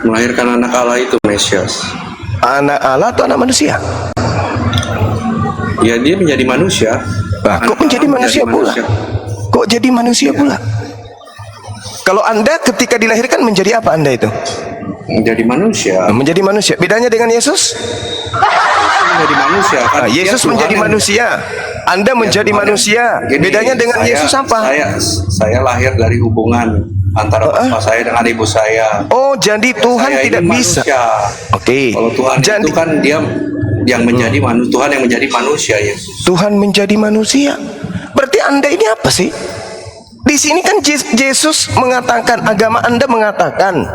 Melahirkan anak Allah itu Mesias. Anak Allah atau anak manusia? Ya, dia menjadi manusia. Nah, kok menjadi manusia pula? Kok jadi manusia pula? Kalau Anda ketika dilahirkan menjadi apa Anda itu? Menjadi manusia. Menjadi manusia. Bedanya dengan Yesus? Menjadi manusia kan. Yesus menjadi manusia. Anda menjadi manusia. Bedanya dengan Yesus apa? Saya lahir dari hubungan antara bapak saya dengan ibu saya. Oh, jadi Tuhan saya tidak bisa. Oke. Kalau Tuhan itu kan dia yang menjadi manusia, Tuhan yang menjadi manusia, Yesus. Tuhan menjadi manusia. Berarti Anda ini apa sih? Di sini kan Yesus mengatakan, agama Anda mengatakan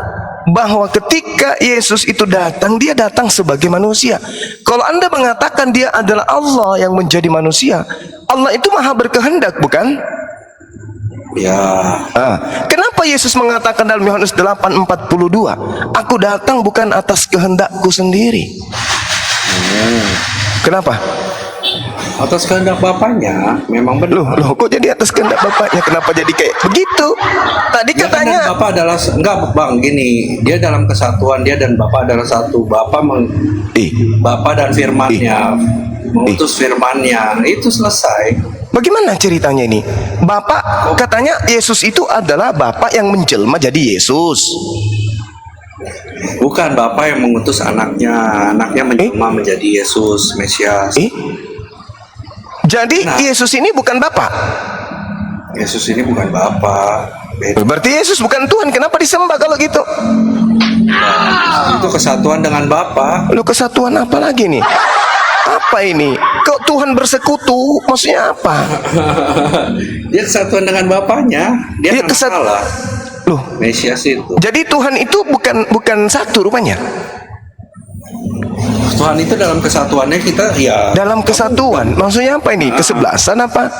bahwa ketika Yesus itu datang, dia datang sebagai manusia. Kalau Anda mengatakan dia adalah Allah yang menjadi manusia, Allah itu maha berkehendak, bukan? Ya. Kenapa Yesus mengatakan dalam Yohanes 8:42, aku datang bukan atas kehendakku sendiri? Kenapa? Atas kehendak Bapaknya, memang benar. Loh, kok jadi atas kehendak Bapaknya? Kenapa jadi kayak begitu? Tadi Ya, katanya kan Bapak adalah, enggak Bang, gini, dia dalam kesatuan, dia dan Bapak adalah satu. Bapak dan firman-Nya, mengutus firman-Nya, itu selesai. bagaimana ceritanya ini? Bapak katanya Yesus itu adalah Bapak yang menjelma jadi Yesus. Bukan, Bapak yang mengutus anaknya menjelma menjadi Yesus, Mesias. Jadi Yesus ini bukan Bapak. Yesus ini bukan Bapak. Beda. Berarti Yesus bukan Tuhan. Kenapa disembah kalau gitu? Itu kesatuan dengan Bapa. Lu kesatuan apa lagi nih? Apa ini? Kok Tuhan bersekutu? Maksudnya apa? Dia kesatuan dengan Bapaknya. Dia kan salah. Loh, Mesias itu. jadi Tuhan itu bukan satu rupanya. Tuhan itu dalam kesatuannya kita ya. Dalam kesatuan, maksudnya apa ini? Kesebelasan apa?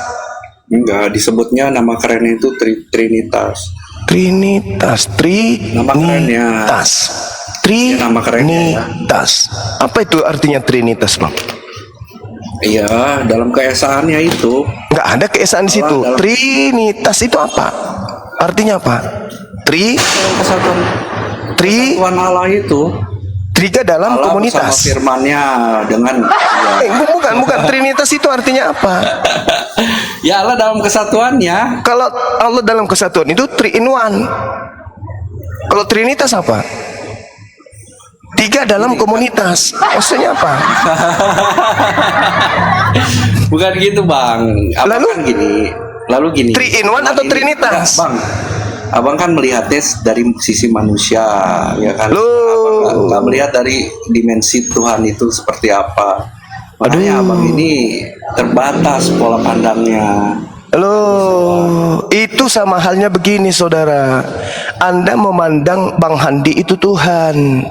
Enggak, disebutnya nama kerennya itu Trinitas. Nama kerennya. Nama kerennya. Trinitas. Apa itu artinya Trinitas, Bang? Iya, dalam keesaannya itu. Enggak ada keesaan di situ. Trinitas itu apa? Artinya apa? Kesatuan Allah itu. Tiga dalam Allah komunitas. Firman-Nya dengan bukan Trinitas itu artinya apa? Ya, Allah dalam kesatuannya. Kalau Allah dalam kesatuan itu 3 in 1. Kalau Trinitas apa? 3 dalam komunitas. Maksudnya apa? Bukan gitu, Bang. Lalu gini. 3 in 1 atau Trinitas? Bang, Abang kan melihatnya dari sisi manusia, ya kan? Loh. Abang melihat dari dimensi Tuhan itu seperti apa. Makanya Abang ini terbatas pola pandangnya. Loh, itu sama halnya begini, saudara. Anda memandang Bang Handi itu Tuhan.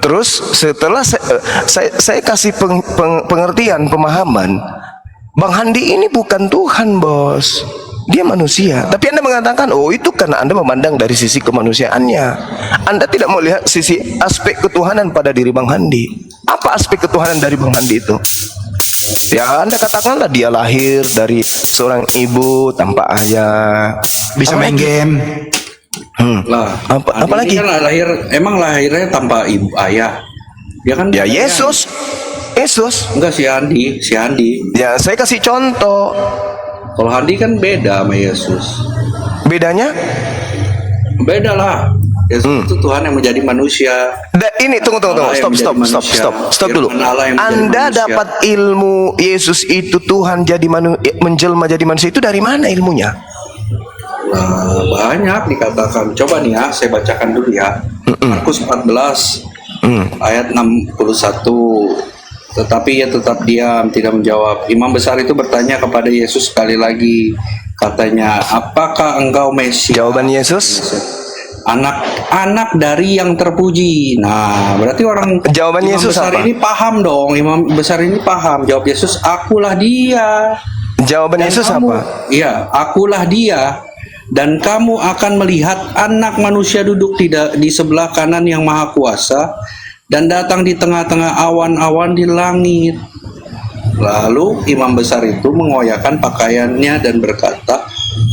Terus setelah saya kasih pengertian, pemahaman, Bang Handi ini bukan Tuhan, bos. Dia manusia. Tapi Anda mengatakan, oh itu karena Anda memandang dari sisi kemanusiaannya. Anda tidak mau lihat sisi aspek ketuhanan pada diri Bang Handi. Apa aspek ketuhanan dari Bang Handi itu? Ya, Anda katakanlah dia lahir dari seorang ibu tanpa ayah. Bisa main game. Lah, apa lagi? Kan lahirnya tanpa ibu ayah. Dia kan Ya Yesus. Enggak, si Andi. Ya, saya kasih contoh. Kalau Handi kan beda sama Yesus. Bedanya? Beda lah. Yesus itu Tuhan yang menjadi manusia. Ini tunggu. Stop dulu. Anda dapat ilmu Yesus itu Tuhan menjelma jadi manusia itu dari mana ilmunya? Nah, banyak dikatakan. Coba nih ya, saya bacakan dulu ya. Markus 14 ayat 61. Tetapi ia tetap diam, tidak menjawab. Imam besar itu bertanya kepada Yesus sekali lagi. Katanya, apakah engkau Mesias? Jawaban Yesus, anak dari yang terpuji. Nah, berarti jawaban Imam Yesus besar apa? ini paham dong. Imam besar ini paham. Jawab Yesus, akulah dia. Jawaban Yesus apa? Iya, akulah dia. Dan kamu akan melihat anak manusia duduk di sebelah kanan yang maha kuasa dan datang di tengah-tengah awan-awan di langit. Lalu imam besar itu mengoyakkan pakaiannya dan berkata,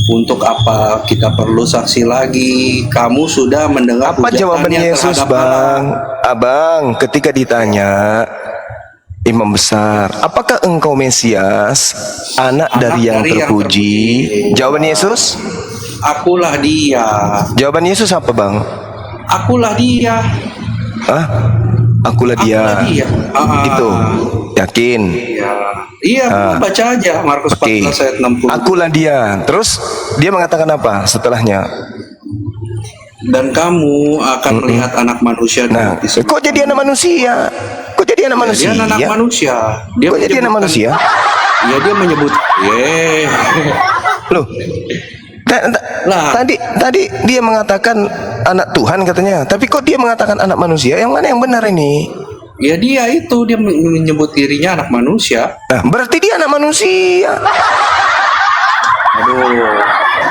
Untuk apa kita perlu saksi lagi? Kamu sudah mendengar Apa jawaban hujatannya Yesus, terhadap Bang? Allah. Abang, ketika ditanya imam besar, apakah engkau Mesias, anak dari yang terpuji? Jawaban Yesus? Akulah dia. Jawaban Yesus apa, Bang? Akulah dia. Hah? Akulah dia. Akulah dia. Itu. Yakin? Iya. Iya, baca aja Markus Oke. 14 ayat 60. Akulah dia. Terus dia mengatakan apa setelahnya? Dan kamu akan melihat anak manusia Nah, di kok jadi anak manusia? Kok jadi anak manusia? Dia anak manusia. Dia Kok jadi anak menyebutkan- manusia? Ya dia menyebut, Loh. Lah. Tadi dia mengatakan anak Tuhan katanya. Tapi kok dia mengatakan anak manusia? Yang mana yang benar ini? ya dia itu dia menyebut dirinya anak manusia. Nah, berarti dia anak manusia. Aduh,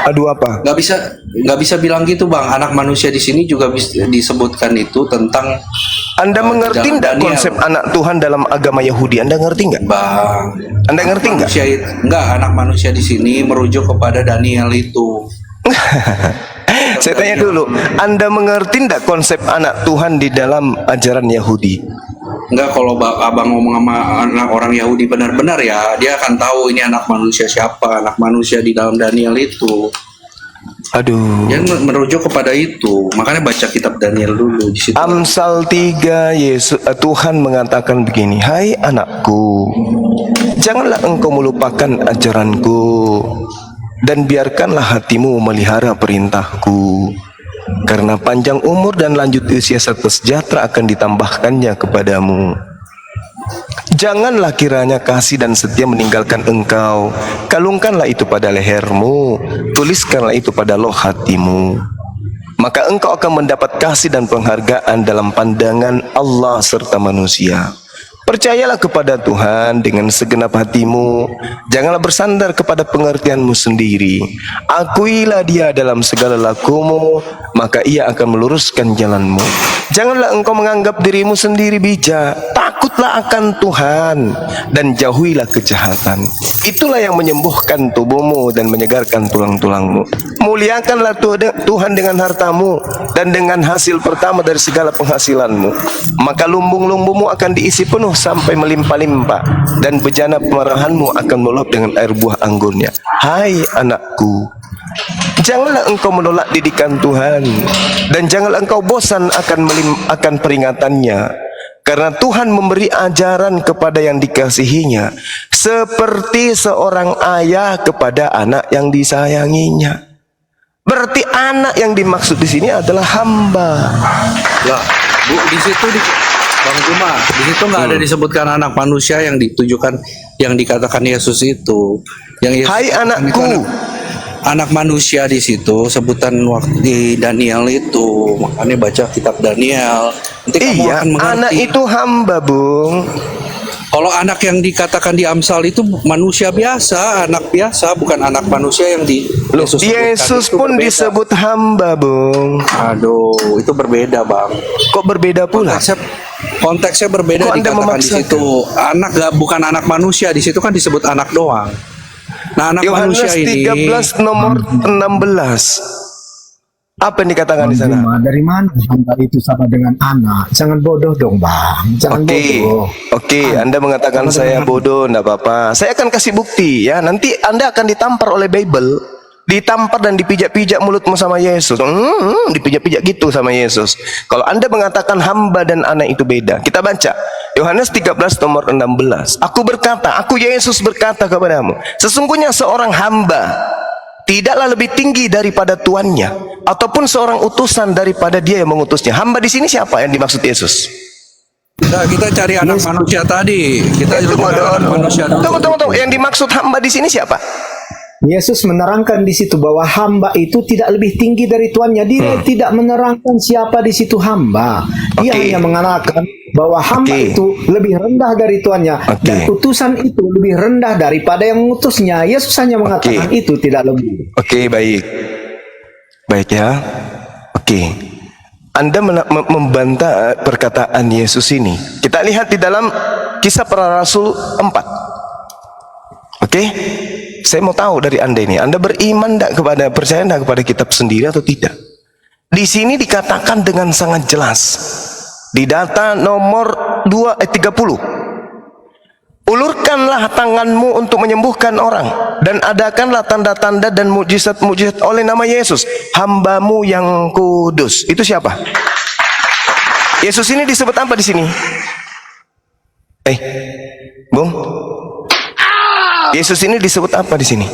Aduh apa? nggak bisa bilang gitu bang. Anak manusia di sini juga bisa disebutkan itu tentang Anda mengerti dalam enggak Daniel. konsep anak Tuhan dalam agama Yahudi? Anda ngerti enggak? bang. Anda ngerti enggak? Manusia itu, enggak, anak manusia di sini merujuk kepada Daniel itu. Saya tanya dulu, Anda mengerti enggak konsep anak Tuhan di dalam ajaran Yahudi? Enggak, kalau abang ngomong sama anak orang Yahudi benar-benar ya, dia akan tahu ini anak manusia siapa, anak manusia di dalam Daniel itu. Aduh. Dia merujuk kepada itu. Makanya baca kitab Daniel dulu di situ. Amsal 3 Tuhan mengatakan begini, hai anakku, janganlah engkau melupakan ajaranku dan biarkanlah hatimu memelihara perintahku, karena panjang umur dan lanjut usia serta sejahtera akan ditambahkannya kepadamu. Janganlah kiranya kasih dan setia meninggalkan engkau. Kalungkanlah itu pada lehermu, tuliskanlah itu pada loh hatimu. Maka engkau akan mendapat kasih dan penghargaan dalam pandangan Allah serta manusia. Percayalah kepada Tuhan dengan segenap hatimu. Janganlah bersandar kepada pengertianmu sendiri. Akuilah Dia dalam segala lakumu, maka Ia akan meluruskan jalanmu. Janganlah engkau menganggap dirimu sendiri bijak. Takutlah akan Tuhan dan jauhilah kejahatan. Itulah yang menyembuhkan tubuhmu dan menyegarkan tulang-tulangmu. Muliakanlah Tuhan dengan hartamu dan dengan hasil pertama dari segala penghasilanmu. Maka lumbung-lumbungmu akan diisi penuh sampai melimpah-limpah, dan bejana kemarahanmu akan meluap dengan air buah anggurnya. Hai anakku, janganlah engkau menolak didikan Tuhan, dan janganlah engkau bosan akan peringatannya. Karena Tuhan memberi ajaran kepada yang dikasihinya, seperti seorang ayah kepada anak yang disayanginya. Berarti anak yang dimaksud di sini adalah hamba. Lah, Bu, di situ Bang Juma, di situ nggak ada disebutkan anak manusia yang ditujukan, yang dikatakan Yesus itu. Yang Yesus Hai anakku. Anak manusia di situ sebutan waktu di Daniel itu. Makanya baca kitab Daniel. Nanti kamu Iya, akan mengerti. anak itu hamba, Bung. Kalau anak yang dikatakan di Amsal itu manusia biasa, anak biasa, bukan anak manusia yang di Loh, sebutkan. Yesus Itu pun berbeda. disebut hamba, Bung. Aduh, itu berbeda, Bang. Kok berbeda pula? Konteksnya berbeda. Kok Anda dikatakan di memaksakan? situ anak, bukan anak manusia, di situ kan disebut anak doang. Nah, anak Yohanes manusia ini 13 nomor 16. Apa yang dikatakan di sana? Cuma dari mana hamba itu sama dengan anak? Jangan bodoh dong, Bang. Jangan bodoh. Oke, Anda mengatakan saya bodoh, enggak apa-apa. Saya akan kasih bukti ya. Nanti Anda akan ditampar oleh Bible, ditampar dan dipijak-pijak mulutmu sama Yesus. Dipijak-pijak gitu sama Yesus. Kalau Anda mengatakan hamba dan anak itu beda. Kita baca Yohanes 13 nomor 16. Aku berkata, aku Yesus berkata kepadamu, sesungguhnya seorang hamba tidaklah lebih tinggi daripada tuannya, ataupun seorang utusan daripada dia yang mengutusnya. Hamba di sini siapa yang dimaksud Yesus? kita cari anak manusia tadi. Kita Tunggu, anak manusia dulu. tunggu. Yang dimaksud hamba di sini siapa? Yesus menerangkan di situ bahwa hamba itu tidak lebih tinggi dari tuannya. Dia tidak menerangkan siapa di situ hamba. Dia Oke. hanya mengatakan bahwa hamba Oke. itu lebih rendah dari tuannya, Oke. dan utusan itu lebih rendah daripada yang mengutusnya. Yesus hanya mengatakan itu, tidak lebih. Oke, baik. Baik ya. Oke. Anda membantah perkataan Yesus ini. Kita lihat di dalam Kisah Para Rasul 4. Oke. saya mau tahu dari Anda ini, Anda beriman enggak kepada, percaya enggak kepada kitab sendiri atau tidak? Di sini dikatakan dengan sangat jelas. Di data nomor 30. Ulurkanlah tanganmu untuk menyembuhkan orang, dan adakanlah tanda-tanda dan mukjizat-mukjizat oleh nama Yesus, hamba-Mu yang kudus. Itu siapa? Yesus ini disebut apa di sini? Bung? Yesus ini disebut apa di sini?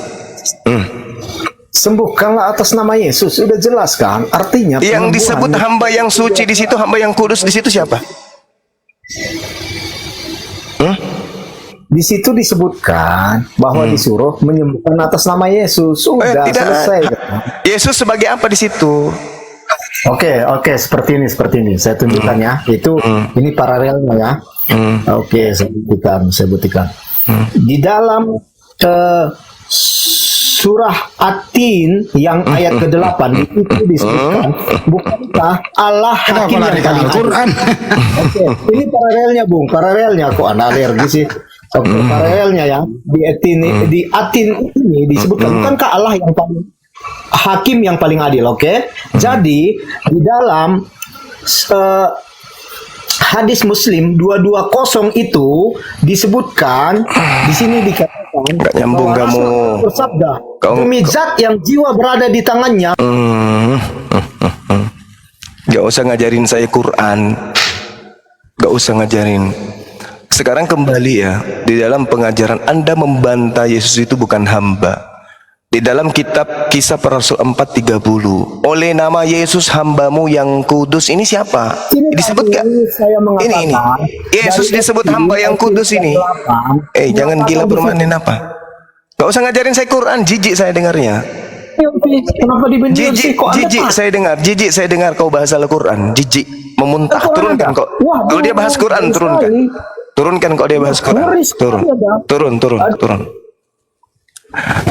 Sembuhkanlah atas nama Yesus. Sudah jelas kan? Artinya yang disebut hamba yang suci di situ, hamba yang kudus di situ siapa? Di situ disebutkan bahwa disuruh menyembuhkan atas nama Yesus. Sudah Tidak. selesai. Yesus sebagai apa di situ? Oke, seperti ini. Saya tunjukkan ya. Itu ini paralelnya ya. Oke, saya buktikan. Di dalam surah At-Tin yang ayat ke-8 itu disebutkan, bukankah Allah hakim yang paling Al-Quran? Oke, ini paralelnya Bung, paralelnya kok Anda alergi sih? Oke, paralelnya ya di At-Tin ini disebutkan, bukankah Allah yang paling hakim yang paling adil? Oke, jadi di dalam hadis Muslim 220 itu disebutkan, di sini dikatakan Gak nyambung kamu. bersabda, demi zat yang jiwa berada di tangannya. Gak usah ngajarin saya Quran, gak usah ngajarin. Sekarang kembali ya, di dalam pengajaran Anda membantah Yesus itu bukan hamba. Di dalam kitab Kisah Para Rasul 4:30, oleh nama Yesus hamba-Mu yang kudus, ini siapa? Ini Disebut gak? saya mengatakan, Ini. Yesus disebut hamba yang kudus ini. Jangan gila permanen apa? Gak usah ngajarin saya Quran, jijik saya dengarnya. Kenapa dibenci sih? Kok Anda Jijik saya dengar kau bahas Al-Quran, jijik, memuntah. Turunkan kok. Kalau dia bahas Quran, turunkan. Turunkan kok dia bahas Quran.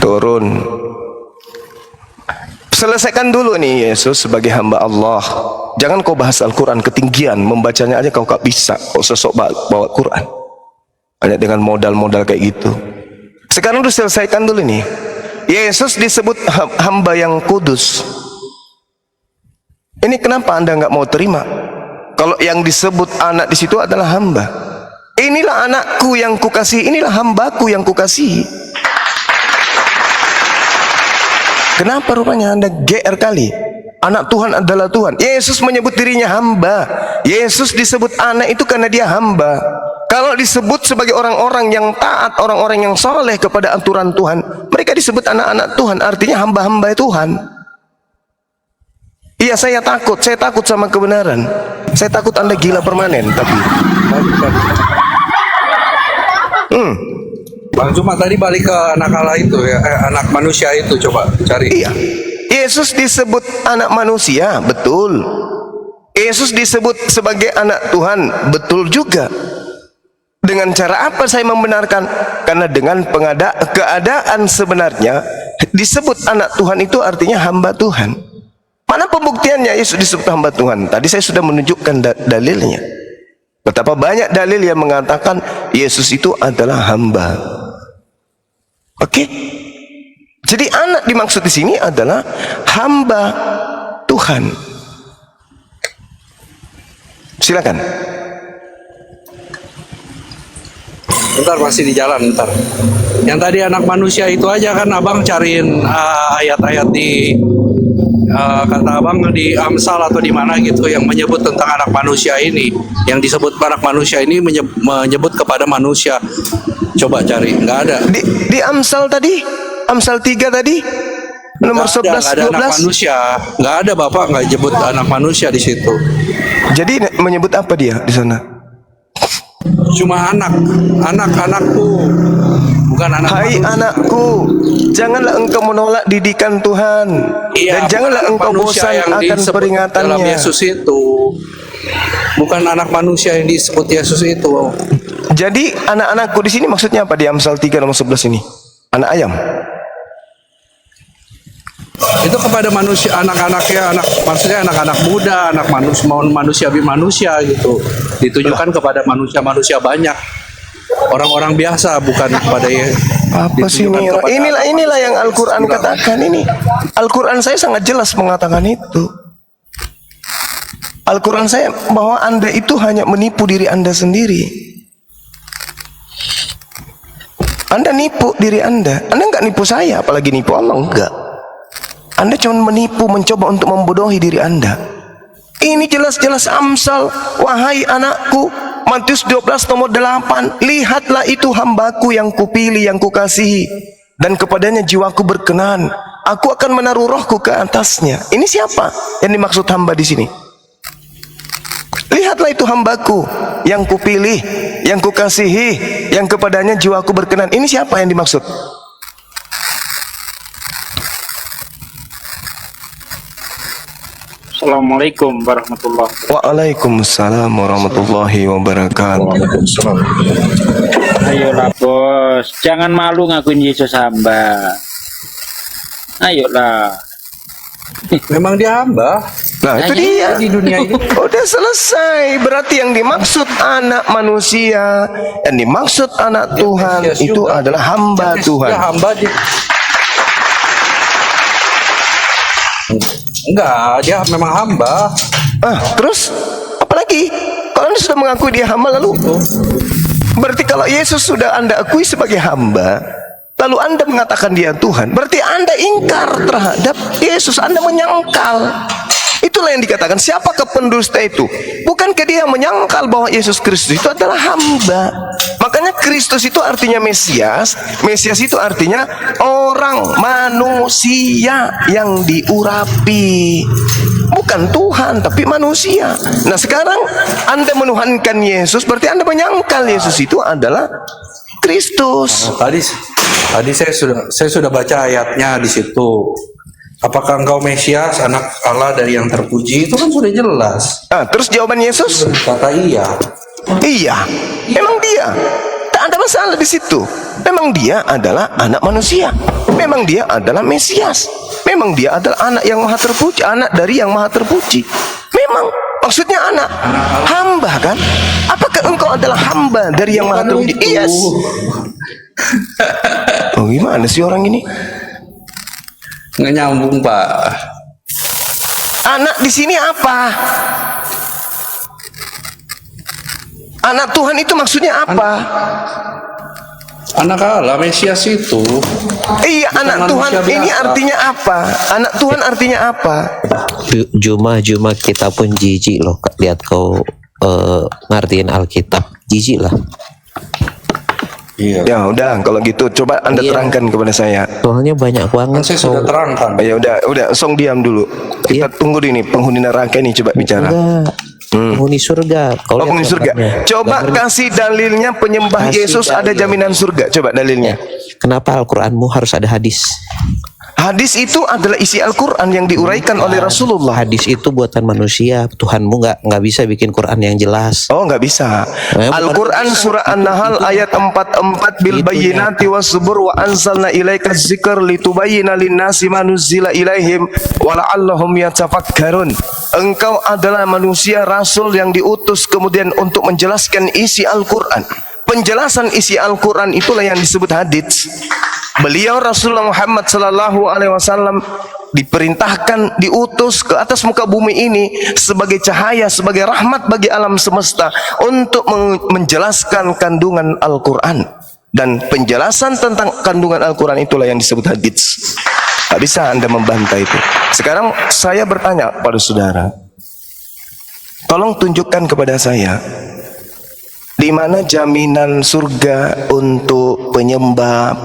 Turun. Selesaikan dulu nih Yesus sebagai hamba Allah. Jangan kau bahas Al-Quran ketinggian, membacanya aja kau gak bisa. Kau sosok bawa Quran hanya dengan modal-modal kayak gitu. Sekarang udah selesaikan dulu nih. Yesus disebut hamba yang kudus. Ini kenapa Anda nggak mau terima? Kalau yang disebut anak di situ adalah hamba. Inilah anakku yang kukasihi, inilah hambaku yang kukasihi. Kenapa rupanya Anda GR kali? Anak Tuhan adalah Tuhan. Yesus menyebut dirinya hamba. Yesus disebut anak itu karena dia hamba. Kalau disebut sebagai orang-orang yang taat, orang-orang yang soleh kepada aturan Tuhan, mereka disebut anak-anak Tuhan, artinya hamba-hamba Tuhan. Iya, saya takut sama kebenaran. Saya takut Anda gila permanen, tapi Bang, cuma tadi balik ke anak Allah itu ya, anak manusia itu, coba cari. iya, Yesus disebut anak manusia, betul. Yesus disebut sebagai anak Tuhan, betul juga. Dengan cara apa saya membenarkan? Karena dengan keadaan sebenarnya disebut anak Tuhan itu artinya hamba Tuhan. Mana pembuktiannya Yesus disebut hamba Tuhan? Tadi saya sudah menunjukkan dalilnya. Betapa banyak dalil yang mengatakan Yesus itu adalah hamba. Oke? Jadi anak dimaksud di sini adalah hamba Tuhan. Silakan. Bentar, masih di jalan, bentar. Yang tadi anak manusia itu aja kan abang cariin ayat-ayat di kata abang di Amsal atau di mana gitu yang menyebut tentang anak manusia ini. Yang disebut anak manusia ini menyebut kepada manusia. Coba cari, nggak ada. Di Amsal tadi, Amsal 3 tadi, nomor 11, nggak ada 12. anak manusia, nggak ada, Bapak nggak nyebut anak manusia di situ. Jadi menyebut apa dia di sana? Cuma anakku, bukan anak Hai manusia. anakku, janganlah engkau menolak didikan Tuhan, dan janganlah bukan engkau manusia bosan yang akan disebut dalam peringatannya. Yesus itu. Bukan anak manusia yang disebut Yesus itu. Jadi anak-anakku di sini maksudnya apa di Amsal 3 nomor 11 ini? Anak ayam. Itu kepada manusia, anak-anaknya, maksudnya anak-anak muda, anak manusia gitu. Ditujukan kepada manusia-manusia banyak. orang-orang biasa, bukan kepada Apa sih ini? ditujukan kepada Inilah yang Al-Quran katakan ini. Al-Quran saya sangat jelas mengatakan itu. Al-Quran saya bahwa Anda itu hanya menipu diri Anda sendiri. Anda nipu diri Anda. Anda enggak nipu saya, apalagi nipu Allah, enggak. Anda cuma menipu, mencoba untuk membodohi diri Anda. Ini jelas-jelas Amsal, wahai anakku, Matius 12 nomor 8, lihatlah itu hambaku yang kupilih, yang kukasihi, dan kepadanya jiwaku berkenan. Aku akan menaruh rohku ke atasnya. Ini siapa yang dimaksud hamba di sini? Lihatlah itu hambaku yang kupilih, yang kukasihi, yang kepadanya jiwaku berkenan. Ini siapa yang dimaksud? Assalamualaikum warahmatullahi wabarakatuh. Waalaikumsalam warahmatullahi wabarakatuh. Ayolah bos, jangan malu ngakuin Yesus hamba. Ayolah. Memang dia hamba Nah itu dia. di dunia ini. Udah selesai. Berarti yang dimaksud anak manusia, yang dimaksud anak Tuhan Mesias itu juga. adalah hamba Tuhan. Dia hamba enggak, dia memang hamba. Terus apalagi? Kalau Anda sudah mengakui dia hamba, lalu berarti kalau Yesus sudah Anda akui sebagai hamba, lalu Anda mengatakan dia Tuhan, berarti Anda ingkar terhadap Yesus. Anda menyangkal. Itulah yang dikatakan, siapakah pendusta itu? Bukankah dia menyangkal bahwa Yesus Kristus itu adalah hamba? Makanya Kristus itu artinya Mesias. Mesias itu artinya orang manusia yang diurapi. Bukan Tuhan, tapi manusia. Nah sekarang Anda menuhankan Yesus, berarti Anda menyangkal Yesus itu adalah Kristus. Tadi saya sudah baca ayatnya di situ. Apakah engkau Mesias, anak Allah dari yang terpuji? Itu kan sudah jelas. Terus jawaban Yesus? Kata iya. Iya, memang dia. Tak ada masalah di situ. Memang dia adalah anak manusia. Memang dia adalah Mesias. Memang dia adalah anak yang maha terpuji, anak dari yang maha terpuji. Memang maksudnya anak hamba kan? Apakah engkau adalah hamba dari yang maha terpuji? Yes. Oh gimana sih orang ini? Nggak nyambung, Pak. Anak di sini apa? Anak Tuhan itu maksudnya apa? Anak Allah, Mesias itu. Iya, anak Tuhan manusia ini biasa. artinya apa? Anak Tuhan artinya apa? Juma kita pun jijik loh lihat kau ngertiin Alkitab, jijik lah. Iya. Ya udah, kalau gitu coba Anda Iya. terangkan kepada saya. Soalnya banyak Kan banget saya sudah terangkan. Ya udah, Song diam dulu. Kita tunggu ini penghuni neraka ini coba bicara. enggak penghuni surga. Kau Oh, lihat penghuni surga. gambarnya. Coba kasih dalilnya penyembah Kasih Yesus ada dalil. jaminan surga. Coba dalilnya. Kenapa Al-Qur'anmu harus ada hadis? Hadis itu adalah isi Al-Quran yang diuraikan oleh Rasulullah. Hadis itu buatan manusia. Tuhanmu nggak bisa bikin Quran yang jelas. Oh, nggak bisa. Al-Quran surah An-Nahl ayat 44 bil bayyinati was-zubur wa anzalna ilaika dzikr litubayyina lin-nasi ma nuzzila ilaihim wa la'allahum yatafakkarun. Engkau adalah manusia rasul yang diutus kemudian untuk menjelaskan isi Al-Quran. Penjelasan isi Al-Quran itulah yang disebut hadits. Beliau Rasulullah Muhammad sallallahu alaihi wasallam diperintahkan, diutus ke atas muka bumi ini sebagai cahaya, sebagai rahmat bagi alam semesta untuk menjelaskan kandungan Al-Quran. Dan penjelasan tentang kandungan Al-Quran itulah yang disebut hadits. Tak bisa Anda membantah itu. Sekarang saya bertanya pada saudara, tolong tunjukkan kepada saya di mana jaminan surga untuk penyembah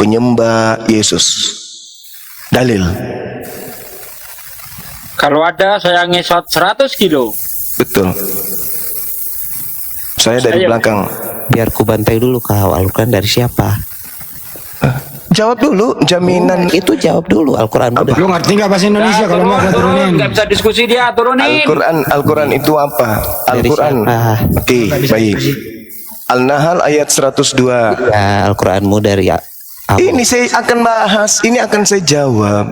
Yesus? Dalil. Kalau ada saya ngesot 100 kilo. Betul. Saya dari Saya- belakang. Biar ku bantai dulu kau. Al-Quran dari siapa? Jawab dulu jaminan. Itu jawab dulu. Al-Quranmu udah. Lu ngerti nggak bahasa Indonesia? Kalau nggak gua turunin. Nggak bisa diskusi dia, turunin. Al-Quran itu apa? Dari Al-Quran. siapa? Oke, baik. Al-Nahl ayat 102. Ya, Al-Quranmu dari apa? Ini saya akan bahas, ini akan saya jawab.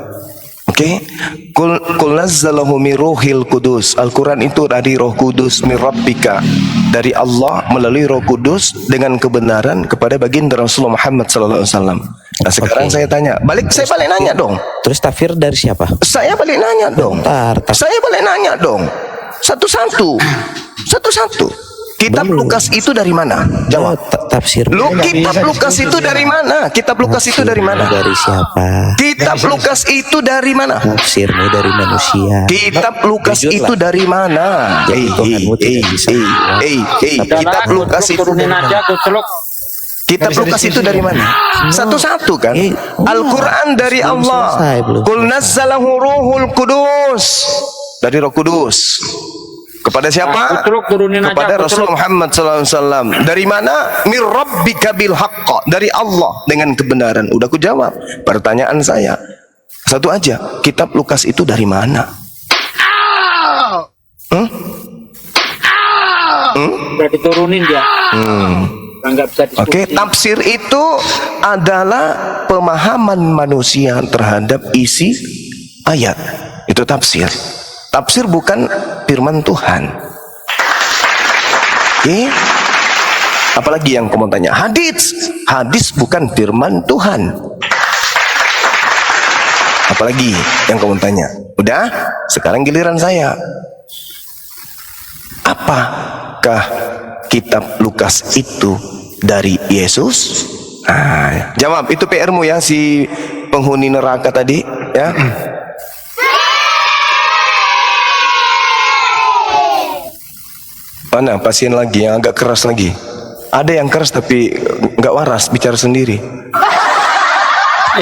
Oke, Qul nazzalahu min ruhil kudus. Al-Quran itu dari Roh Kudus min rabbika, dari Allah melalui Roh Kudus dengan kebenaran kepada baginda Rasulullah Muhammad sallallahu alaihi wasallam. Nah, sekarang saya tanya, saya balik nanya dong. Terus tafsir dari siapa? Saya balik nanya dong. Saya balik nanya dong. Satu-satu. Kitab Lukas itu dari mana? Jawab. Tafsir Kitab Lukas itu dari mana? Kitab Lukas itu dari mana? dari siapa? Kitab Lukas itu dari mana? Tafsirmu dari manusia. Kitab Lukas Jujurlah. itu dari mana? Jadi Tuhanmu tidak bisa. Kitab Lukas itu turunin aja tuh celuk. Kitab Lukas itu dari mana? Satu-satu kan? Al-Quran dari Allah. selesai, belum Qul nazzalahu ruhul kudus. Dari Roh Kudus. Kepada siapa? Kuceluk turunin aja. Kepada Rasul kuceluk. Muhammad SAW. Dari mana? Mir rabbika bil haqq. Dari Allah dengan kebenaran. Udah aku jawab pertanyaan saya. Satu aja. Kitab Lukas itu dari mana? Udah diturunin dia. Nggak bisa diskusi. Oke, tafsir itu adalah pemahaman manusia terhadap isi ayat. Itu tafsir. Tafsir bukan firman Tuhan. Oke. Apalagi yang kamu tanya? Hadis. Hadis bukan firman Tuhan. Apalagi yang kamu tanya? Udah? Sekarang giliran saya. Apakah kitab Lukas itu dari Yesus? Nah, jawab, itu PR-mu ya, si penghuni neraka tadi, ya. Mana pasien lagi yang agak keras lagi? Ada yang keras tapi nggak waras, bicara sendiri.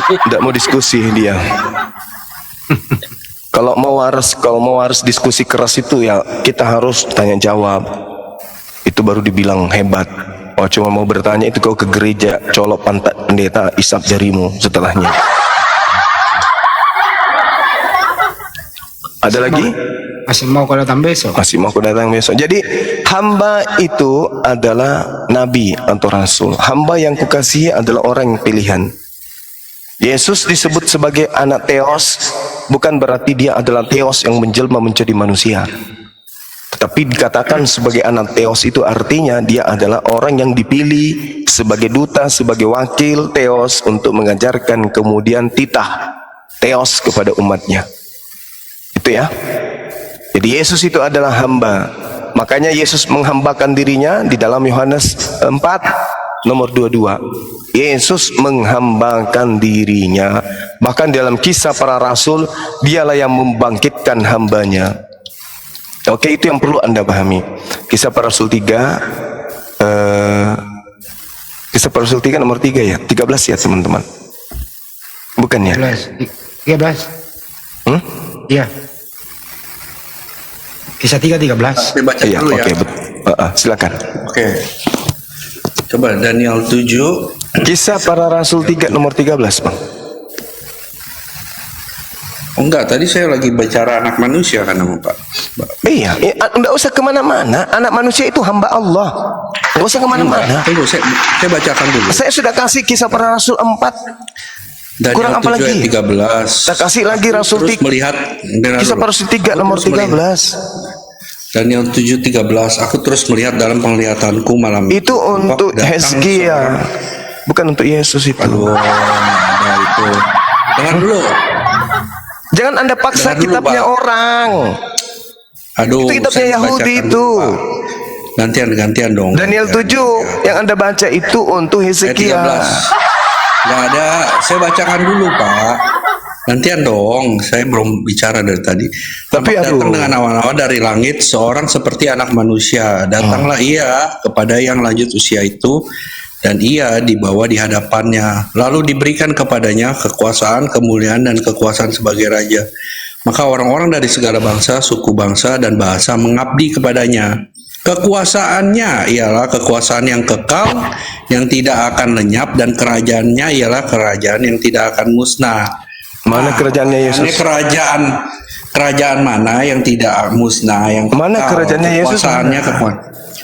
Tidak mau diskusi dia. Kalau mau waras diskusi keras itu ya kita harus tanya jawab. Itu baru dibilang hebat. Oh, cuma mau bertanya itu kau ke gereja, colok pantat pendeta, isap jarimu setelahnya. Ada lagi? Masih mau kau datang besok? Masih mau aku datang besok. Jadi hamba itu adalah nabi atau rasul. Hamba yang kukasihi adalah orang yang pilihan. Yesus disebut sebagai anak Theos, bukan berarti dia adalah Theos yang menjelma menjadi manusia. Tetapi dikatakan sebagai anak Theos itu artinya dia adalah orang yang dipilih sebagai duta, sebagai wakil Theos untuk mengajarkan kemudian titah Theos kepada umatnya. Itu ya. Jadi Yesus itu adalah hamba. Makanya Yesus menghambakan dirinya di dalam Yohanes 4 nomor 22. Yesus menghambakan dirinya. Bahkan dalam kisah para rasul, dialah yang membangkitkan hambanya. Oke, itu yang perlu Anda pahami. Kisah para rasul 3 Kisah para rasul 3 nomor 3 ya. 13 ya teman-teman. Bukan ya? 13. Iya. Kisah 3:13. Saya baca Iya, dulu ya. oke, silakan. Oke. Coba Daniel 7. Kisah para rasul 3 nomor 13, Bang. Oh, enggak, tadi saya lagi bicara anak manusia kan sama Pak. Iya, enggak usah kemana-mana. Anak manusia itu hamba Allah. Enggak usah kemana-mana. Tunggu, saya bacakan dulu. Saya sudah kasih kisah para rasul 4. Daniel Kurang apa 7 lagi? ayat 13. Kita kasih lagi rasul Terus 3. melihat Kisah para rasul 3 nomor 13. Daniel 7:13. Aku terus melihat dalam penglihatanku malam Itu untuk datang Hezkia. seorang- Bukan untuk Yesus itu. Aduh, ada itu. Dengar dulu. Jangan Anda paksa Dengar dulu, kitabnya Pak. orang. Aduh, Itu kitabnya saya Yahudi bacakan itu. dulu, Pak. Gantian dong. Daniel 7 yang Anda baca itu untuk Ayat Hezkia. 13. Nggak ada, saya bacakan dulu Pak. Gantian dong, saya belum bicara dari tadi. Tapi Tampak datang aduh. dengan awan-awan dari langit, seorang seperti anak manusia. Datanglah ia kepada yang lanjut usia itu, dan ia dibawa di hadapannya. Lalu diberikan kepadanya kekuasaan, kemuliaan, dan kekuasaan sebagai raja. Maka orang-orang dari segala bangsa, suku bangsa, dan bahasa mengabdi kepadanya. Kekuasaannya ialah kekuasaan yang kekal, yang tidak akan lenyap, dan kerajaannya ialah kerajaan yang tidak akan musnah. Mana kerajaannya Yesus? Ini kerajaan mana yang tidak musnah, yang Mana kerajaannya Yesus? kekuasaannya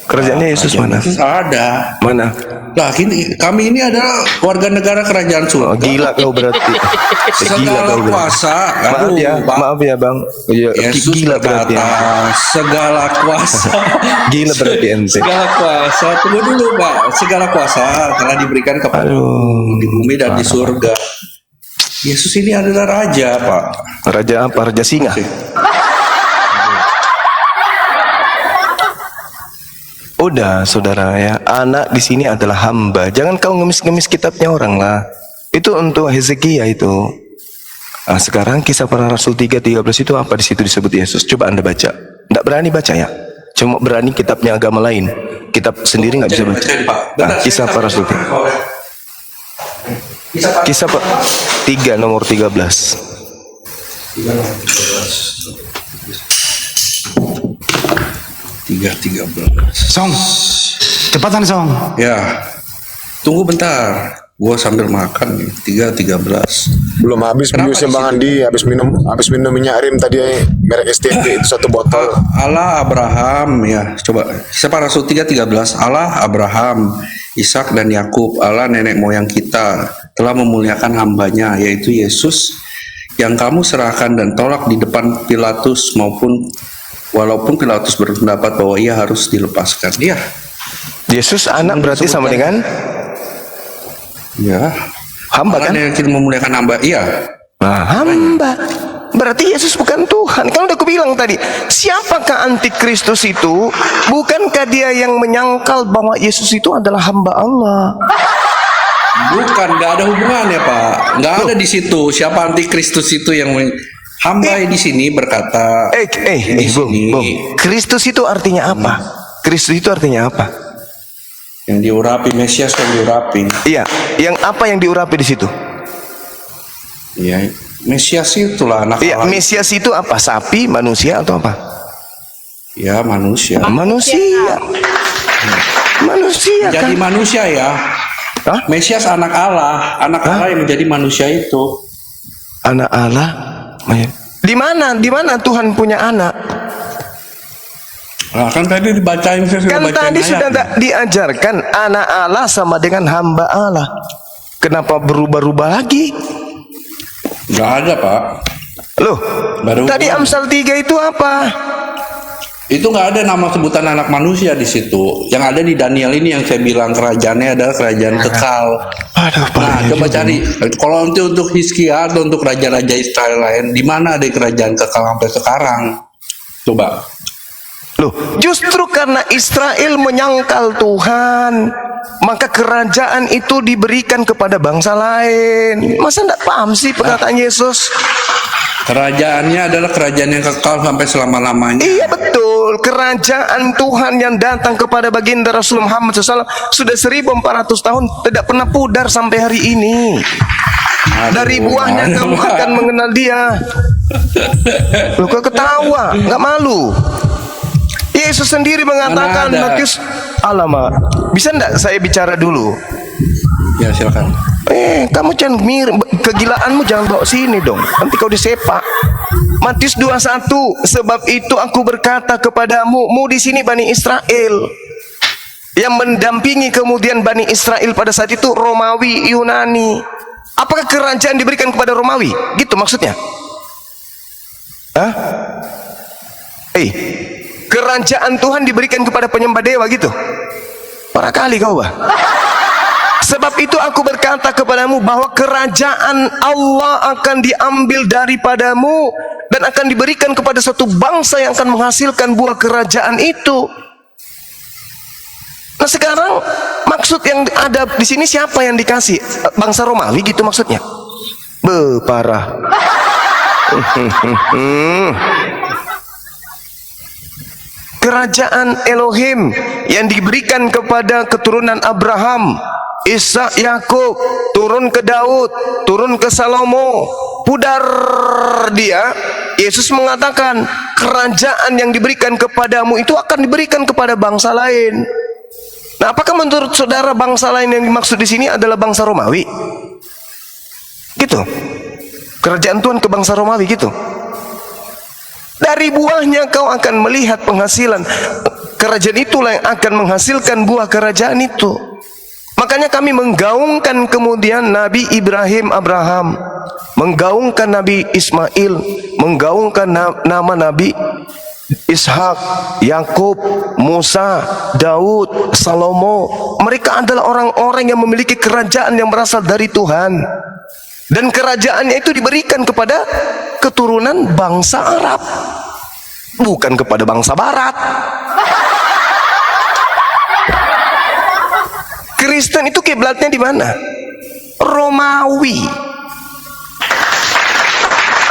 Kerajanya Yesus mana? Yesus ada. Mana? Lah kami ini adalah warga negara kerajaan Oh, surga. gila kau berarti. Gila Segala kau berarti. kuasa, Maaf ya bang. Iya, Yesus gila berarti. berkata, segala kuasa. Gila berarti ente. Segala kuasa, tunggu dulu Pak. Segala kuasa telah diberikan kepada di bumi dan di surga. Yesus ini adalah raja, Pak. Raja apa? Raja singa. Udah, saudara ya. Anak di sini adalah hamba. Jangan kau ngemis-ngemis kitabnya orang lah. Itu untuk Hezekia itu. Nah, sekarang kisah para rasul 3:13 itu apa di situ disebut Yesus? Coba Anda baca. Tidak berani baca ya. Cuma berani kitabnya agama lain. Kitab sendiri nggak bisa baca. Nah, kisah para rasul. Kisah 3 nomor 13. 3:13. Song. Cepatan Song. Ya, tunggu bentar. Gua sambil makan nih. 3:13. Belum habis Kenapa biusnya di Bang situ? Andi, habis minum minyak rim tadi merek STP itu 1 botol. Allah Abraham ya, coba Kisah para Rasul 3:13. Allah Abraham, Ishak dan Yakub, Allah nenek moyang kita telah memuliakan hambanya yaitu Yesus yang kamu serahkan dan tolak di depan Pilatus walaupun Pilatus berpendapat bahwa ia harus dilepaskan. Iya. Yesus anak berarti sama dengan Ya. hamba Allah kan? yang memuliakan hamba. Iya. Nah, hamba. Berarti Yesus bukan Tuhan. Kan udah aku bilang tadi, siapakah antikristus itu? Bukankah dia yang menyangkal bahwa Yesus itu adalah hamba Allah? Bukan, nggak ada hubungannya Pak. Nggak ada di situ. Siapa antikristus itu yang hamba di sini berkata. Di Bung, sini. Bung. Kristus itu artinya apa? Kristus itu artinya apa? Yang diurapi, Mesias yang diurapi. Iya, yang apa yang diurapi di situ? Ya, Mesias itulah anak Iya, Allah. Mesias itu apa? Sapi, manusia atau apa? Ya, manusia. Manusia. Manusia Jadi kan? manusia ya. Hah? Mesias anak Allah, Allah yang menjadi manusia itu. Anak Allah. Di mana? Di mana Tuhan punya anak? Nah, kan tadi dibacain saya Kan bacain tadi sudah ayatnya. diajarkan anak Allah sama dengan hamba Allah. Kenapa berubah-ubah lagi? Nggak ada Pak. Loh, Baru tadi Amsal 3 itu apa? Itu nggak ada nama sebutan anak manusia di situ. Yang ada di Daniel ini yang saya bilang kerajaannya adalah kerajaan kekal. Aduh, Nah, coba cari. Kalau nanti untuk Hizkia atau untuk raja-raja Israel lain, di mana ada kerajaan kekal sampai sekarang? Coba. Loh, justru karena Israel menyangkal Tuhan, maka kerajaan itu diberikan kepada bangsa lain. Masa enggak paham sih perkataan Yesus? Kerajaannya adalah kerajaan yang kekal sampai selama-lamanya. Iya betul, kerajaan Tuhan yang datang kepada baginda Rasul Muhammad SAW sudah 1400 tahun tidak pernah pudar sampai hari ini. Dari buahnya kamu akan mengenal dia. Loh, kok ketawa? Nggak malu? Yesus sendiri mengatakan, Mana ada? Matius, alamak, bisa enggak saya bicara dulu? Ya silakan. Kamu jangan kegilaanmu jangan bawa sini dong. Nanti kau disepak. Matius 21, sebab itu aku berkata kepadamu, mu di sini Bani Israel. Yang mendampingi kemudian Bani Israel pada saat itu Romawi, Yunani. Apakah kerajaan diberikan kepada Romawi? Gitu maksudnya? Hah? Kerajaan Tuhan diberikan kepada penyembah dewa gitu? Parah kali kau bah. Sebab itu aku berkata kepadamu bahwa kerajaan Allah akan diambil daripadamu dan akan diberikan kepada satu bangsa yang akan menghasilkan buah kerajaan itu. Nah sekarang maksud yang ada di sini siapa yang dikasih? Bangsa Romawi gitu maksudnya? Parah. Kerajaan Elohim yang diberikan kepada keturunan Abraham, Ishak, Yakub, turun ke Daud, turun ke Salomo, pudar dia. Yesus mengatakan kerajaan yang diberikan kepadamu itu akan diberikan kepada bangsa lain. Nah, apakah menurut saudara bangsa lain yang dimaksud di sini adalah bangsa Romawi? Gitu. Kerajaan Tuhan ke bangsa Romawi gitu. Dari buahnya kau akan melihat penghasilan. Kerajaan itulah yang akan menghasilkan buah kerajaan itu. Makanya kami menggaungkan kemudian Nabi Ibrahim, Abraham, menggaungkan Nabi Ismail, menggaungkan nama Nabi Ishak, Yakub, Musa, Daud, Salomo. Mereka adalah orang-orang yang memiliki kerajaan yang berasal dari Tuhan. Dan kerajaannya itu diberikan kepada keturunan bangsa Arab, bukan kepada bangsa Barat. Kristen itu kiblatnya di mana? Romawi.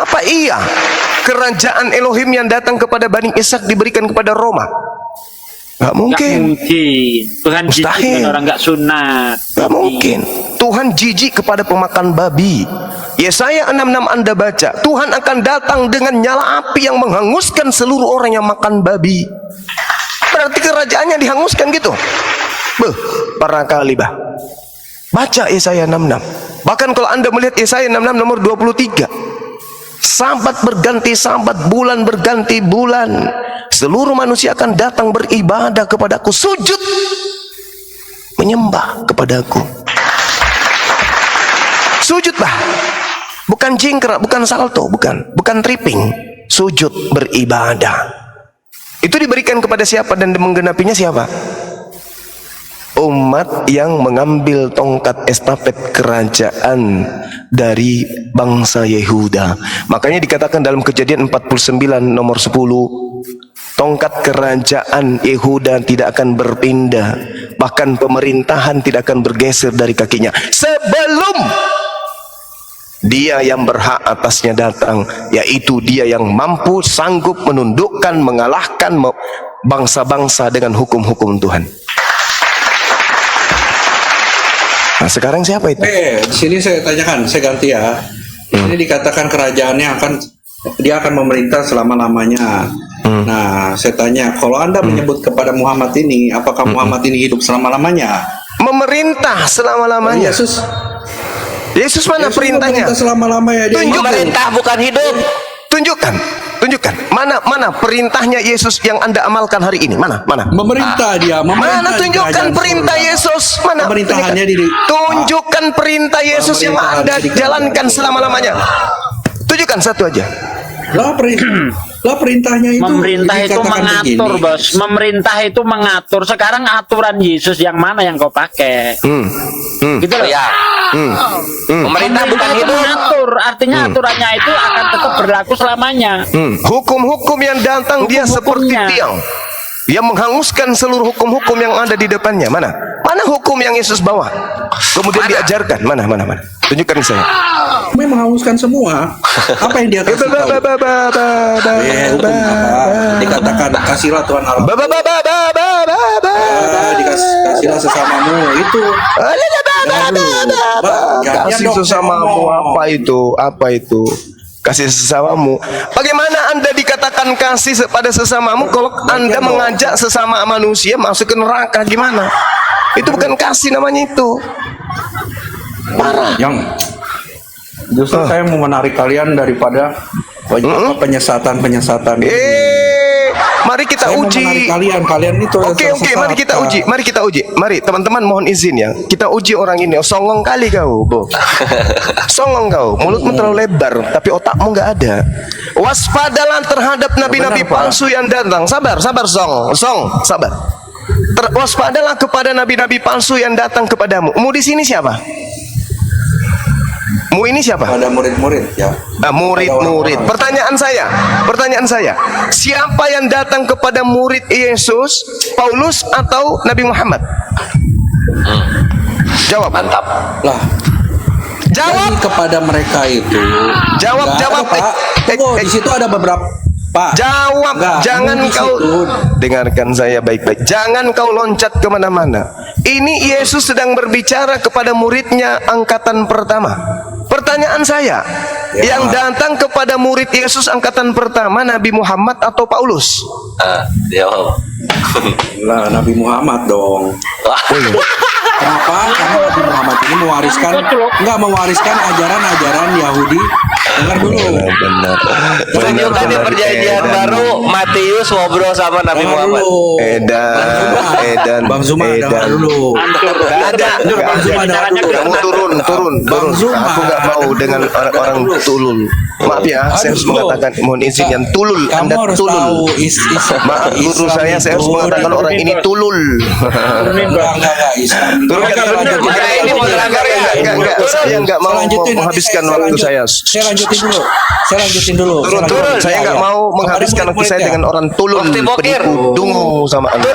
Apa iya kerajaan Elohim yang datang kepada Bani Ishak diberikan kepada Roma? Gak mungkin. Tuhan jijik dengan orang gak sunat. Gak mungkin. Tuhan jijik kepada pemakan babi. Yesaya 66 Anda baca, Tuhan akan datang dengan nyala api yang menghanguskan seluruh orang yang makan babi. Berarti kerajaannya dihanguskan gitu. Para kali baca Yesaya 66. Bahkan kalau Anda melihat Yesaya 66 nomor 23, sabat berganti sabat, bulan berganti bulan, seluruh manusia akan datang beribadah kepadaku, sujud menyembah kepadaku. Sujud bukan jingkrak, bukan salto, bukan tripping, sujud beribadah. Itu diberikan kepada siapa dan menggenapinya siapa? Umat yang mengambil tongkat estafet kerajaan dari bangsa Yehuda. Makanya dikatakan dalam Kejadian 49 nomor 10, tongkat kerajaan Yehuda tidak akan berpindah, bahkan pemerintahan tidak akan bergeser dari kakinya sebelum dia yang berhak atasnya datang, yaitu dia yang mampu sanggup menundukkan, mengalahkan bangsa-bangsa dengan hukum-hukum Tuhan. Nah, sekarang siapa itu? Di sini saya tanyakan, saya ganti ya. Ini dikatakan kerajaannya dia akan memerintah selama-lamanya. Nah, saya tanya, kalau Anda menyebut kepada Muhammad ini, apakah Muhammad ini hidup selama-lamanya? Memerintah selama-lamanya. Yesus mana perintahnya? Selama-lamanya dia Pemerintah bukan hidup. Tunjukkan. Mana perintahnya Yesus yang Anda amalkan hari ini? Mana? memerintah dia. Mana tunjukkan perintah Yesus? Mana? Pemerintahannya Tunjukkan perintah Yesus yang Anda jalankan selama-lamanya. Tunjukkan satu aja. Lah perintahnya itu Memerintah itu dikatakan mengatur, begini. Bos. Memerintah itu mengatur. Sekarang aturan Yesus yang mana yang kau pakai? Gitu loh. Ya. Pemerintah bukan itu hidup. mengatur. Artinya aturannya itu akan tetap berlaku selamanya. Hukum-hukum yang datang dia seperti Hukum-hukumnya. tiang yang menghanguskan seluruh hukum-hukum yang ada di depannya. Mana hukum yang Yesus bawa kemudian diajarkan? Mana tunjukkan saya. Memang menghanguskan semua. Apa yang dia kasih tahu? Hukum apa? Dikatakan kasihlah Tuhan Allah. Kasihlah sesamamu itu. Kasih sesamamu apa itu? Kasih sesamamu. Bagaimana Anda dikatakan kasih pada sesamamu kalau Anda mengajak sesama manusia masuk ke neraka? Gimana? Itu bukan kasih namanya itu. Parah. Justru saya mau menarik kalian daripada penyesatan. Mari kita Saya mau uji. menarik kalian itu. Oke, mari kita uji. Mari teman-teman mohon izin ya. Kita uji orang ini. Songong kali kau, Bo. Songong kau. Mulutmu terlalu lebar, tapi otakmu nggak ada. Waspadalah terhadap nabi-nabi palsu yang datang. Sabar, sabar. Waspadalah kepada nabi-nabi palsu yang datang kepadamu. Mu di sini siapa? Mu ini siapa? Ada murid-murid ya. Murid-murid. Pertanyaan saya, siapa yang datang kepada murid Yesus, Paulus atau Nabi Muhammad? Jawab. Mantap. Lah, Jawab. jadi kepada mereka itu. Jawab. Pak. Di situ ada beberapa. Pak. Jawab. Enggak, Jangan di kau situ. dengarkan saya baik-baik. Jangan kau loncat kemana-mana. Ini Yesus sedang berbicara kepada muridnya angkatan pertama. Pertanyaan saya, yang datang kepada murid Yesus angkatan pertama Nabi Muhammad atau Paulus? Jawab. Lah, Nabi Muhammad dong. Kenapa? Karena Nabi Muhammad ini mewariskan ajaran-ajaran Yahudi Dengar dulu. Benar. Tunjukkan di perjanjian baru Matius ngobrol sama Nabi Dengar Muhammad. dulu. Edan. Bang Zuma dengar dulu. Hancur. Nggak ada. Bang Zuma dengar dulu. Kamu turun. Bang Zuma. Aku nggak mau dengan orang tulul. Maaf ya, saya harus mengatakan mohon izin yang tulul. Kamu Anda harus tulul. tahu Maaf guru saya harus mengatakan orang ini tulul. Enggak Islam. Turunkan. Ini mau terangkan ya? Enggak. Saya nggak mau menghabiskan waktu saya. Saya lanjutin dulu. Turun. Saya nggak mau menghabiskan waktu saya dengan orang tulul, Waktu bokir. penipu, dungu sama Anda.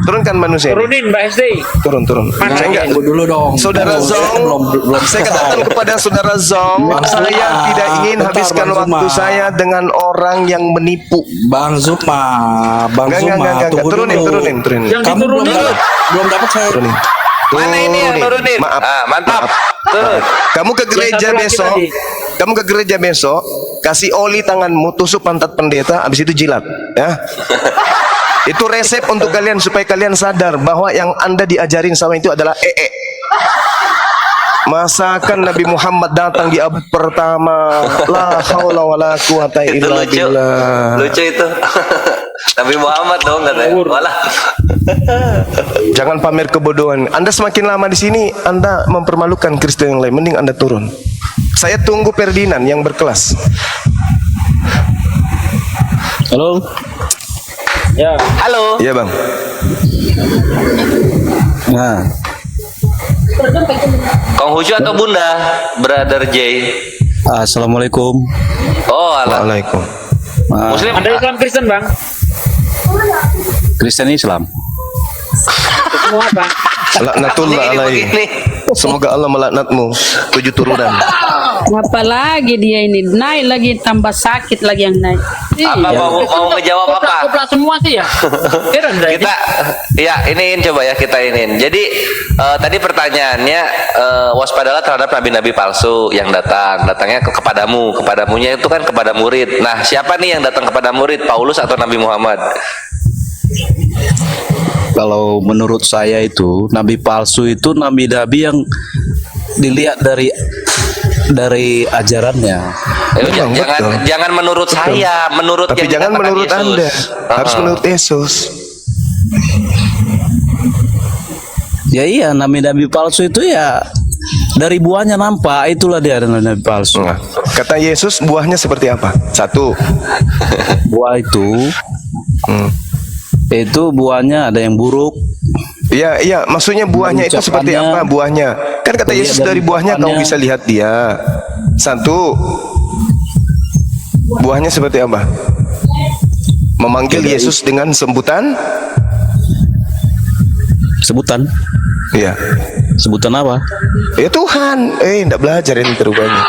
Turunkan manusia. Turunin Mbak SD. Turun. Saya nggak. Tunggu dulu dong. Saudara Zong, belum saya katakan kepada saudara Zong, saya tidak ingin Bentar, habiskan Bang waktu Zuma. saya dengan orang yang menipu. Bang Zuma, Enggak. tunggu Turunin. dulu. Yang Kamu diturunin. belum dapat saya. Turunin. Mana ini yang turunin? Maaf. Ah, mantap. Turun. Kamu ke gereja satu lagi besok. tadi. Kamu ke gereja besok, kasih oli tanganmu, tusuk pantat pendeta, habis itu jilat, ya. Itu resep untuk kalian supaya kalian sadar bahwa yang Anda diajarin sama itu adalah Masakan Nabi Muhammad datang di abad pertama. La haula wala quwata Itu illa lucu. billah. Lucu itu. Nabi Muhammad dong katanya. Walah. Jangan pamer kebodohan. Anda semakin lama di sini, Anda mempermalukan Kristen yang lain. Mending Anda turun. Saya tunggu Ferdinand yang berkelas. Halo. Ya. Halo. Iya, Bang. Nah, Kong Huju atau Bunda? Brother J. assalamualaikum. Oh, alah. Waalaikum. Muslim. Anda Islam Kristen Bang? Kristen Islam. Semua apa? Laknatullah Ini alaihi. begini. Semoga Allah melaknatmu 7 turunan. Apalagi dia ini naik lagi tambah sakit lagi yang naik. Apa mau ngejawab apa? Kopla semua sih ya. Heran saya. Kita ya iniin coba ya kita iniin. Jadi tadi pertanyaannya waspadalah terhadap nabi-nabi palsu yang datangnya kepadamunya itu kan kepada murid. Nah, siapa nih yang datang kepada murid, Paulus atau Nabi Muhammad? Kalau menurut saya itu nabi palsu itu nabi-nabi yang dilihat dari ajarannya. Memang betul. Jangan menurut saya, menurut Tapi yang jangan dikatakan menurut Yesus. Anda. Harus menurut Yesus. Ya iya, nabi-nabi palsu itu ya dari buahnya nampak, itulah dia nabi palsu. Nah, kata Yesus buahnya seperti apa? 1. Buah itu buahnya ada yang buruk. Iya, maksudnya buahnya itu seperti Ucapannya, apa buahnya? Kan kata dilihat Yesus dari dari buahnya kamu ucapannya. bisa lihat dia. 1. Buahnya seperti apa? Memanggil Yesus dengan sebutan? Iya. Sebutan apa? Ya Tuhan. Enggak belajar ini terubahnya.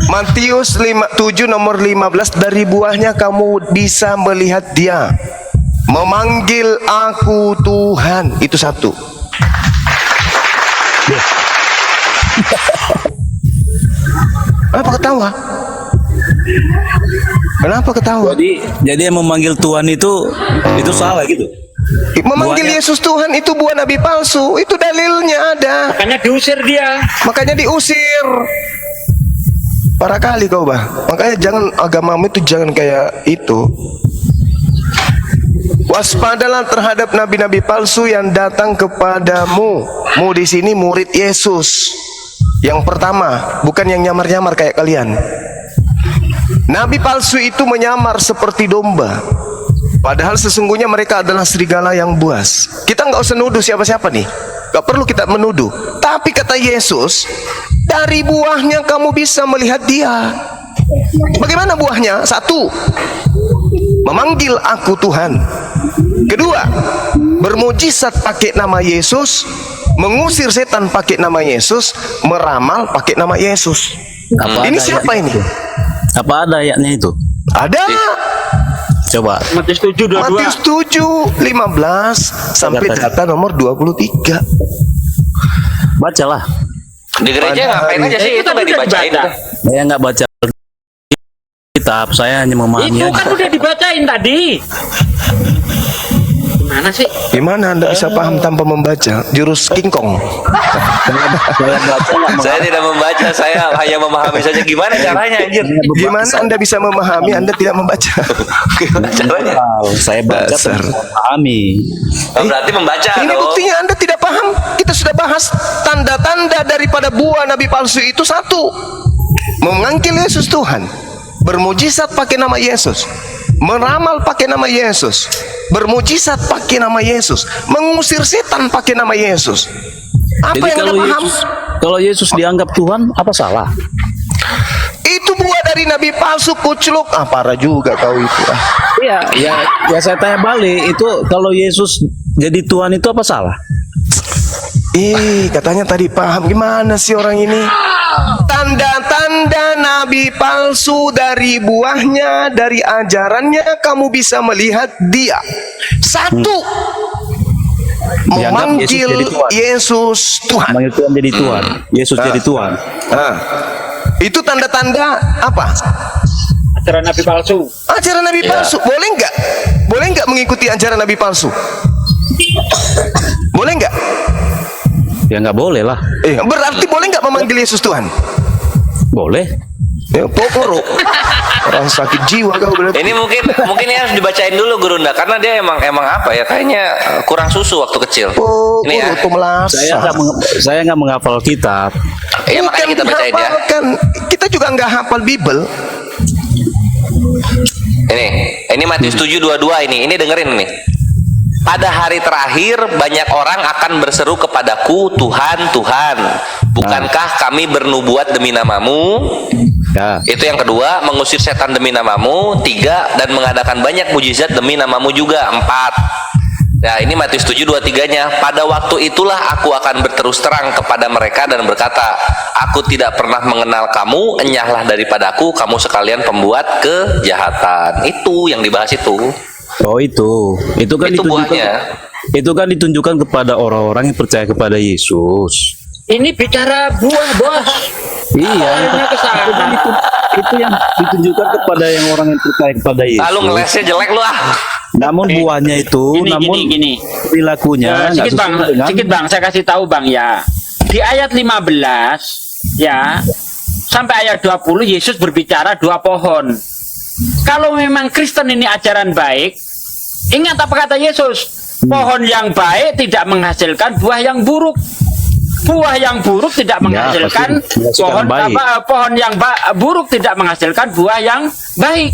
Matius 7 nomor 15, dari buahnya kamu bisa melihat dia. Memanggil aku Tuhan. Itu 1. Kenapa ketawa? Kenapa ketawa? Jadi yang memanggil Tuhan itu salah gitu. Memanggil buahnya- Yesus Tuhan itu buah nabi palsu. Itu dalilnya ada. Makanya diusir dia. Makanya diusir. Parah kali kau, Bah. Makanya jangan agamamu itu jangan kayak itu. Waspadalah terhadap nabi-nabi palsu yang datang kepadamu. Mu di sini murid Yesus. Yang pertama, bukan yang nyamar-nyamar kayak kalian. Nabi palsu itu menyamar seperti domba. Padahal sesungguhnya mereka adalah serigala yang buas. Kita nggak usah nuduh siapa-siapa nih. Gak perlu kita menuduh. Tapi kata Yesus, dari buahnya kamu bisa melihat dia. Bagaimana buahnya? 1. Memanggil aku Tuhan. 2. Bermujizat pakai nama Yesus. Mengusir setan pakai nama Yesus. Meramal pakai nama Yesus. Ini siapa ini? Apa ada ayatnya itu? Ada. Coba. Matius 7:22. Matius 7 15 sampai data nomor 23. Bacalah. Di gereja ngapain aja sih? Itu nggak dibacain. Saya nggak baca kitab, saya hanya memahami Itu aja. kan udah dibacain tadi. Gimana sih? Gimana Anda bisa paham tanpa membaca? Jurus King Kong. Saya tidak membaca, saya hanya memahami saja. Gimana caranya anjir? Gimana Anda bisa memahami Anda tidak membaca? Gimana caranya? Saya baca Dasar. pahami. Oh, berarti membaca Ini dong. buktinya Anda tidak paham. Kita sudah bahas tanda-tanda daripada buah nabi palsu itu satu. Mengangkil Yesus Tuhan, bermujizat pakai nama Yesus, meramal pakai nama Yesus, bermujizat pakai nama Yesus, mengusir setan pakai nama Yesus. Apa Jadi yang Anda paham? kalau Yesus dianggap Tuhan, apa salah? Itu buah dari nabi palsu kucluk. Ah, parah juga kau itu. Ah. Iya, ya saya tanya balik, itu kalau Yesus jadi Tuhan itu apa salah? Katanya tadi paham. Gimana sih orang ini? Tanda-tanda nabi palsu dari buahnya, dari ajarannya kamu bisa melihat dia. Satu, Dianggap memanggil Yesus Tuhan. Manggil Tuhan jadi Tuhan, Yesus jadi Tuhan. Ah. Itu tanda-tanda apa? Ajaran nabi palsu. Ajaran nabi palsu. Boleh nggak? Boleh nggak mengikuti ajaran nabi palsu? Boleh nggak? Ya nggak boleh lah. Berarti boleh nggak memanggil Yesus Tuhan? Boleh. Ya, pokok orang sakit jiwa kau berarti. Ini mungkin ya harus dibacain dulu Gurunda, karena dia emang apa ya, kayaknya kurang susu waktu kecil. Ini ya. Saya nggak menghafal kitab. Iya, makanya kita bacain ya. Kita juga nggak hafal Bible. Ini Matius 7:22 ini dengerin nih. Pada hari terakhir banyak orang akan berseru kepadaku, Tuhan, Tuhan, bukankah kami bernubuat demi namamu? Ya. Itu yang kedua, mengusir setan demi namamu. 3, dan mengadakan banyak mujizat demi namamu juga. 4. Nah, ini Matius 7:23-nya. Pada waktu itulah aku akan berterus terang kepada mereka dan berkata, aku tidak pernah mengenal kamu, enyahlah daripadaku, kamu sekalian pembuat kejahatan. Itu yang dibahas itu. Oh itu kan Itu ditunjukkan, buahnya. itu kan ditunjukkan kepada orang-orang yang percaya kepada Yesus. Ini bicara buah, Bos. Iya, Arahnya ke sana. itu yang ditunjukkan kepada yang orang yang percaya kepada Yesus. Lalu ngelesnya jelek lu ah. Namun buahnya itu, Gini. perilakunya nggak Sedikit bang, saya kasih tahu bang ya. Di ayat 15 ya sampai ayat 20 Yesus berbicara 2 pohon. Kalau memang Kristen ini ajaran baik, ingat apa kata Yesus? Pohon yang baik tidak menghasilkan buah yang buruk. Buah yang buruk tidak menghasilkan pohon yang buruk tidak menghasilkan buah yang baik.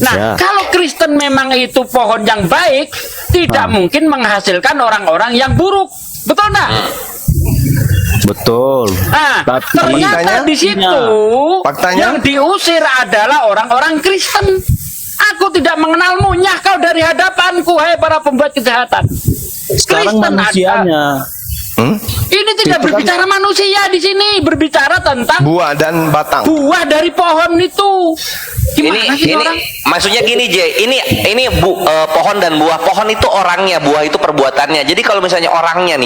Nah, kalau Kristen memang itu pohon yang baik, tidak mungkin menghasilkan orang-orang yang buruk. Betul enggak? Betul. Nah, ternyata di situ yang diusir adalah orang-orang Kristen. Aku tidak mengenalmu, nyah kau dari hadapanku, hai para pembuat kejahatan. Sekarang Kristen manusianya. Ini tidak berbicara manusia di sini, berbicara tentang buah dan batang. Buah dari pohon itu. Gimana sih orang? Maksudnya gini J, ini pohon dan buah. Pohon itu orangnya, buah itu perbuatannya. Jadi kalau misalnya orangnya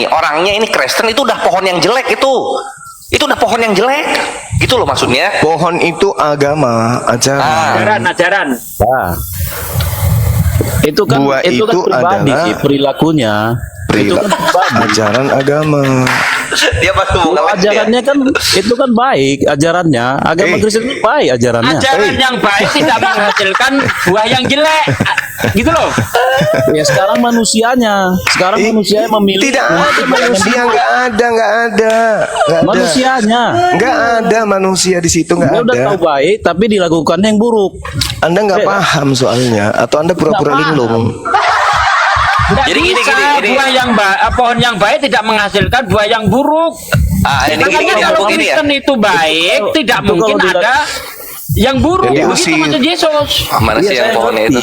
ini Kristen, itu udah pohon yang jelek itu udah pohon yang jelek, gitu loh maksudnya. Pohon itu agama, ajaran. Nah, itu kan buah itu kan pribadi adalah sih, perilakunya. Itu kan ajaran agama. Dia ajarannya kan itu kan baik ajarannya. Agama Kristen itu baik ajarannya. Ajaran yang baik tidak menghasilkan buah yang jelek. Gitu loh. Ya sekarang manusianya memilih. Tidak ada manusia, nggak ada. Manusianya nggak ada manusia di situ, nggak ada. Udah tahu baik tapi dilakukan yang buruk. Anda nggak paham soalnya, atau Anda pura-pura linglung. Jadi gini, pohon yang baik tidak menghasilkan buah yang buruk. Makanya kalau Kristen itu baik, tidak mungkin ada yang buruk. Begitu maksud Yesus. Mana sih yang pohonnya itu?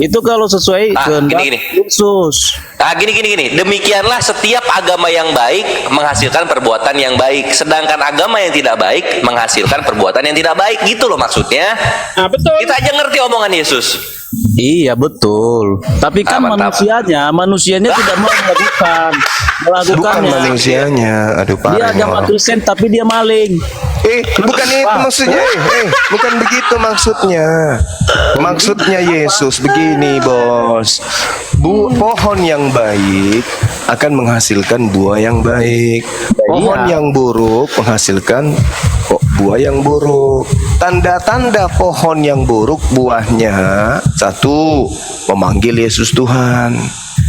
Itu kalau sesuai kehendak Yesus. Gini. Demikianlah setiap agama yang baik menghasilkan perbuatan yang baik, sedangkan agama yang tidak baik menghasilkan perbuatan yang tidak baik. Gitu loh maksudnya. Nah, betul. Kita aja ngerti omongan Yesus. Iya betul. Tapi kan manusianya tidak mau melakukan. Bukan melakukannya. manusianya. Aduh Dia parah. agama Kristen tapi dia maling. Bukan itu maksudnya. Bukan begitu maksudnya. Maksudnya Yesus begini, Bos. Pohon yang baik akan menghasilkan buah yang baik. Pohon yang buruk menghasilkan buah yang buruk. Tanda-tanda pohon yang buruk buahnya, satu, memanggil Yesus Tuhan.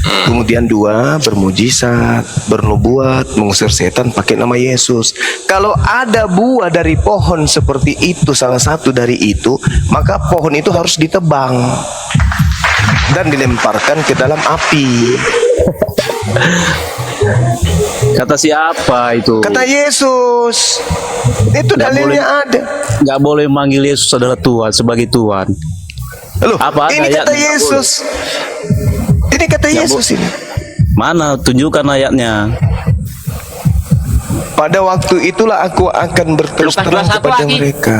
Kemudian dua, bermujizat, bernubuat, mengusir setan pakai nama Yesus. Kalau ada buah dari pohon seperti itu, salah satu dari itu, maka pohon itu harus ditebang dan dilemparkan ke dalam api. Kata siapa itu? Kata Yesus. Itu dalilnya ada. Nggak boleh manggil Yesus adalah Tuhan sebagai Tuhan. Loh, Apa ada ini kata ayatnya? Nggak Yesus. Ini kata Yesus ini. Mana? Tunjukkan ayatnya. Pada waktu itulah aku akan berterus Lukas terang 21 kepada lagi. mereka.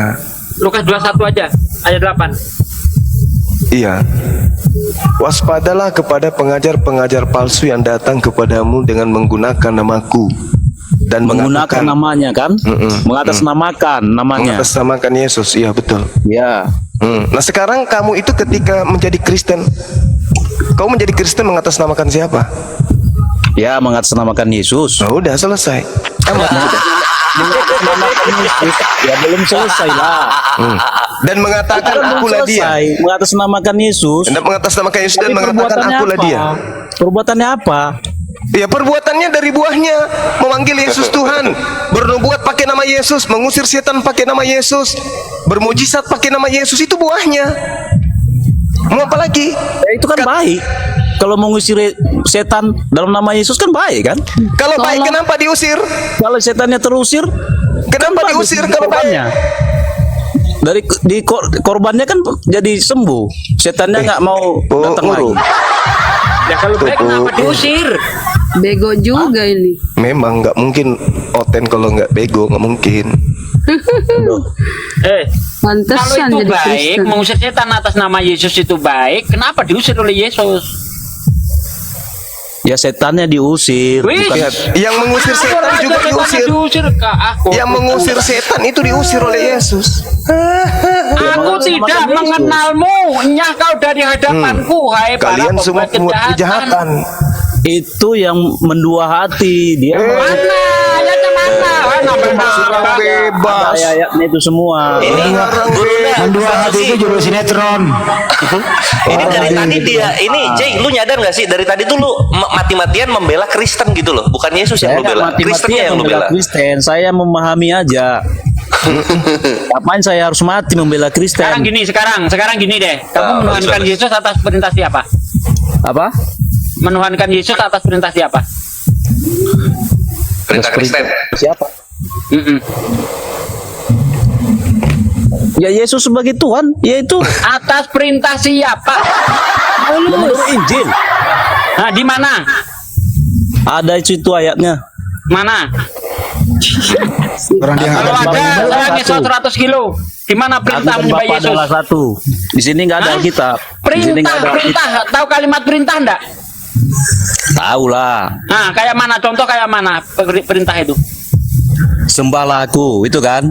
Lukas 21 aja, ayat 8. Iya. Waspadalah kepada pengajar-pengajar palsu yang datang kepadamu dengan menggunakan namaku dan Menggunakan namanya kan? Mengatasnamakan namanya. mengatasnamakan Yesus. Iya betul. Ya. Nah sekarang kamu itu ketika menjadi Kristen, kamu menjadi Kristen mengatasnamakan siapa? Ya, mengatasnamakan Yesus. Nah, udah selesai. Mengatasnamakan Yesus. Ya belum selesai lah. Dan mengatakan Belum akulah dia. selesai. Mengatasnamakan Yesus. Dan mengatasnamakan Yesus dan Tapi mengatakan perbuatannya akulah apa? dia. Perbuatannya apa? Ya perbuatannya dari buahnya, memanggil Yesus Tuhan, bernubuat pakai nama Yesus, mengusir setan pakai nama Yesus, bermujizat pakai nama Yesus, itu buahnya. Mau apa lagi? Ya, itu kan baik. Kalau mengusir setan dalam nama Yesus kan baik kan? Kalau baik kenapa diusir? Kalau setannya terusir, Kenapa kan diusir bagus kalau baik? korbannya. Dari korbannya kan jadi sembuh. Setannya nggak mau datang lagi. Ya kalau baik kenapa diusir? Bego juga ini. Memang nggak mungkin Oten kalau nggak bego, nggak mungkin. Kalau Pantesan itu jadi baik, Kristen. mengusir setan atas nama Yesus itu baik, kenapa diusir oleh Yesus? Ya setannya diusir. Wih, Bukan- Yang mengusir setan aja juga setannya diusir. diusir ke aku. Yang mengusir setan itu diusir oleh Yesus. Aku tidak mengenalmu, nyah kau dari hadapanku, hai para Kalian semua pembuat membuat kejahatan. Itu yang mendua hati. Dia Mana? Ayatnya mana? Orang bebas. ayatnya itu semua. Ini Mendua hati itu judul sinetron. Ini dari tadi dia, ini Jay, lu nyadar gak sih dari tadi tuh lu mati-matian membela Kristen gitu loh, bukan Yesus yang Saya lu bela, nggak Kristennya yang lu bela. Kristen, saya memahami aja. Kapan saya harus mati membela Sekarang Kristen? gini, sekarang gini deh. Kamu menuhankan bagus. Yesus atas perintah siapa? Apa? Menuhankan Yesus atas perintah siapa? Perintah Kristen. Siapa? Mm-mm. Ya Yesus sebagai Tuhan, yaitu Atas perintah siapa? menurut Injil. Nah, di mana? Ada itu ayatnya. Mana? Orang dia Kalau ada ada, di saya ngesot 100 kilo. Di mana Aku perintah dan menyembah Bapa Yesus? adalah satu. Di sini nggak ada Hah? Alkitab. Di sini nggak ada Perintah. Tahu kalimat perintah enggak? Tahu lah. Nah, kayak mana? Contoh kayak mana perintah itu? Sembahlah aku, itu kan.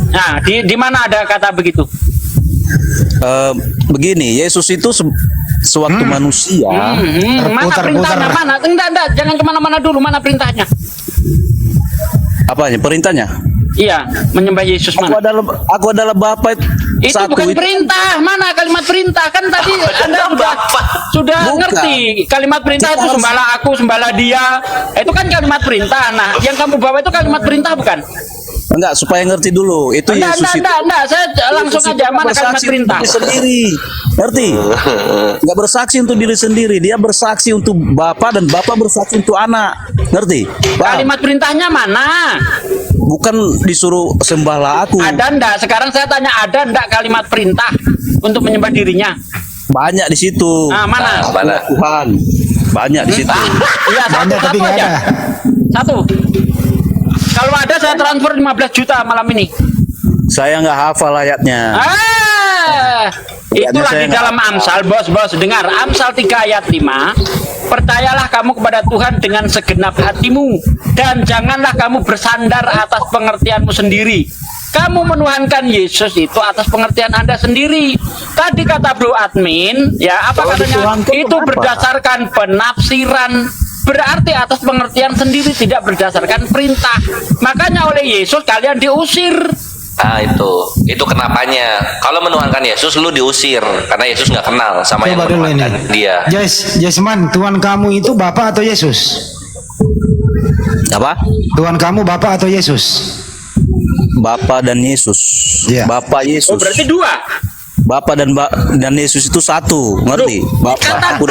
Nah, di mana ada kata begitu? Begini, Yesus itu sewaktu manusia. Mana perintahnya? Mana? Enggak, jangan kemana-mana dulu. Mana perintahnya? Apanya? Perintahnya? Iya, menyembah Yesus mana? Aku adalah Bapa Itu satu. bukan perintah. Mana kalimat perintah? Kan tadi Anda sudah Bukan. ngerti. Kalimat perintah itu sembahlah aku, sembahlah dia. Itu kan kalimat perintah. Nah, yang kamu bawa itu kalimat perintah bukan? Enggak, supaya ngerti dulu. Itu Yesus itu. Enggak. Saya langsung Yesus aja itu mana kalimat bersaksi untuk perintah? diri sendiri. Ngerti? Enggak bersaksi untuk diri sendiri, dia bersaksi untuk Bapa dan Bapa bersaksi untuk anak. Ngerti? Paham? Kalimat perintahnya mana? Bukan disuruh sembahlah aku. Ada enggak? Sekarang saya tanya ada enggak kalimat perintah untuk menyembah dirinya? Banyak di situ. Nah, mana? Mana? Tuhan. Banyak di situ. Iya, satu tapi nggak aja. ada. Satu. Kalau ada saya transfer 15 juta malam ini. Saya nggak hafal ayatnya. Itulah di dalam Amsal, bos, dengar Amsal 3 ayat 5. Percayalah kamu kepada Tuhan dengan segenap hatimu dan janganlah kamu bersandar atas pengertianmu sendiri. Kamu menuhankan Yesus itu atas pengertian Anda sendiri. Tadi kata Bro Admin, ya apa katanya? Itu berdasarkan penafsiran. Berarti atas pengertian sendiri, tidak berdasarkan perintah. Makanya oleh Yesus kalian diusir. Nah itu kenapanya. Kalau menuhankan Yesus lu diusir karena Yesus nggak kenal sama yang Coba dulu ini. menuhankan dia. Jasman, Tuhan kamu itu Bapa atau Yesus? Apa? Tuhan kamu Bapa atau Yesus? Bapa dan Yesus. Iya. Bapa Yesus. Oh berarti dua. Bapa dan Yesus itu satu, ngerti? Kata Aku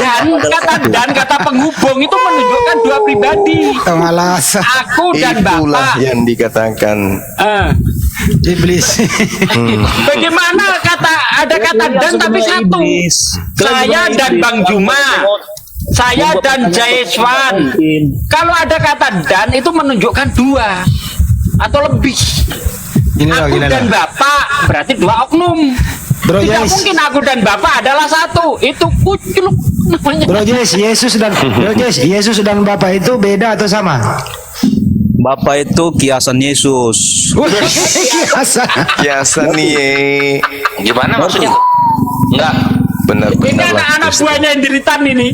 dan kata penghubung itu menunjukkan dua pribadi. Alasan Aku dan Itulah Bapak. yang dikatakan iblis. Bagaimana ada kata dan tapi satu. Saya dan Bang Juma. Saya dan Jaiswan. Kalau ada kata dan itu menunjukkan dua atau lebih. Aku dan Bapak berarti dua oknum. Bro Tidak Jais. mungkin aku dan Bapak adalah satu. Itu kucluk namanya. Bro Jais, Yesus dan Bapa itu beda atau sama? Bapa itu kiasan Yesus. Biasa nih. Gimana maksudnya? Enggak. Benar-benar Ini anak-anak buahnya yang diritan ini.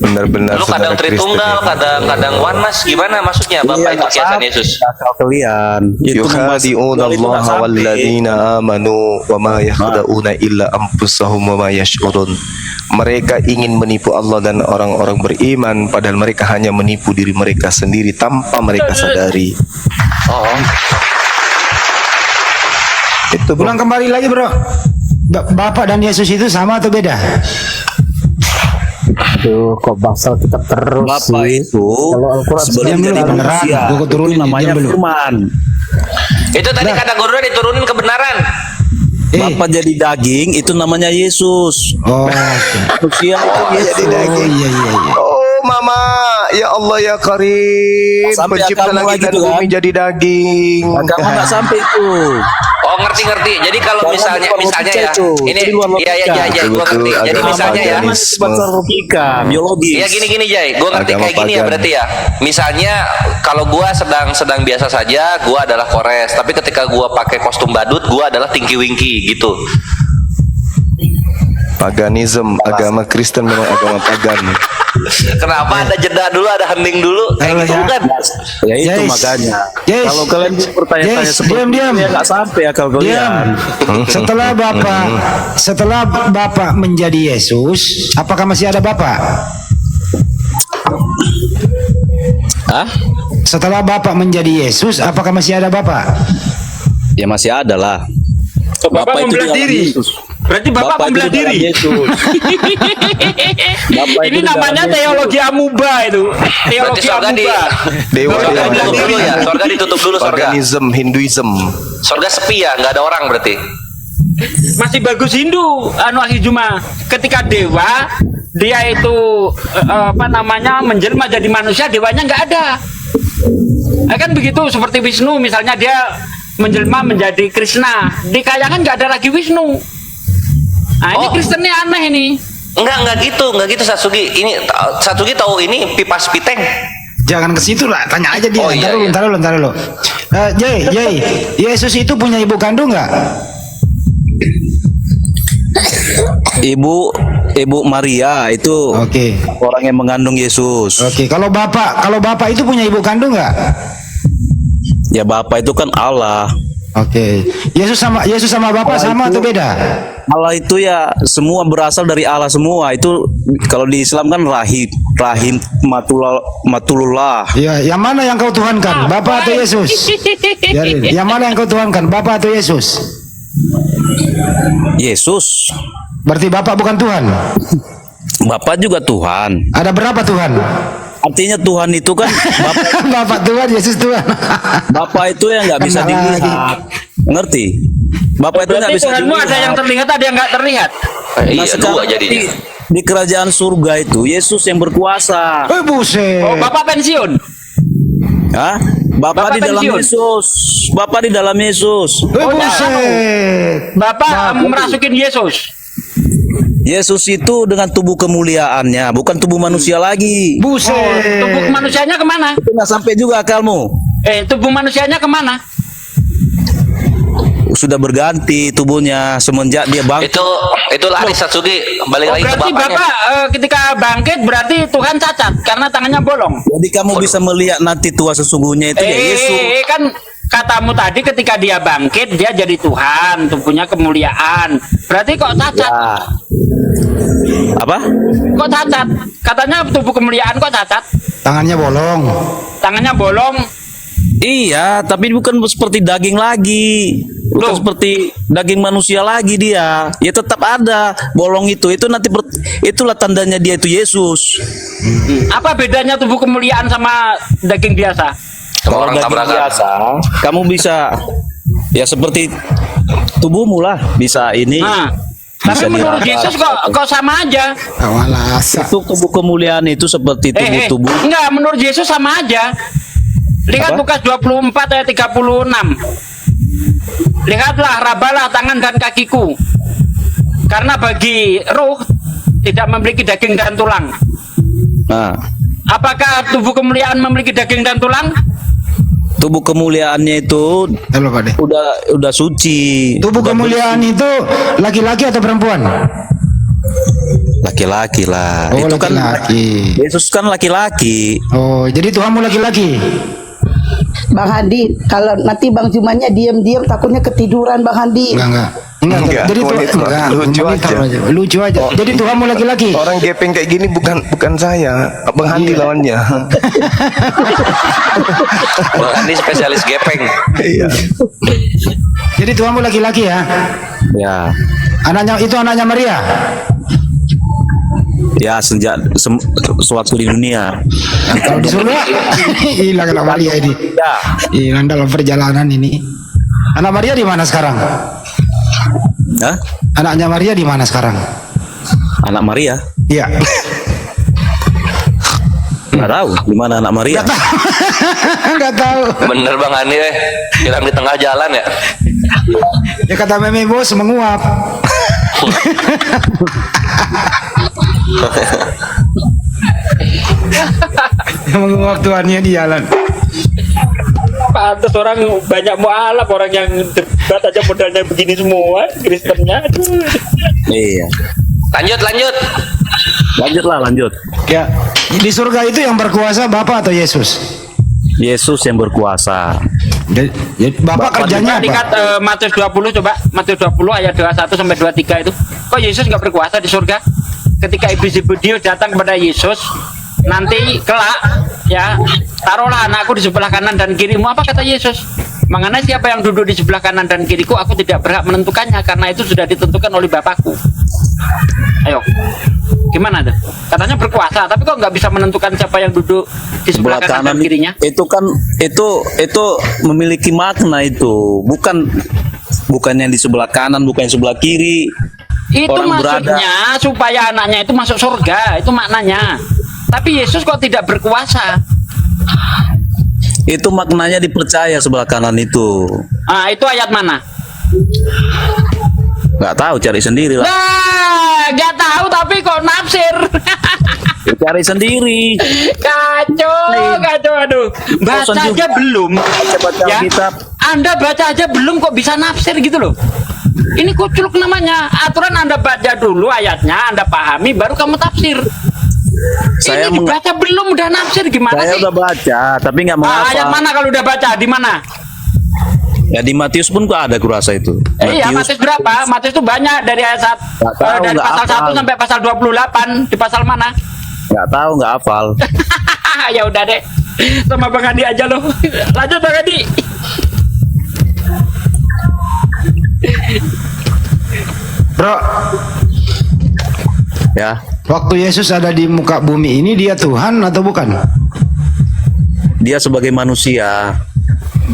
benar-benar Lu kadang saudara Kristen. Tritunggal, kadang oneness. Gimana maksudnya? Bapak itu kiasan Yesus. Akal kalian. Yukhadi'una Allah walladzina amanu wa ma yakhda'una illa anfusahum wa ma yash'urun. Mereka ingin menipu Allah dan orang-orang beriman padahal mereka hanya menipu diri mereka sendiri tanpa mereka sadari. Oh. Itu bro. Ulang kembali lagi, Bro. Bapak dan Yesus itu sama atau beda? Aduh, kok basal kita terus Bapa sih. itu Kalau Al-Quran sebelum diam jadi dulu, manusia, beneran. Gua turunin, itu namanya diam dulu. firman. Itu tadi kata gurunya diturunin kebenaran. Bapa jadi daging itu namanya Yesus. Oh, Manusia itu Yesus. iya. Oh mama, ya Allah ya Karim, Sampai pencipta akalmu langit lagi dan tuh, kan? bumi jadi daging. Agama nggak sampai itu. Oh ngerti. Jadi kalau Jangan misalnya lupa ya, logika, itu. ini Itu luar iya logika. gua ngerti. Betul, Jadi agama misalnya ya, paganisme. Baca logika, biologis. iya gini Jay, gua ngerti Agama kayak gini ya pagan. berarti ya. Misalnya kalau gua sedang biasa saja, gua adalah Kores, tapi ketika gua pakai kostum badut, gua adalah Tinky Winky gitu. Paganisme, agama Kristen memang agama pagan. Kenapa ada jeda dulu, ada hening dulu, kayak gitu kan? Ya itu Yes. makanya. Yes. Kalau kalian bertanya-tanya Yes, seperti diam. itu ya nggak sampai akal Diam. kalian. Setelah Bapak menjadi Yesus, apakah masih ada Bapak? Hah? Setelah Bapak menjadi Yesus, apakah masih ada Bapak? Ya masih ada lah. Bapak itu membelah di dalam diri. Yesus. Berarti Bapak Bapak itu membelah di dalam diri. Yesus. Bapak Ini itu di dalam namanya Yesus. teologi amuba itu. Berarti Teologi sorga amuba. Dewa sorga dewa ditutup dulu ya, sorga ditutup dulu sorga. Paganisme, Hinduism. Sorga sepi ya, nggak ada orang berarti. Masih bagus Hindu anu Ahli Juma. Ketika dewa dia itu menjelma jadi manusia, dewanya nggak ada. Kan begitu seperti Wisnu misalnya dia menjelma menjadi Krishna. Di kayangan nggak ada lagi Wisnu. Nah ini Oh. Kristennya aneh ini. Enggak gitu Satsugi. Ini Satsugi tahu ini pipas piteng. Jangan ke situ lah, tanya aja dia. Oh, iya, Ntar dulu. Jay, Yesus itu punya ibu kandung nggak? Ibu Maria itu Oke. orang yang mengandung Yesus. Oke, kalau Bapak itu punya ibu kandung nggak? Ya Bapa itu kan Allah. Oke. Yesus sama Bapak sama atau beda? Allah itu ya semua berasal dari Allah semua. Itu kalau di Islam kan rahim matulullah. Ya, yang mana yang kau tuhankan? Bapak atau Yesus? Yang mana yang kau tuhankan? Bapak atau Yesus? Yesus. Berarti Bapak bukan Tuhan. Bapak juga Tuhan. Ada berapa Tuhan? Artinya Tuhan itu kan Bapak Tuhan, Yesus Tuhan. Bapak itu yang nggak bisa Kena dilihat. Ngerti? Bapak itu nggak Berarti bisa Tuhanmu dilihat. ada yang terlihat, ada yang nggak terlihat. Iya, dua sekarang jadinya. di kerajaan surga itu Yesus yang berkuasa. Buset. Oh, Bapak pensiun. Hah? Bapak di dalam pensiun. Yesus. Bapak di dalam Yesus. Buset. Bapak merasukin Yesus. Yesus itu dengan tubuh kemuliaannya, bukan tubuh manusia lagi. Buset. Tubuh manusianya kemana? Itu nggak sampai juga akalmu. Tubuh manusianya kemana? Sudah berganti tubuhnya semenjak dia bangkit. Itu lari Satsuki balik lagi ke Berarti bapaknya. Bapak ketika bangkit berarti Tuhan cacat karena tangannya bolong. Jadi kamu bisa melihat nanti Tuhan sesungguhnya itu ya Yesus. Kan katamu tadi ketika dia bangkit dia jadi Tuhan, tubuhnya kemuliaan. Berarti kok cacat? Ya. Apa? Kok cacat? Katanya tubuh kemuliaan kok cacat? Tangannya bolong. Tangannya bolong. Iya, tapi bukan seperti daging lagi. Bukan seperti daging manusia lagi dia. Ya tetap ada bolong itu. Itu nanti itulah tandanya dia itu Yesus. Apa bedanya tubuh kemuliaan sama daging biasa? Sama orang daging tabrakan. biasa, kamu bisa ya seperti tubuhmu lah, bisa ini. Nah, tapi bisa menurut diraba. Yesus kok sama aja? Awalas. Itu tubuh kemuliaan itu seperti tubuh-tubuh. Enggak, menurut Yesus sama aja. Lihat Apa? Lukas 24 ayat 36. Lihatlah, rabalah tangan dan kakiku. Karena bagi roh tidak memiliki daging dan tulang. Nah, Apakah tubuh kemuliaan memiliki daging dan tulang? tubuh kemuliaannya itu Halo Pak De. udah suci. Tubuh kemuliaan itu laki-laki atau perempuan? Laki-laki lah. Oh, Itu kan laki-laki. Yesus kan laki-laki. Oh, jadi Tuhanmu laki-laki. Bang Handi, kalau nanti Bang Jumannya diam-diam takutnya ketiduran Bang Handi. Enggak. Enggak, Jadi cuma itu, enggak, lucu cuma taruh aja. Lucu aja. Jadi Tuhanmu laki-laki. Orang gepeng kayak gini bukan saya, Bang Handi lawannya. Ini spesialis gepeng. Iya. Jadi Tuhanmu laki-laki ya. Ya. Anaknya Maria. Ya sewaktu di dunia. Nah, kalau di surga hilang anak Maria ini. Ya. Hilang dalam perjalanan ini. Anak Maria di mana sekarang? Hah? Anaknya Maria di mana sekarang? Anak Maria? Iya. Nggak tahu di mana anak Maria. Enggak tahu. Bener Bang Andi hilang di tengah jalan ya. Ya kata meme bos menguap. Menguap Tuhannya di jalan. Pantes orang banyak mualaf, orang yang debat aja modalnya begini semua, Kristennya. Aduh. Iya. Lanjut. Lanjut. Ya, di surga itu yang berkuasa Bapa atau Yesus? Yesus yang berkuasa. Bapak kerjanya Lihat apa? Matius 20 coba, Matius 20 ayat 21 sampai 23 itu. Kok Yesus nggak berkuasa di surga? Ketika iblis Zebedeus datang kepada Yesus, nanti kelak ya, taruhlah anakku di sebelah kanan dan kirimu. Apa kata Yesus? Mengenai siapa yang duduk di sebelah kanan dan kiriku, aku tidak berhak menentukannya karena itu sudah ditentukan oleh Bapakku. Ayo, gimana tuh? Katanya berkuasa, tapi kok nggak bisa menentukan siapa yang duduk di sebelah kanan dan kirinya? Itu kan itu memiliki makna itu. Bukan yang di sebelah kanan, bukan yang sebelah kiri. Itu Orang maksudnya supaya anaknya itu masuk surga, itu maknanya. Tapi Yesus kok tidak berkuasa? Itu maknanya dipercaya sebelah kanan itu. Ah, itu ayat mana? Nggak tahu, cari sendiri lah. Nah, nggak tahu tapi kok nafsir. Cari sendiri. Kacau, aduh. Baca Bosan aja juga. belum. Baca Ya, kitab. Anda baca aja belum kok bisa nafsir gitu loh. Ini kuculuk namanya. Aturan Anda baca dulu ayatnya, Anda pahami, baru kamu tafsir. Saya Ini dibaca belum udah nafsir gimana Saya sih? udah baca, tapi nggak menghafal. Ayat mana kalau udah baca? Di mana? Ya di Matius pun kok ada kurasa itu. Iya, Matius berapa? Matius itu banyak dari ayat Nggak tahu, dari nggak pasal 1 hafal. sampai pasal 28. Di pasal mana? Nggak tahu, nggak hafal. Ya udah deh. Sama Bang Adi aja loh. Lanjut Bang Adi. Bro, Ya, waktu Yesus ada di muka bumi ini dia Tuhan atau bukan? dia sebagai manusia,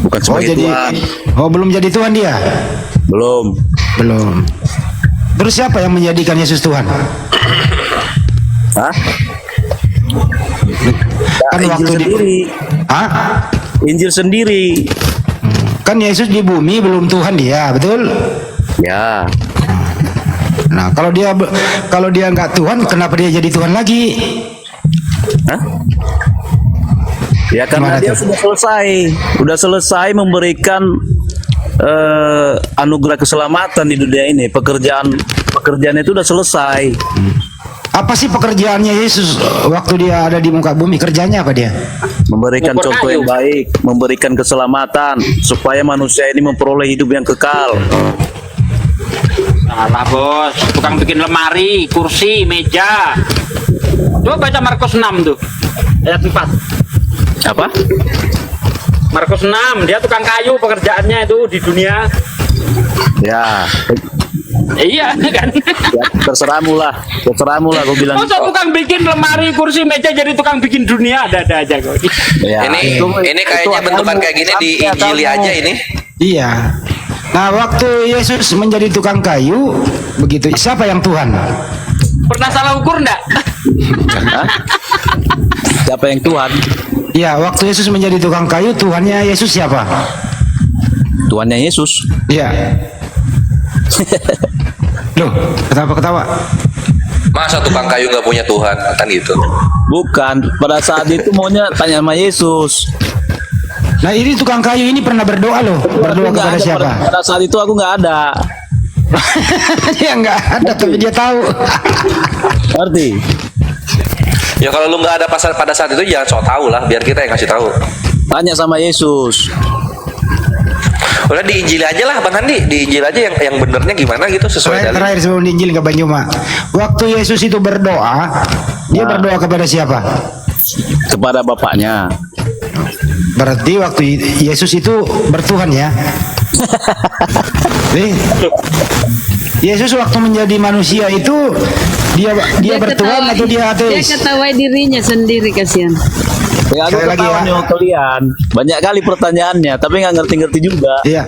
bukan Oh sebagai jadi, Tuhan. belum jadi Tuhan dia? Belum. Belum. Terus siapa yang menjadikan Yesus Tuhan? Hah? Kan Injil waktu di, sendiri. Hah? Injil sendiri. Kan Yesus di bumi belum Tuhan dia, betul? Ya. Nah, kalau dia nggak Tuhan, kenapa dia jadi Tuhan lagi? Hah? Ya karena Gimana dia tuh? sudah selesai memberikan anugerah keselamatan di dunia ini. Pekerjaannya itu sudah selesai. Apa sih pekerjaannya Yesus waktu dia ada di muka bumi? Kerjanya apa dia? Memberikan Mengukur contoh yang kayu. baik, memberikan keselamatan supaya manusia ini memperoleh hidup yang kekal. Salah bos, tukang bikin lemari, kursi, meja. Coba baca Markus 6 tuh, ayat 4. Apa? Markus 6, dia tukang kayu pekerjaannya itu di dunia. Ya, Iya kan? ya terserahmu lah gue bilang. Masa tukang bikin lemari, kursi, meja jadi tukang bikin dunia, ada aja kok. Ya, Ini kayaknya bentukan kayak gini di Injili aja ini. Iya. Nah, waktu Yesus menjadi tukang kayu, begitu siapa yang Tuhan? Pernah salah ukur enggak? Hah? Siapa yang Tuhan? Ya, waktu Yesus menjadi tukang kayu, Tuhannya Yesus siapa? Tuhannya Yesus. Iya. Loh, ketawa-ketawa. Masa tukang kayu nggak punya Tuhan kan gitu? Bukan, pada saat itu maunya tanya sama Yesus. Nah, ini tukang kayu ini pernah berdoa loh. Berdoa Tapi nggak kepada ada, siapa? Pada saat itu aku nggak ada. Dia nggak ada, tapi dia tahu. Ngerti? Ya kalau lu nggak ada pada saat itu jangan sok tahu lah, biar kita yang kasih tahu. Tanya sama Yesus. Udah di Injil aja lah Bang Handi, di Injil aja yang benernya gimana gitu sesuai dalil. Terakhir sebelum di Injil ke Banyuma. Waktu Yesus itu berdoa, dia berdoa kepada siapa? Kepada bapaknya. Berarti waktu Yesus itu bertuhan ya. Yesus waktu menjadi manusia itu dia bertuhan atau dia Dia ateis? ketawai dirinya sendiri, kasihan. Ya, aku Sekali lagi ketawa ya. nih sama kalian. Banyak kali pertanyaannya, tapi nggak ngerti-ngerti juga. Iya.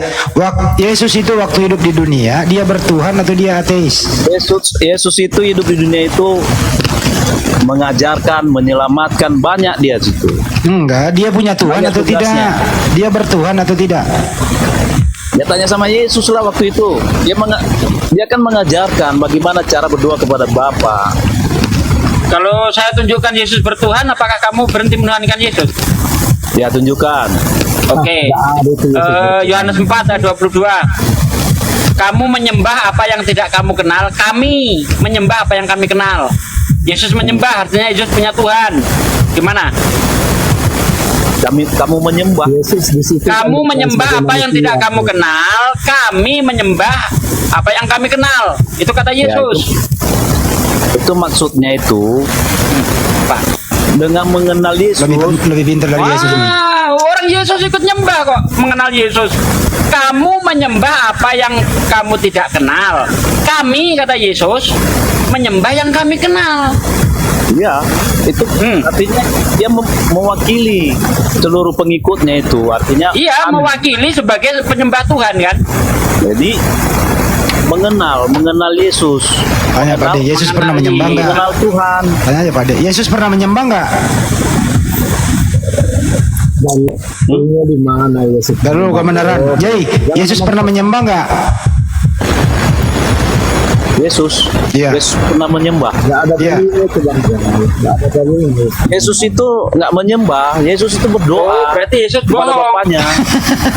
Yesus itu waktu hidup di dunia, dia bertuhan atau dia ateis? Yesus itu hidup di dunia itu mengajarkan, menyelamatkan, banyak dia situ. Enggak, dia punya Tuhan Banyak atau tugasnya. tidak? Dia bertuhan atau tidak? Ya tanya sama Yesus lah waktu itu. Dia kan mengajarkan bagaimana cara berdoa kepada Bapa. Kalau saya tunjukkan Yesus bertuhan, apakah kamu berhenti menuhankan Yesus? Ya tunjukkan. Oke. Yohanes 4 ayat 22. Kamu menyembah apa yang tidak kamu kenal, kami menyembah apa yang kami kenal. Yesus menyembah, artinya Yesus punya Tuhan. Gimana? Kamu menyembah. Yesus di situ. Kamu menyembah apa yang tidak kamu kenal, kami menyembah apa yang kami kenal. Itu kata Yesus. Itu maksudnya itu Pak. dengan mengenal Yesus. Lebih pintar dari Yesus ini. Orang Yesus ikut nyembah kok, mengenal Yesus. Kamu menyembah apa yang kamu tidak kenal. Kami, kata Yesus, menyembah yang kami kenal. Iya, itu artinya dia mewakili seluruh pengikutnya itu. Artinya Iya, kami. mewakili sebagai penyembah Tuhan kan. Jadi mengenal Yesus. Tanya Pak De, Yesus pernah menyembah enggak? Mengenal Tuhan. Tanya aja Pak De, Yesus pernah menyembah enggak? Dan ini di mana Yesus? Dulu kebenaran. Jai, Yesus pernah menyembah enggak? Yesus. Iya. Yesus pernah menyembah. Nggak ada Iya. dalilnya itu Bang. Nggak ada dalilnya. Yesus itu nggak menyembah. Yesus itu berdoa. Oh, berarti Yesus kepada bohong. Bapaknya.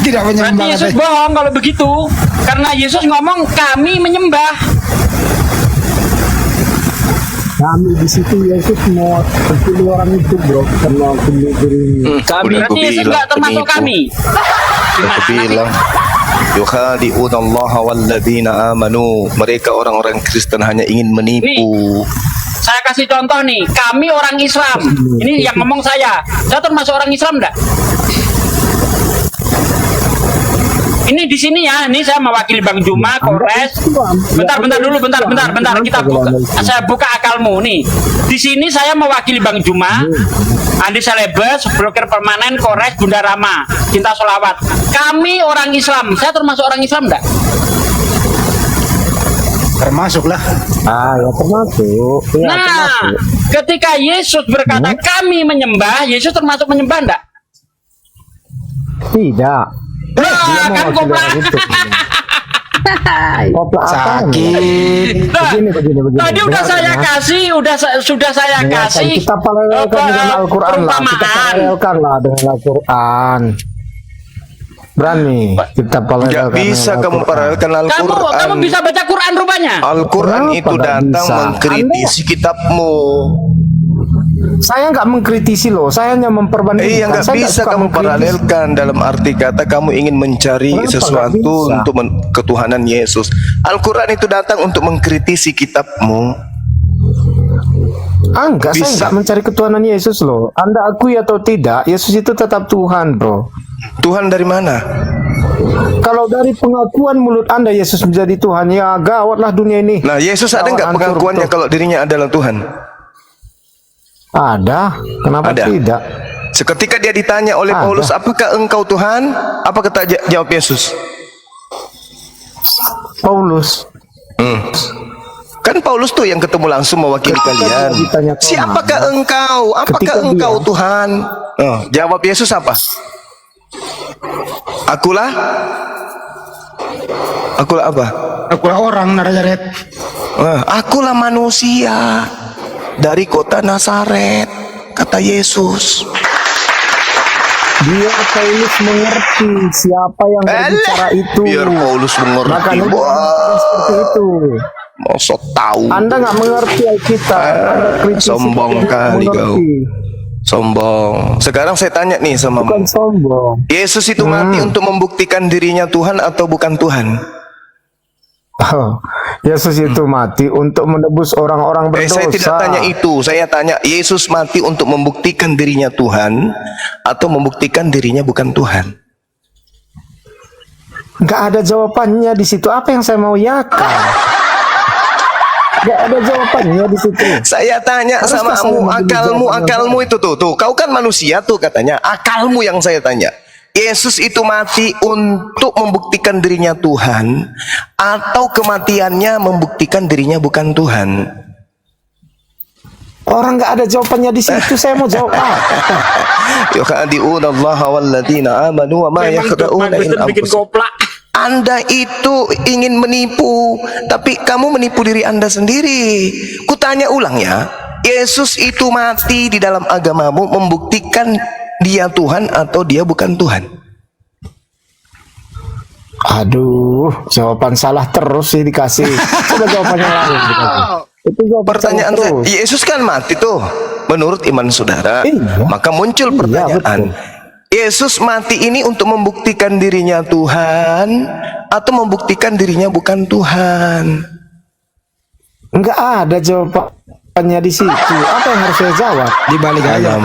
Tidak Berarti menyembah. Yesus katanya. bohong kalau begitu. Karena Yesus ngomong kami menyembah. Kami di situ Yesus mau pilih orang itu bro, karena pilih diri. Kami Berarti Yesus nggak termasuk kami. Aku bilang yukhadi'una Allah walladzina amanu. Mereka orang-orang Kristen hanya ingin menipu. Saya kasih contoh nih, kami orang Islam. Ini yang ngomong saya. Saya termasuk orang Islam enggak? Ini di sini ya, ini saya mewakili Bang Juma, Kores. Bentar dulu, bentar. Kita buka, saya buka akalmu nih. Di sini saya mewakili Bang Juma, Andi Selebes, blokir permanen, Kores, Bunda Rama, Cinta Solawat. Kami orang Islam. Saya termasuk orang Islam enggak? Termasuk lah. Ah ya termasuk. Ya, Nah, termasuk. ketika Yesus berkata kami menyembah, Yesus termasuk menyembah enggak? Tidak. Dia mau kan wakili kopla. orang itu. Kopla apa? Sakit. Begini. Tadi udah Dengar saya ya. kasih, sudah saya Dengarkan, kasih. kita paralelkan dengan Al-Quran lah. Kita perumpamaan. paralelkan lah dengan Al-Quran. Berani kita paralelkan. Nggak bisa dengan kamu Al-Quran. paralelkan Al-Quran. Kamu bisa baca Quran rupanya. Al-Quran Kenapa itu nggak datang bisa? mengkritisi kitabmu. Saya nggak mengkritisi loh, saya hanya memperbandingkan. Iya, nggak Saya bisa suka kamu mengkritisi. paralelkan dalam arti kata kamu ingin mencari Kenapa nggak sesuatu bisa? untuk ketuhanan Yesus. Al-Quran itu datang untuk mengkritisi kitabmu. Enggak, saya Bisa. nggak mencari ketuhanan Yesus loh. Anda akui atau tidak, Yesus itu tetap Tuhan, bro. Tuhan dari mana? Kalau dari pengakuan mulut Anda Yesus menjadi Tuhan, ya gawatlah dunia ini. Nah, Yesus ada nggak Hancur, pengakuannya betul. kalau dirinya adalah Tuhan? Ada, kenapa Ada. tidak? Seketika dia ditanya oleh Ada. Paulus, apakah engkau Tuhan? Apa kata jawab Yesus? Paulus, Kan Paulus tuh yang ketemu langsung mewakili Ketika kalian. dia ditanya Tuhan, Siapakah engkau? Apakah ketika engkau dia- Tuhan? Jawab Yesus apa? Akulah apa? Akulah orang Nazaret. Akulah manusia dari kota Nazaret, kata Yesus. dia Paulus mengerti siapa yang berbicara itu. Biar Paulus mengerti. Makanya dia Wah, mengatakan seperti itu. masa tahu. Anda nggak mengerti Alkitab. Anda kritisi Sombong tidak kali kau. mengerti. Sombong. Sekarang saya tanya nih sama Bukan sombong. Yesus itu mati untuk membuktikan dirinya Tuhan atau bukan Tuhan? Oh, Yesus itu mati untuk menebus orang-orang berdosa. Saya tidak tanya itu. Saya tanya, Yesus mati untuk membuktikan dirinya Tuhan atau membuktikan dirinya bukan Tuhan? Nggak ada jawabannya di situ. Apa yang saya mau yakan? Nggak ada jawabannya di situ. Saya tanya Haruskah sama saya kamu, memberi akalmu itu tuh. Kau kan manusia tuh katanya. Akalmu yang saya tanya. Yesus itu mati untuk membuktikan dirinya Tuhan atau kematiannya membuktikan dirinya bukan Tuhan? Orang nggak ada jawabannya di situ. Saya mau jawab apa? Yukhadi'una Allah walladzina amanu wa ma yakhda'una illa bikin anfusahum. koplak. Anda itu ingin menipu, tapi kamu menipu diri Anda sendiri. Kutanya ulang ya, Yesus itu mati di dalam agamamu membuktikan dia Tuhan atau dia bukan Tuhan? Aduh, jawaban salah terus sih dikasih. Coba jawabannya lain. Itu jawaban Pertanyaan salah saya, terus. Yesus kan mati tuh, menurut iman saudara. Iya. Maka muncul Iya, pertanyaan, Yesus mati ini untuk membuktikan dirinya Tuhan atau membuktikan dirinya bukan Tuhan? Nggak ada jawabannya di situ. Apa yang harus saya jawab? Di balik ayat.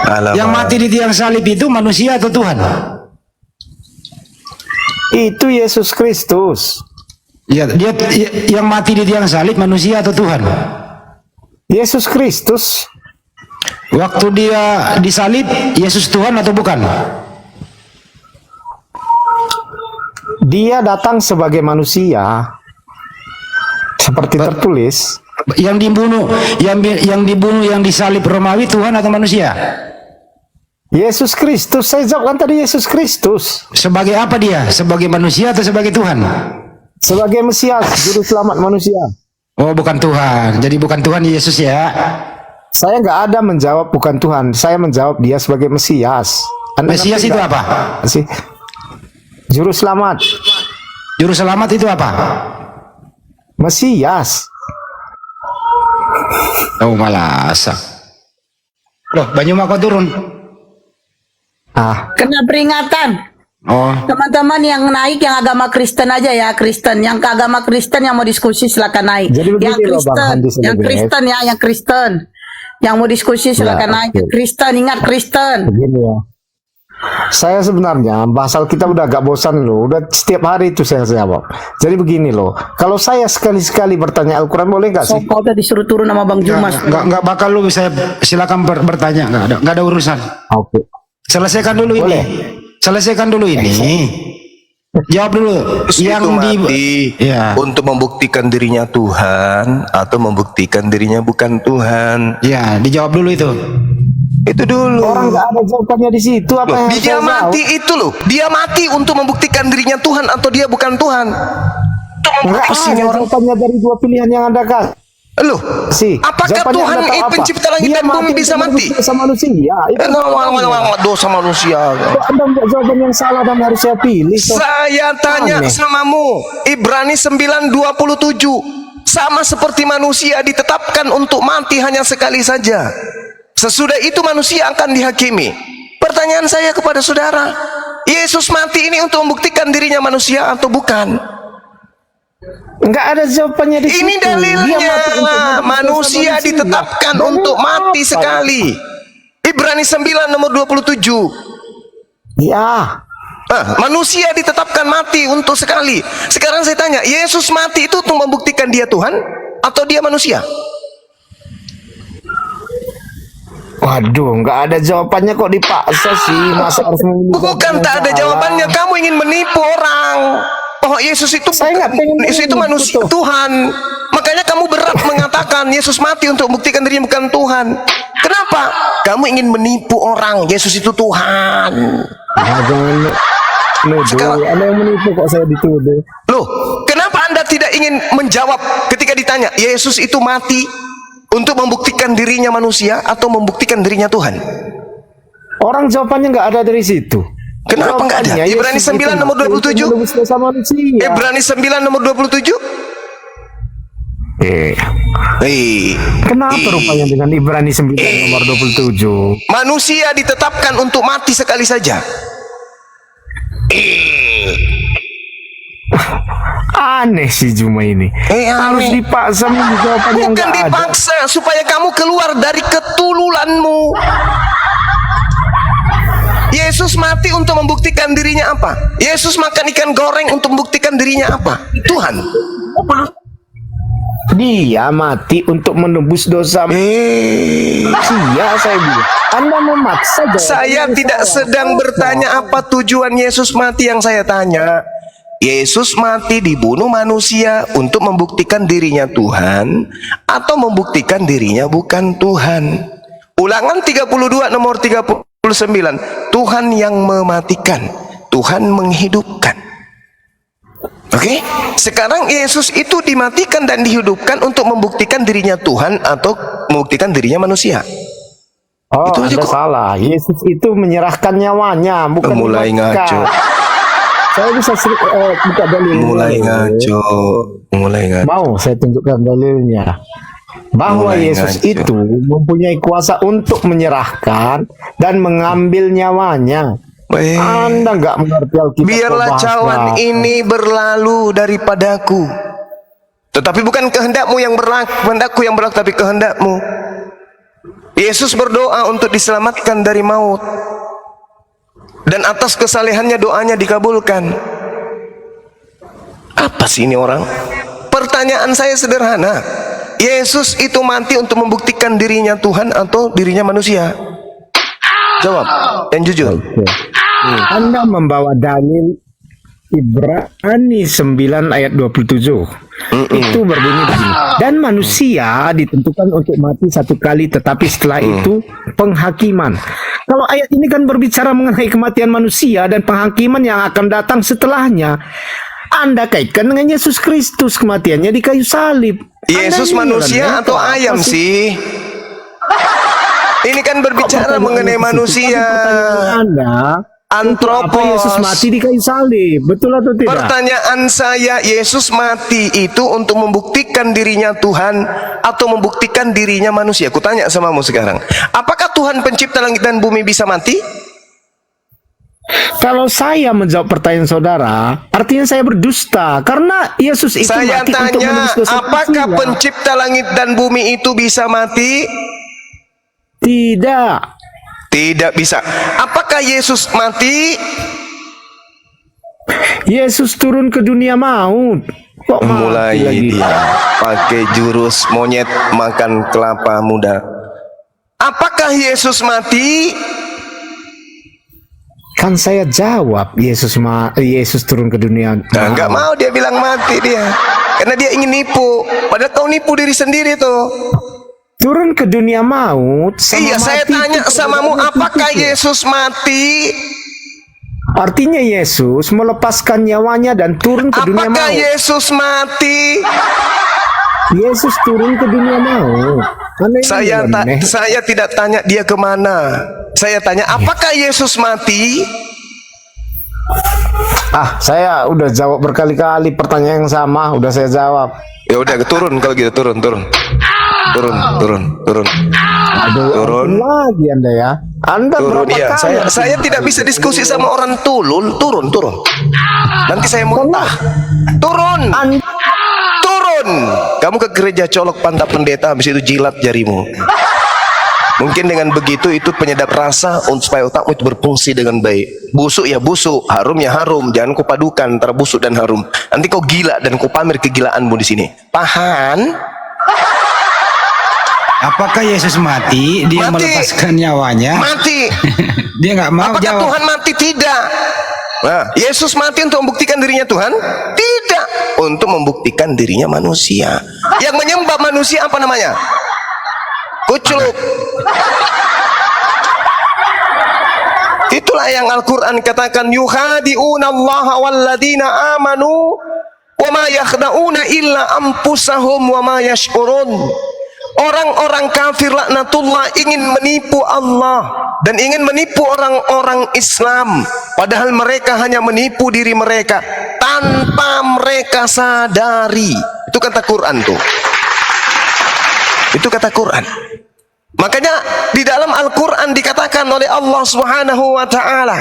Alamak. Yang mati di tiang salib itu manusia atau Tuhan? Itu Yesus Kristus. Ya, yang mati di tiang salib manusia atau Tuhan? Yesus Kristus. Waktu dia disalib, Yesus Tuhan atau bukan? Dia datang sebagai manusia. Seperti tertulis. Yang dibunuh, yang disalib Romawi Tuhan atau manusia? Yesus Kristus. Saya jawabkan tadi Yesus Kristus. Sebagai apa dia? Sebagai manusia atau sebagai Tuhan? Sebagai Mesias, juru selamat manusia. Oh, bukan Tuhan. Jadi bukan Tuhan Yesus ya. Saya nggak ada menjawab bukan Tuhan. Saya menjawab dia sebagai Mesias. Anda Mesias ngerti itu nggak? apa? Sih. Juru selamat. Juru selamat itu apa? Mesias. Oh, malasa. Loh, banyu mako turun. Kena peringatan. Oh, Teman-teman yang naik yang agama Kristen aja ya, Kristen. Yang ke agama Kristen yang mau diskusi silakan naik. Jadi begini Yang loh, Bang Kristen, Handi yang sebenarnya. Kristen ya, yang Kristen. Yang mau diskusi silakan Ya, naik. oke. Kristen, ingat Kristen. Begini ya. Saya sebenarnya bahasa kita udah agak bosan loh. Udah setiap hari itu saya jawab. Jadi begini loh. Kalau saya sekali-sekali bertanya Al-Quran boleh nggak sih? Kau udah disuruh turun sama Bang Jumas. nggak bakal lu bisa silakan bertanya. Nggak ada urusan. Oke. Selesaikan dulu ini. Boleh. Selesaikan dulu ini. Jawab dulu. Yesus itu mati Ya. untuk membuktikan dirinya Tuhan atau membuktikan dirinya bukan Tuhan? Ya, dijawab dulu itu. Itu dulu. Orang nggak ada jawabannya di situ. Apa yang Dia saya mati tahu? itu loh. Dia mati untuk membuktikan dirinya Tuhan atau dia bukan Tuhan. Nggak Apa sih ini ada orang? jawabannya dari dua pilihan yang Anda kasih. Loh, apakah Jawabannya Tuhan Anda tahu apa? pencipta langit Dia dan bumi bisa untuk mati? menebus dosa manusia. Itu Dosa manusia. Kalau Anda membuat jawaban yang salah dan harus saya pilih. Saya tanya Aneh. samamu, Ibrani 9:27. Sama seperti manusia ditetapkan untuk mati hanya sekali saja. Sesudah itu manusia akan dihakimi. Pertanyaan saya kepada saudara, Yesus mati ini untuk membuktikan dirinya manusia atau bukan? Enggak ada jawabannya di situ. Ini dalilnya, manusia ditetapkan untuk mati sekali. Ibrani 9 nomor 27. Ya. Manusia ditetapkan mati untuk sekali. Sekarang saya tanya, Yesus mati itu untuk membuktikan dia Tuhan atau dia manusia? Waduh, nggak ada jawabannya kok dipaksa sih. Masa harus memilih Bukan jawaban tak ada yang jawabannya, salah? kamu ingin menipu orang. Oh, Yesus itu Saya nggak pengen Yesus itu menipu manusia tuh. Tuhan. Makanya kamu berat mengatakan Yesus mati untuk membuktikan dirinya bukan Tuhan. Kenapa? Kamu ingin menipu orang. Yesus itu Tuhan. Nah, jangan nuduh. Anda yang menipu kok saya dituduh. Loh, kenapa Anda tidak ingin menjawab ketika ditanya Yesus itu mati untuk membuktikan dirinya manusia atau membuktikan dirinya Tuhan? Orang jawabannya nggak ada dari situ. Kenapa nggak ada? Jawabannya, Ibrani Yesus 9 itu nomor mati untuk 27. menebus dosa manusia. Ibrani 9 nomor 27. Kenapa rupanya dengan Ibrani 9 nomor 27? Manusia ditetapkan untuk mati sekali saja. Aneh sih Juma ini. Harus Aneh. dipaksa menjawab jawaban yang Bukan nggak ada. dipaksa supaya kamu keluar dari ketululanmu. Yesus mati untuk membuktikan dirinya apa? Yesus makan ikan goreng untuk membuktikan dirinya apa? Tuhan. Dia mati untuk menebus dosa. Iya, saya bilang. Anda memaksa jawaban Saya yang tidak salah. sedang bertanya apa tujuan Yesus mati. Yang saya tanya, Yesus mati dibunuh manusia untuk membuktikan dirinya Tuhan atau membuktikan dirinya bukan Tuhan. Ulangan 32 nomor 39. Tuhan yang mematikan, Tuhan menghidupkan. Oke, sekarang Yesus itu dimatikan dan dihidupkan untuk membuktikan dirinya Tuhan atau membuktikan dirinya manusia. Oh, Itu aja Anda kok. salah. Yesus itu menyerahkan nyawanya, bukan Mulai dimatikan. ngaco. Saya bisa buka dalil. Mulai ngaco. Mau saya tunjukkan dalilnya. Bahwa Mulai Yesus ngaco. itu mempunyai kuasa untuk menyerahkan dan mengambil nyawanya. Anda nggak mengerti Alkitab. Biarlah bahasa. cawan ini berlalu daripadaku. Tetapi bukan kehendakmu yang berlaku, kehendakku yang berlaku, tapi kehendakmu. Yesus berdoa untuk diselamatkan dari maut. Dan atas kesalehannya doanya dikabulkan. Apa sih ini orang? Pertanyaan saya sederhana. Yesus itu mati untuk membuktikan dirinya Tuhan atau dirinya manusia? Jawab yang jujur. Anda membawa dalil Ibrani 9 ayat 27. Itu berbunyi begini. Dan manusia ditentukan untuk mati satu kali, tetapi setelah itu penghakiman. Kalau ayat ini kan berbicara mengenai kematian manusia dan penghakiman yang akan datang setelahnya. Anda kaitkan dengan Yesus Kristus, kematiannya di kayu salib. Yesus Anda manusia ini atau apa ayam sih? Ini kan berbicara mengenai manusia. Anda Antropos. apa Yesus mati di kayu salib? Betul atau tidak? Pertanyaan saya, Yesus mati itu untuk membuktikan dirinya Tuhan atau membuktikan dirinya manusia? Kutanya samamu sekarang, apakah Tuhan pencipta langit dan bumi bisa mati? Kalau saya menjawab pertanyaan saudara, artinya saya berdusta karena Yesus itu Saya mati untuk tanya, menebus dosa apakah manusia. pencipta langit dan bumi itu bisa mati? Tidak. Tidak bisa. Apakah Yesus mati? Yesus turun ke dunia maut. Kok mati Mulai lagi? dia pakai jurus monyet makan kelapa muda. Apakah Yesus mati? Kan saya jawab Yesus turun ke dunia. Nah, nggak mau dia bilang mati dia. Karena dia ingin nipu. Padahal kau nipu diri sendiri tuh. turun ke dunia maut sama Iya, saya mati tanya itu samamu, perbedaan apakah tipis, ya? Yesus mati? Artinya Yesus melepaskan nyawanya dan turun ke dunia Apakah maut. Yesus mati? Yesus turun ke dunia maut. Aneh Saya ini, aneh. saya tidak tanya dia kemana. Saya tanya, apakah Yesus mati? Saya udah jawab berkali-kali pertanyaan yang sama, udah saya jawab. Ya udah, turun kalau gitu, turun. Turun. Lagi Anda ya. Anda Turun berapa ya. kali? Saya tidak bisa diskusi sama orang tulul. Turun. Nanti saya muntah. Turun. Kamu ke gereja colok pantat pendeta, habis itu jilat jarimu. Mungkin dengan begitu itu penyedap rasa supaya otakmu itu berfungsi dengan baik. Busuk ya busuk, harum ya harum. Jangan kau padukan antara busuk dan harum. Nanti kau gila dan kau pamer kegilaanmu di sini. Tahan. Apakah Yesus mati? Dia Mati. melepaskan nyawanya. Mati. Dia nggak mau Apakah jawab. Tuhan mati? Tidak. Nah, Yesus mati untuk membuktikan dirinya Tuhan? Tidak. Untuk membuktikan dirinya manusia. Yang menyembah manusia apa namanya? Kucluk. Itulah yang Al-Quran katakan, yukhadi'una Allah walladina amanu wa ma yakhda'una illa ampusahum wa ma yash'urun. Orang-orang kafir laknatullah ingin menipu Allah dan ingin menipu orang-orang Islam, padahal mereka hanya menipu diri mereka tanpa mereka sadari. Itu kata Quran tuh. Itu kata Quran. Makanya di dalam Al-Quran dikatakan oleh Allah Subhanahu wa ta'ala,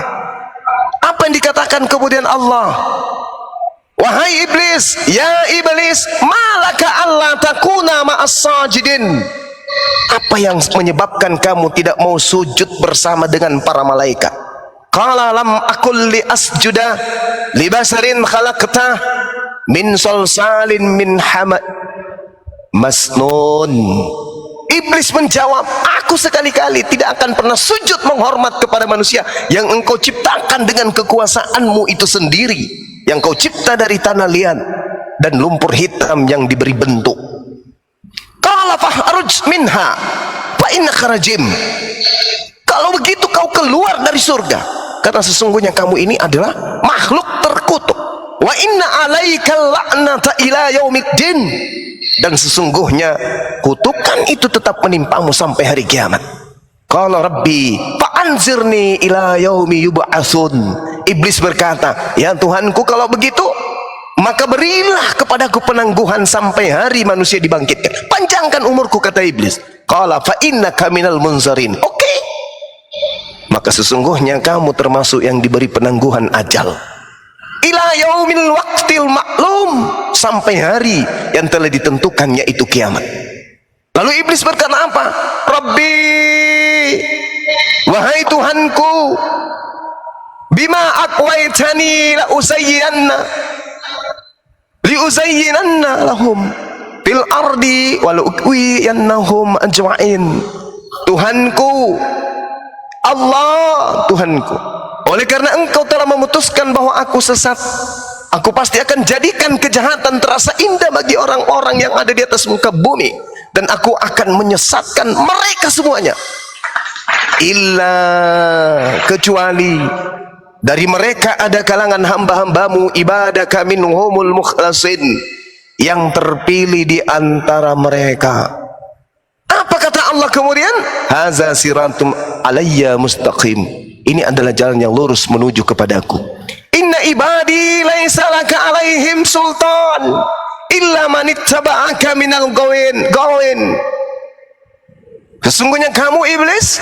apa yang dikatakan kemudian Allah? Wahai iblis, ya iblis, malaka Allah takuna ma'as sajidin. Apa yang menyebabkan kamu tidak mau sujud bersama dengan para malaikat? Qala lam akul li asjuda li basarin khalaqtah min salsalin min hamad masnun. Iblis menjawab, aku sekali-kali tidak akan pernah sujud menghormat kepada manusia yang engkau ciptakan dengan kekuasaanmu itu sendiri, yang kau cipta dari tanah liat dan lumpur hitam yang diberi bentuk. Qala fahruj minha fa innaka rajim. Kalau begitu kau keluar dari surga, karena sesungguhnya kamu ini adalah makhluk terkutuk. Wa inna alaika la'nata ila yaumiddin. Dan sesungguhnya kutukan itu tetap menimpamu sampai hari kiamat. Qala rabbi fa'anzirni ila yaumi yub'atsun. Iblis berkata, ya Tuhanku, kalau begitu maka berilah kepadaku penangguhan sampai hari manusia dibangkitkan. Panjangkan umurku, kata iblis. Qala fa innaka minal munzarin. Oke. Maka sesungguhnya kamu termasuk yang diberi penangguhan ajal. Ila yaumil waqtil maklum, sampai hari yang telah ditentukan, yaitu kiamat. Lalu iblis berkata apa? Rabbi, wahai Tuhanku, bima aqwaitani la uzayyinanna lahum fil ardi wa la uqwiyannahum ajma'in. Tuhanku Allah, Tuhanku, oleh karena engkau telah memutuskan bahwa aku sesat, aku pasti akan jadikan kejahatan terasa indah bagi orang-orang yang ada di atas muka bumi, dan aku akan menyesatkan mereka semuanya. Illa, kecuali dari mereka ada kalangan hamba-hambamu, ibadaka minhumul mukhlasin, yang terpilih di antara mereka. Apa kata Allah kemudian? Haza siratum alayya mustaqim. Ini adalah jalan yang lurus menuju kepadaku. Inna ibadi laisa laka alaihim sultan illa man ittaba'aka minal gawin. Sesungguhnya kamu iblis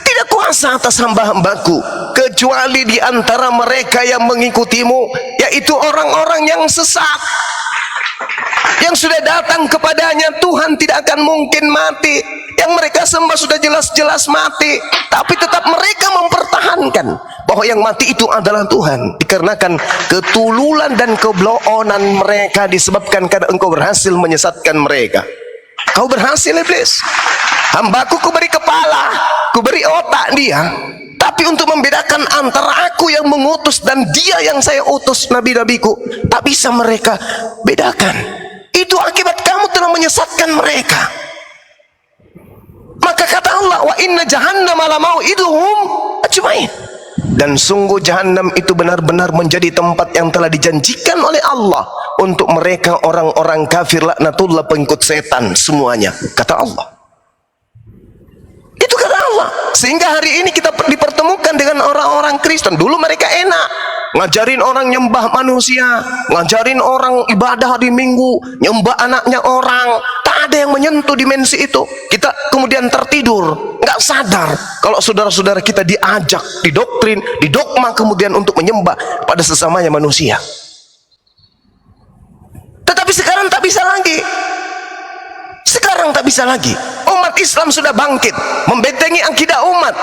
tidak kuasa atas hamba-hambaku kecuali di antara mereka yang mengikutimu, yaitu orang-orang yang sesat, yang sudah datang kepadanya Tuhan tidak akan mungkin mati, yang mereka sembah sudah jelas-jelas mati, tapi tetap mereka mempertahankan bahwa yang mati itu adalah Tuhan, dikarenakan ketululan dan kebloonan mereka disebabkan karena engkau berhasil menyesatkan mereka. Kau berhasil iblis. Hambaku kuberi kepala, kuberi otak dia, tapi untuk membedakan antara aku yang mengutus dan dia yang saya utus, nabi-nabiku, tak bisa mereka bedakan. Itu akibat kamu telah menyesatkan mereka. inna jahannama la mau'iduhum ajmain. Dan sungguh jahanam itu benar-benar menjadi tempat yang telah dijanjikan oleh Allah untuk mereka orang-orang kafir laknatullah, pengikut setan semuanya, kata Allah. Itu kata Allah. Sehingga hari ini kita dipertemukan dengan orang-orang Kristen. Dulu mereka enak ngajarin orang nyembah manusia, ngajarin orang ibadah hari Minggu, nyembah anaknya orang. Tak ada yang menyentuh dimensi itu. Kita kemudian tertidur, nggak sadar kalau saudara-saudara kita diajak, didoktrin, didogma kemudian untuk menyembah pada sesamanya manusia. Tetapi sekarang tak bisa lagi. Sekarang tak bisa lagi. Umat Islam sudah bangkit, membentengi akidah umat,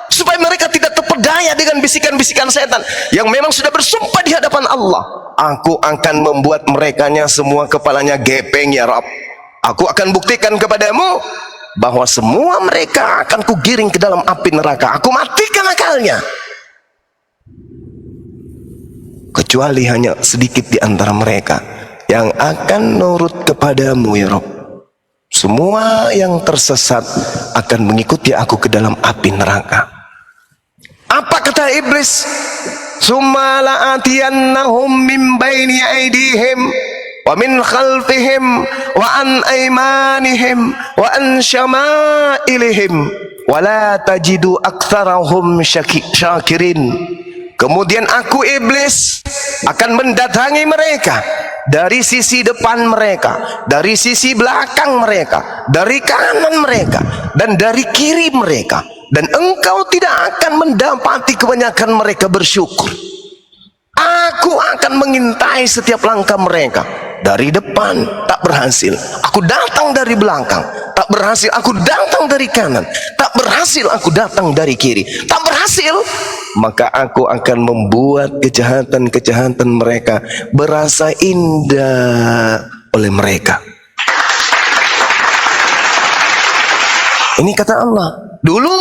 supaya mereka tidak terpedaya dengan bisikan-bisikan setan yang memang sudah bersumpah di hadapan Allah. Aku akan membuat merekanya semua kepalanya gepeng ya Rabb. Aku akan buktikan kepadamu bahwa semua mereka akan kugiring ke dalam api neraka. Aku matikan akalnya, kecuali hanya sedikit di antara mereka yang akan nurut kepadamu ya Rabb. Semua yang tersesat akan mengikuti aku ke dalam api neraka. Apa kata iblis? Summa la'atiyannahum min baini aydihim wa min khalfihim wa an aymanihim wa an syama'ilihim wa la tajidu aktsarahum syakirin. Kemudian aku iblis akan mendatangi mereka dari sisi depan mereka, dari sisi belakang mereka, dari kanan mereka, dan dari kiri mereka. Dan engkau tidak akan mendapati kebanyakan mereka bersyukur. Aku akan mengintai setiap langkah mereka. Dari depan tak berhasil, aku datang dari belakang. Tak berhasil, aku datang dari kanan. Tak berhasil, aku datang dari kiri. Tak berhasil, maka aku akan membuat kejahatan-kejahatan mereka berasa indah oleh mereka. Ini kata Allah. Dulu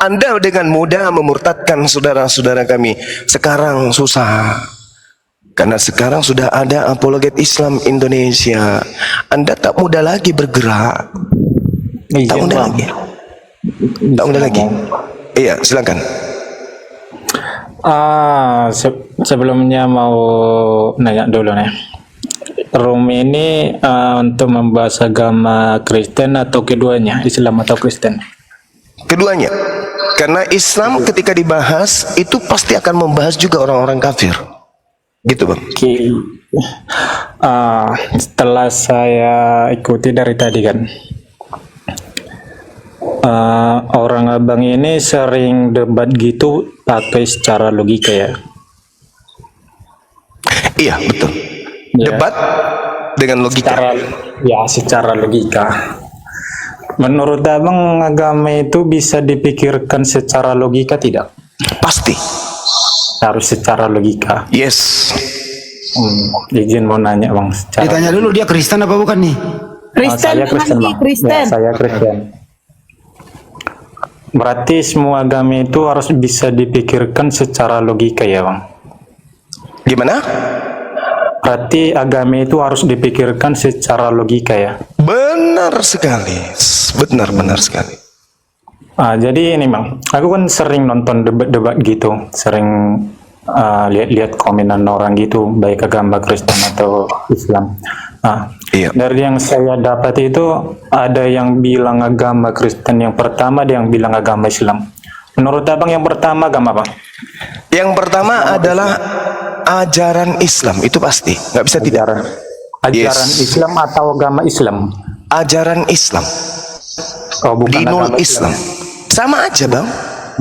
Anda dengan mudah memurtadkan saudara-saudara kami. Sekarang susah. Karena sekarang sudah ada apologet Islam Indonesia. Anda tak mudah lagi bergerak. Tak mudah lagi. Tak mudah lagi. Iya, silakan. Sebelumnya mau nanya dulu nih. Room ini untuk membahas agama Kristen atau keduanya, Islam atau Kristen? Keduanya. Karena Islam ketika dibahas itu pasti akan membahas juga orang-orang kafir. Gitu Bang. Setelah saya ikuti dari tadi kan, orang abang ini sering debat gitu pakai secara logika ya? Iya betul. Ya. Debat dengan logika. Secara logika. Menurut abang agama itu bisa dipikirkan secara logika tidak? Pasti. Harus secara logika. Yes. Izin mau nanya Bang. Ditanya dulu dia Kristen apa bukan nih? Kristen, saya Kristen, Bang. Kristen. Ya, saya Kristen. Berarti semua agama itu harus bisa dipikirkan secara logika ya Bang? Gimana? Berarti agama itu harus dipikirkan secara logika ya? Benar sekali. Benar sekali. Jadi ini Bang, aku kan sering nonton debat-debat gitu, sering lihat-lihat komenan orang gitu, baik agama Kristen atau Islam. Iya. Dari yang saya dapat itu ada yang bilang agama Kristen yang pertama, ada yang bilang agama Islam. Menurut abang yang pertama agama Bang? Yang pertama adalah ajaran Islam, itu pasti, nggak bisa tidak. Ajaran Islam atau agama Islam? Ajaran Islam. Oh, bukan Dinul Islam. Sama aja Bang.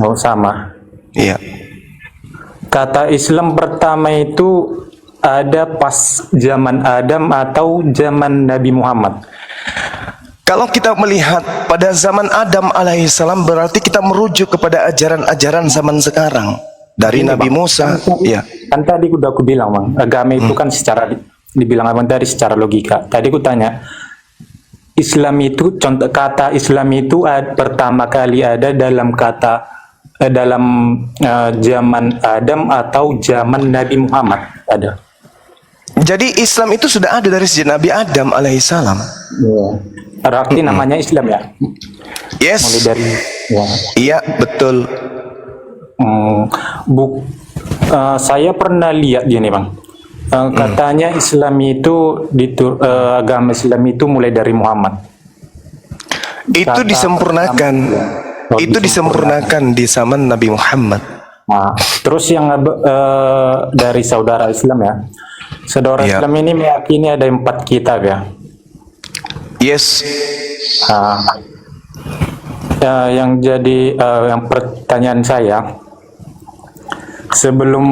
Oh sama. Iya. Kata Islam pertama itu ada pas zaman Adam atau zaman Nabi Muhammad? Kalau kita melihat pada zaman Adam alaihissalam, berarti kita merujuk kepada ajaran-ajaran zaman sekarang. Dari ini, Nabi Bang, Musa. Iya. Kan tadi udah aku bilang Bang, agama itu kan secara dibilang abang tadi secara logika. Tadi aku tanya, Islam itu, contoh kata Islam itu pertama kali ada dalam zaman Adam atau zaman Nabi Muhammad ada. Jadi Islam itu sudah ada dari sejak Nabi Adam alaihissalam. Berarti namanya Islam ya? Yes. Mulai dari Ya. Iya, betul. Saya pernah lihat gini bang. Katanya Islam itu agama Islam itu mulai dari Muhammad. Itu disempurnakan. Itu disempurnakan di zaman Nabi Muhammad. Nah, terus yang dari saudara Islam ya. Saudara Islam ini meyakini ada 4 kitab ya. Yes. Yang jadi yang pertanyaan saya, sebelum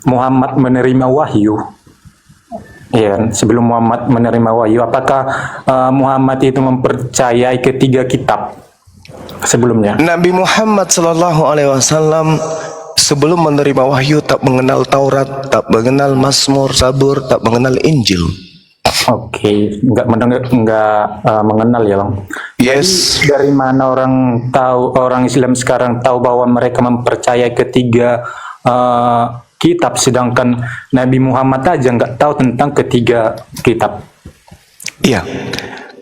Muhammad menerima wahyu, ya, sebelum Muhammad menerima wahyu, apakah Muhammad itu mempercayai ketiga kitab sebelumnya? Nabi Muhammad SAW sebelum menerima wahyu tak mengenal Taurat, tak mengenal Mazmur, Zabur, tak mengenal Injil. Oke, nggak mengenal ya bang. Yes. Jadi, dari mana orang Islam sekarang tahu bahwa mereka mempercayai ketiga kitab, sedangkan Nabi Muhammad aja nggak tahu tentang ketiga kitab? Iya.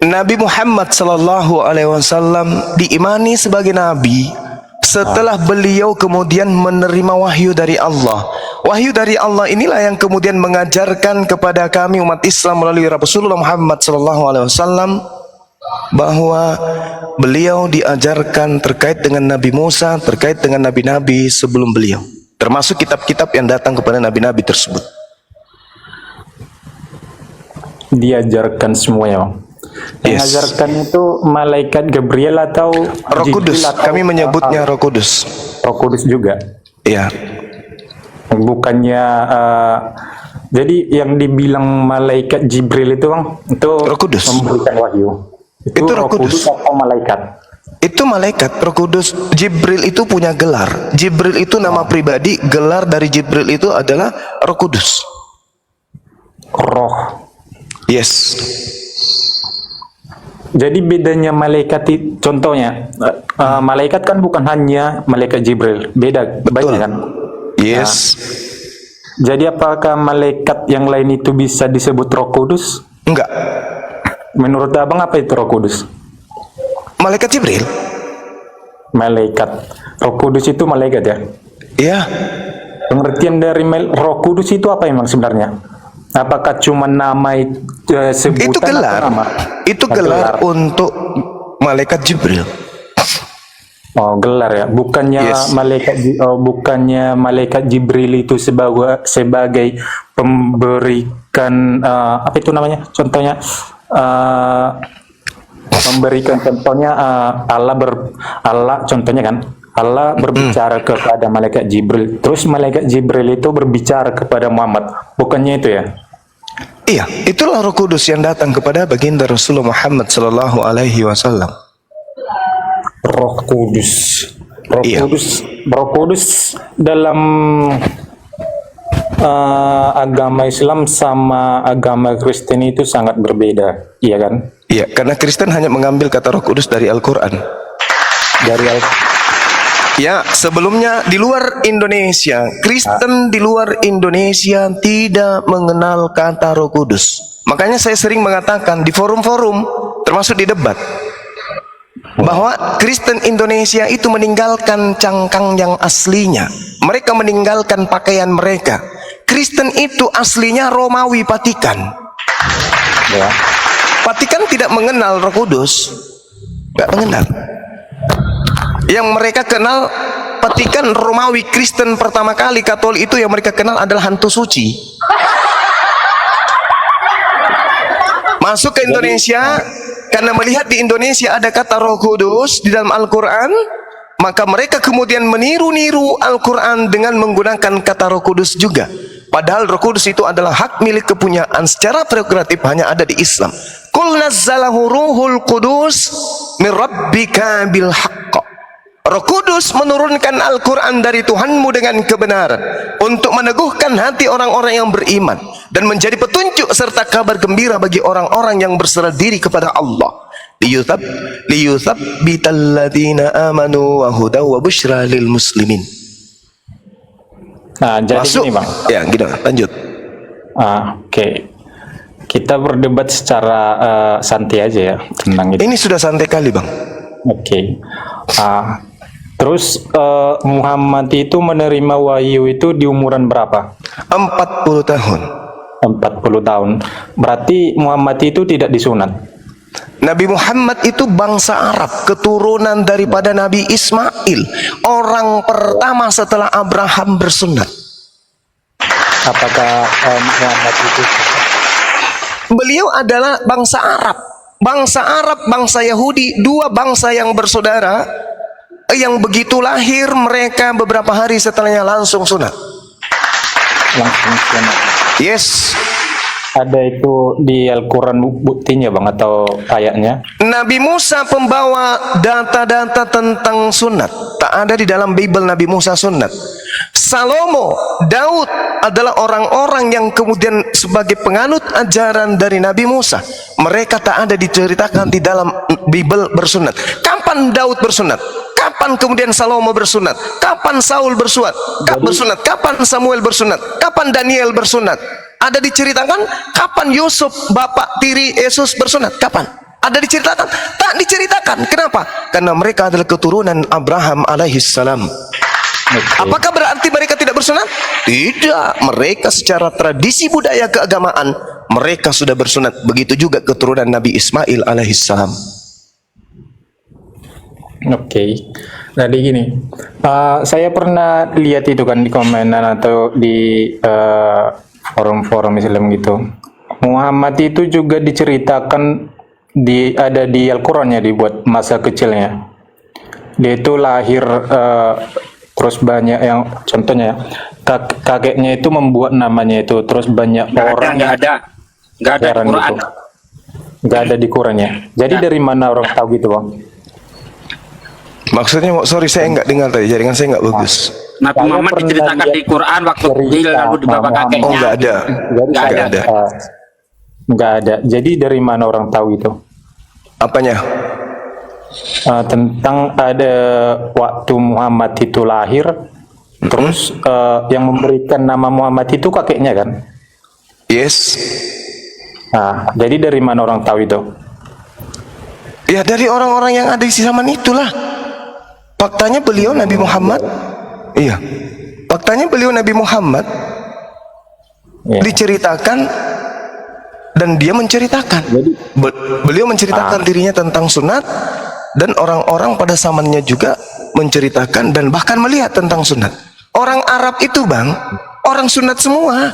Nabi Muhammad SAW diimani sebagai nabi setelah beliau kemudian menerima wahyu dari Allah. Wahyu dari Allah inilah yang kemudian mengajarkan kepada kami umat Islam melalui Rasulullah Muhammad SAW bahwa beliau diajarkan terkait dengan Nabi Musa, terkait dengan nabi-nabi sebelum beliau, termasuk kitab-kitab yang datang kepada nabi-nabi tersebut. Diajarkan semuanya bang. Yang mengajarkan itu malaikat Gabriel atau Roh Kudus? Kami menyebutnya Roh Kudus. Roh Kudus juga. Iya. Bukannya jadi yang dibilang malaikat Jibril itu bang, itu Roh Kudus memberikan wahyu. Itu Roh Kudus atau malaikat? Itu malaikat. Roh Kudus, Jibril itu punya gelar. Jibril itu nama pribadi, gelar dari Jibril itu adalah Roh Kudus. Roh. Yes. Jadi bedanya malaikat itu, contohnya malaikat kan bukan hanya malaikat Jibril, beda banyak kan? Yes. Jadi apakah malaikat yang lain itu bisa disebut Roh Kudus? Enggak. Menurut abang apa itu Roh Kudus? Malaikat Jibril. Malaikat. Roh Kudus itu malaikat ya? Iya. Pengertian dari Roh Kudus itu apa emang sebenarnya? Apakah cuma nama sebutan? Itu gelar. Nama? Itu gelar untuk malaikat Jibril. Oh, gelar ya. Bukannya bukannya malaikat Jibril itu sebagai pemberikan apa itu namanya? Contohnya memberikan contohnya Allah contohnya kan. Allah berbicara kepada malaikat Jibril, terus malaikat Jibril itu berbicara kepada Muhammad, bukannya itu ya? Iya, itulah Roh Kudus yang datang kepada baginda Rasulullah Muhammad SAW. Roh Kudus, Roh Kudus dalam agama Islam sama agama Kristen itu sangat berbeda, iya kan? Iya, karena Kristen hanya mengambil kata Roh Kudus dari Al-Quran. Ya, sebelumnya di luar Indonesia, Kristen di luar Indonesia tidak mengenal kata Roh Kudus. Makanya saya sering mengatakan di forum-forum, termasuk di debat, bahwa Kristen Indonesia itu meninggalkan cangkang yang aslinya. Mereka meninggalkan pakaian mereka. Kristen itu aslinya Romawi Vatikan. Ya. Vatikan tidak mengenal Roh Kudus, tidak mengenal. Yang mereka kenal Vatikan Romawi Kristen pertama kali Katolik itu yang mereka kenal adalah hantu suci. Masuk ke Indonesia karena melihat di Indonesia ada kata Roh Kudus di dalam Al-Quran, maka mereka kemudian meniru-niru Al-Quran dengan menggunakan kata Roh Kudus juga. Padahal Roh Kudus itu adalah hak milik kepunyaan secara prerogatif hanya ada di Islam. Qul nazzalahu ruhul qudus min rabbika bil haqq. Roh Kudus menurunkan Al-Quran dari Tuhanmu dengan kebenaran untuk meneguhkan hati orang-orang yang beriman dan menjadi petunjuk serta kabar gembira bagi orang-orang yang berserah diri kepada Allah. Liyuthabbital ladzina amanu wa hudaw wa busyra lil muslimin. Nah, jadi gini Bang. Ya, gitu. Lanjut. Oke. Kita berdebat secara santai aja ya tentang itu. Ini sudah santai kali Bang. Oke. Terus Muhammad itu menerima wahyu itu di umuran berapa? 40 tahun. 40 tahun. Berarti Muhammad itu tidak disunat. Nabi Muhammad itu bangsa Arab, keturunan daripada Nabi Ismail, orang pertama setelah Abraham bersunat. Apakah Muhammad itu? Beliau adalah bangsa Arab. Bangsa Arab, bangsa Yahudi, dua bangsa yang bersaudara, yang begitu lahir mereka beberapa hari setelahnya langsung sunat. Langsung sunat. Yes. Ada itu di Al-Quran buktinya bang atau ayatnya? Nabi Musa pembawa data-data tentang sunat. Tak ada di dalam Bible Nabi Musa sunat. Salomo, Daud adalah orang-orang yang kemudian sebagai penganut ajaran dari Nabi Musa. Mereka tak ada diceritakan di dalam Bible bersunat. Kapan Daud bersunat? Kapan kemudian Salomo bersunat? Kapan Saul bersunat? Kapan Samuel bersunat? Kapan Daniel bersunat? Ada diceritakan kapan Yusuf bapak tiri Yesus bersunat? Kapan? Ada diceritakan? Tak diceritakan. Kenapa? Karena mereka adalah keturunan Abraham alaihissalam. Apakah berarti mereka tidak bersunat? Tidak. Mereka secara tradisi budaya keagamaan mereka sudah bersunat. Begitu juga keturunan Nabi Ismail alaihissalam. Oke. Jadi gini, saya pernah lihat itu kan di komenan atau di forum-forum Islam gitu. Muhammad itu juga diceritakan ada di Al-Quran ya, dibuat masa kecilnya. Dia itu lahir terus banyak yang contohnya kakeknya itu membuat namanya itu, terus banyak orang nggak ada di Quran. Nggak ada di Qurannya. Jadi dari mana orang tahu gitu bang? Maksudnya, sorry saya nggak dengar tadi, jaringan saya nggak bagus. Nabi Muhammad diceritakan di Quran waktu kecil lalu di bapak kakeknya. Oh nggak ada. Nggak ada. Jadi dari mana orang tahu itu? Apanya? Tentang ada waktu Muhammad itu lahir, terus yang memberikan nama Muhammad itu kakeknya kan? Yes. Nah, jadi dari mana orang tahu itu? Ya dari orang-orang yang ada di zaman itulah. Faktanya beliau Nabi Muhammad. Iya. Faktanya beliau Nabi Muhammad diceritakan dan dia menceritakan. Beliau menceritakan dirinya tentang sunat dan orang-orang pada zamannya juga menceritakan dan bahkan melihat tentang sunat. Orang Arab itu bang, orang sunat semua.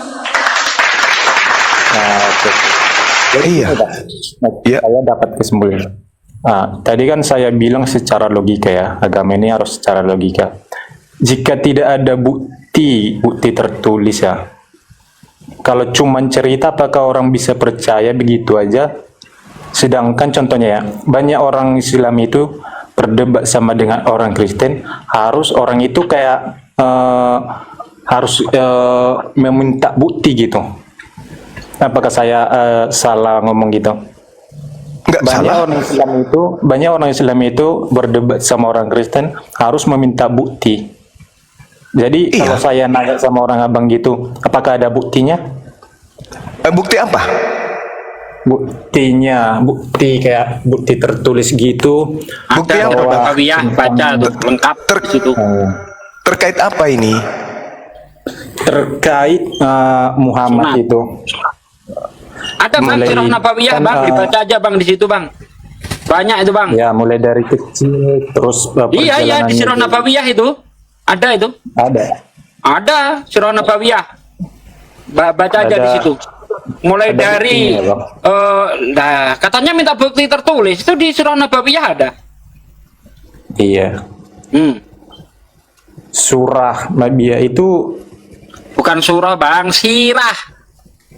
Iya. Saya dapat kesimpulan. Tadi kan saya bilang secara logika ya, agama ini harus secara logika. Jika tidak ada bukti tertulis ya, kalau cuma cerita apakah orang bisa percaya begitu aja? Sedangkan contohnya ya, banyak orang Islam itu berdebat sama dengan orang Kristen, harus orang itu kayak harus meminta bukti gitu. Apakah saya salah ngomong gitu? Banyak orang Islam itu berdebat sama orang Kristen harus meminta bukti. Jadi kalau saya nanya sama orang abang gitu, apakah ada buktinya? Bukti apa? Bukti kayak bukti tertulis gitu. Bukti apa? Bawiyah baca tuh lengkap di situ. Terkait apa ini? Terkait Muhammad itu. Ada bang Sirah Nabawiyah bang, dibaca aja bang di situ bang. Banyak itu bang. Ya mulai dari kecil terus. Iya di Sirah Nabawiyah itu ada itu. Ada Sirah Nabawiyah. Baca aja di situ. Mulai dari katanya minta bukti tertulis itu di Sirah Nabawiyah ada. Iya. Surah Nabawiyah itu bukan surah bang, sirah.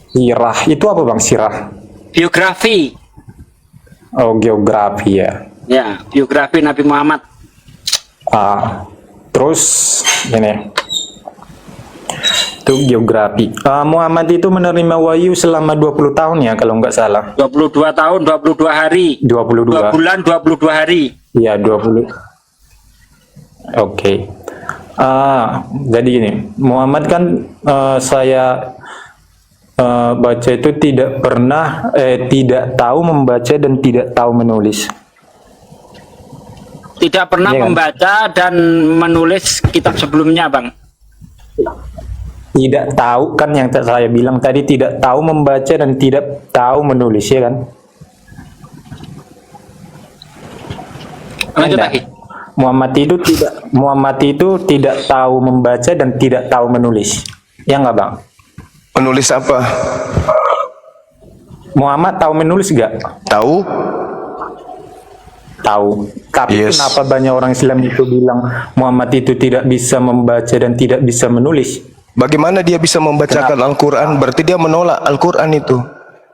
Sirah itu apa bang? Sirah biografi. Oh geografi ya. Ya biografi Nabi Muhammad. Terus ini itu geografi. Muhammad itu menerima wahyu selama 20 tahun ya kalau nggak salah. 22 tahun 22 hari. 22 2 bulan 22 hari. Iya 20. Oke. Jadi gini, Muhammad kan saya baca itu tidak pernah tidak tahu membaca dan tidak tahu menulis. tidak pernah Iya kan? membaca dan menulis kitab sebelumnya, Bang. Tidak tahu kan yang saya bilang tadi, tidak tahu membaca dan tidak tahu menulis, ya kan? Lanjut Enggak. lagi. Muhammad itu tidak tahu membaca dan tidak tahu menulis. Ya nggak, Bang? Menulis apa? Muhammad tahu menulis nggak? Tahu? Tahu. Tapi Yes. kenapa banyak orang Islam itu bilang Muhammad itu tidak bisa membaca dan tidak bisa menulis? Bagaimana dia bisa membacakan Al-Quran? Berarti dia menolak Al-Quran itu.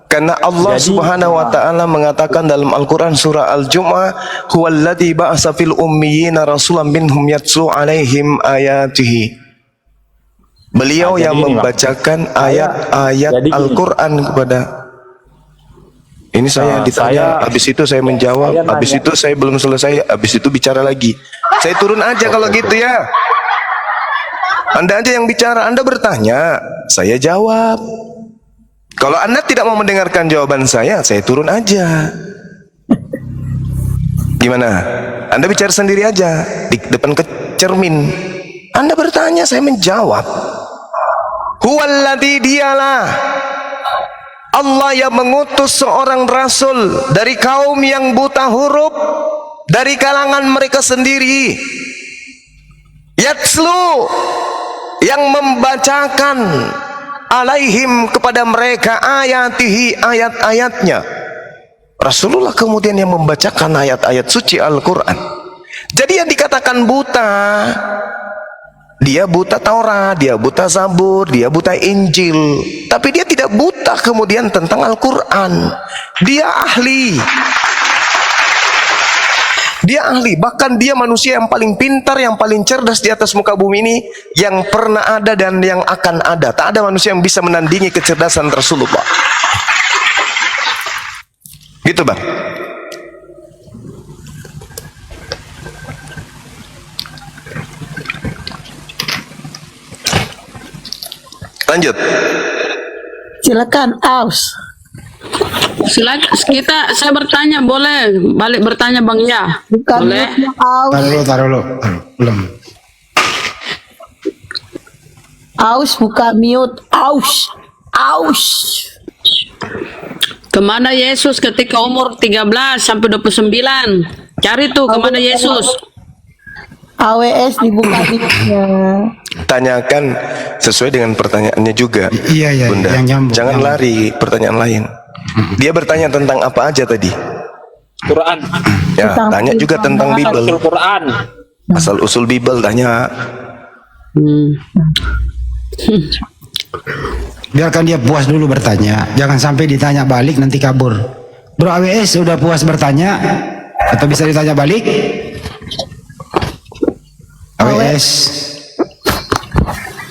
Karena Allah Jadi, Subhanahu wa taala mengatakan dalam Al-Quran surah Al-Jumu'ah, "Huwallazi ba'atsa fil ummiyina rasulan minhum yatlu 'alaihim ayatihi." Beliau Nah, yang jadi ini, Bang. membacakan ayat-ayat Jadi gini. Al-Quran kepada ini saya Nah, ditanya, habis itu saya menjawab, saya habis nanya. itu saya belum selesai, habis itu bicara lagi. Saya turun aja kalau gitu ya. Anda aja yang bicara, Anda bertanya, saya jawab. Kalau Anda tidak mau mendengarkan jawaban saya turun aja. Gimana? Anda bicara sendiri aja di depan cermin. Anda bertanya, saya menjawab. Huwallazi, dialah Allah yang mengutus seorang rasul dari kaum yang buta huruf, dari kalangan mereka sendiri. Yatslu, yang membacakan alaihim kepada mereka ayatihi, ayat-ayatnya. Rasulullah kemudian yang membacakan ayat-ayat suci Al-Quran. Jadi yang dikatakan buta, dia buta Taurat, dia buta Zabur, dia buta Injil, tapi dia tidak buta kemudian tentang Al-Quran. Dia ahli. Dia ahli, bahkan dia manusia yang paling pintar, yang paling cerdas di atas muka bumi ini, yang pernah ada dan yang akan ada. Tak ada manusia yang bisa menandingi kecerdasan Rasulullah. Gitu, Bang. Lanjut. Silakan, Aus. Silakan saya bertanya, boleh balik bertanya Bang ya? Bukan Boleh. mute-nya, Aus. Taruh dulu. Belum. Aus buka mute. Aus. Aus. Kemana Yesus ketika umur 13 sampai 29? Cari tuh kemana Yesus. AWS dibuka mute-nya. Tanyakan sesuai dengan pertanyaannya juga. Iya, Bunda. yang nyambung. Jangan Yang- lari pertanyaan lain. Dia bertanya tentang apa aja tadi? Quran. Ya, Tentang tanya juga Quran. tentang Asal Bible. Quran. Asal usul Bible tanya. Biarkan dia puas dulu bertanya. Jangan sampai ditanya balik nanti kabur. Bro AWS udah puas bertanya atau bisa ditanya balik? AWS.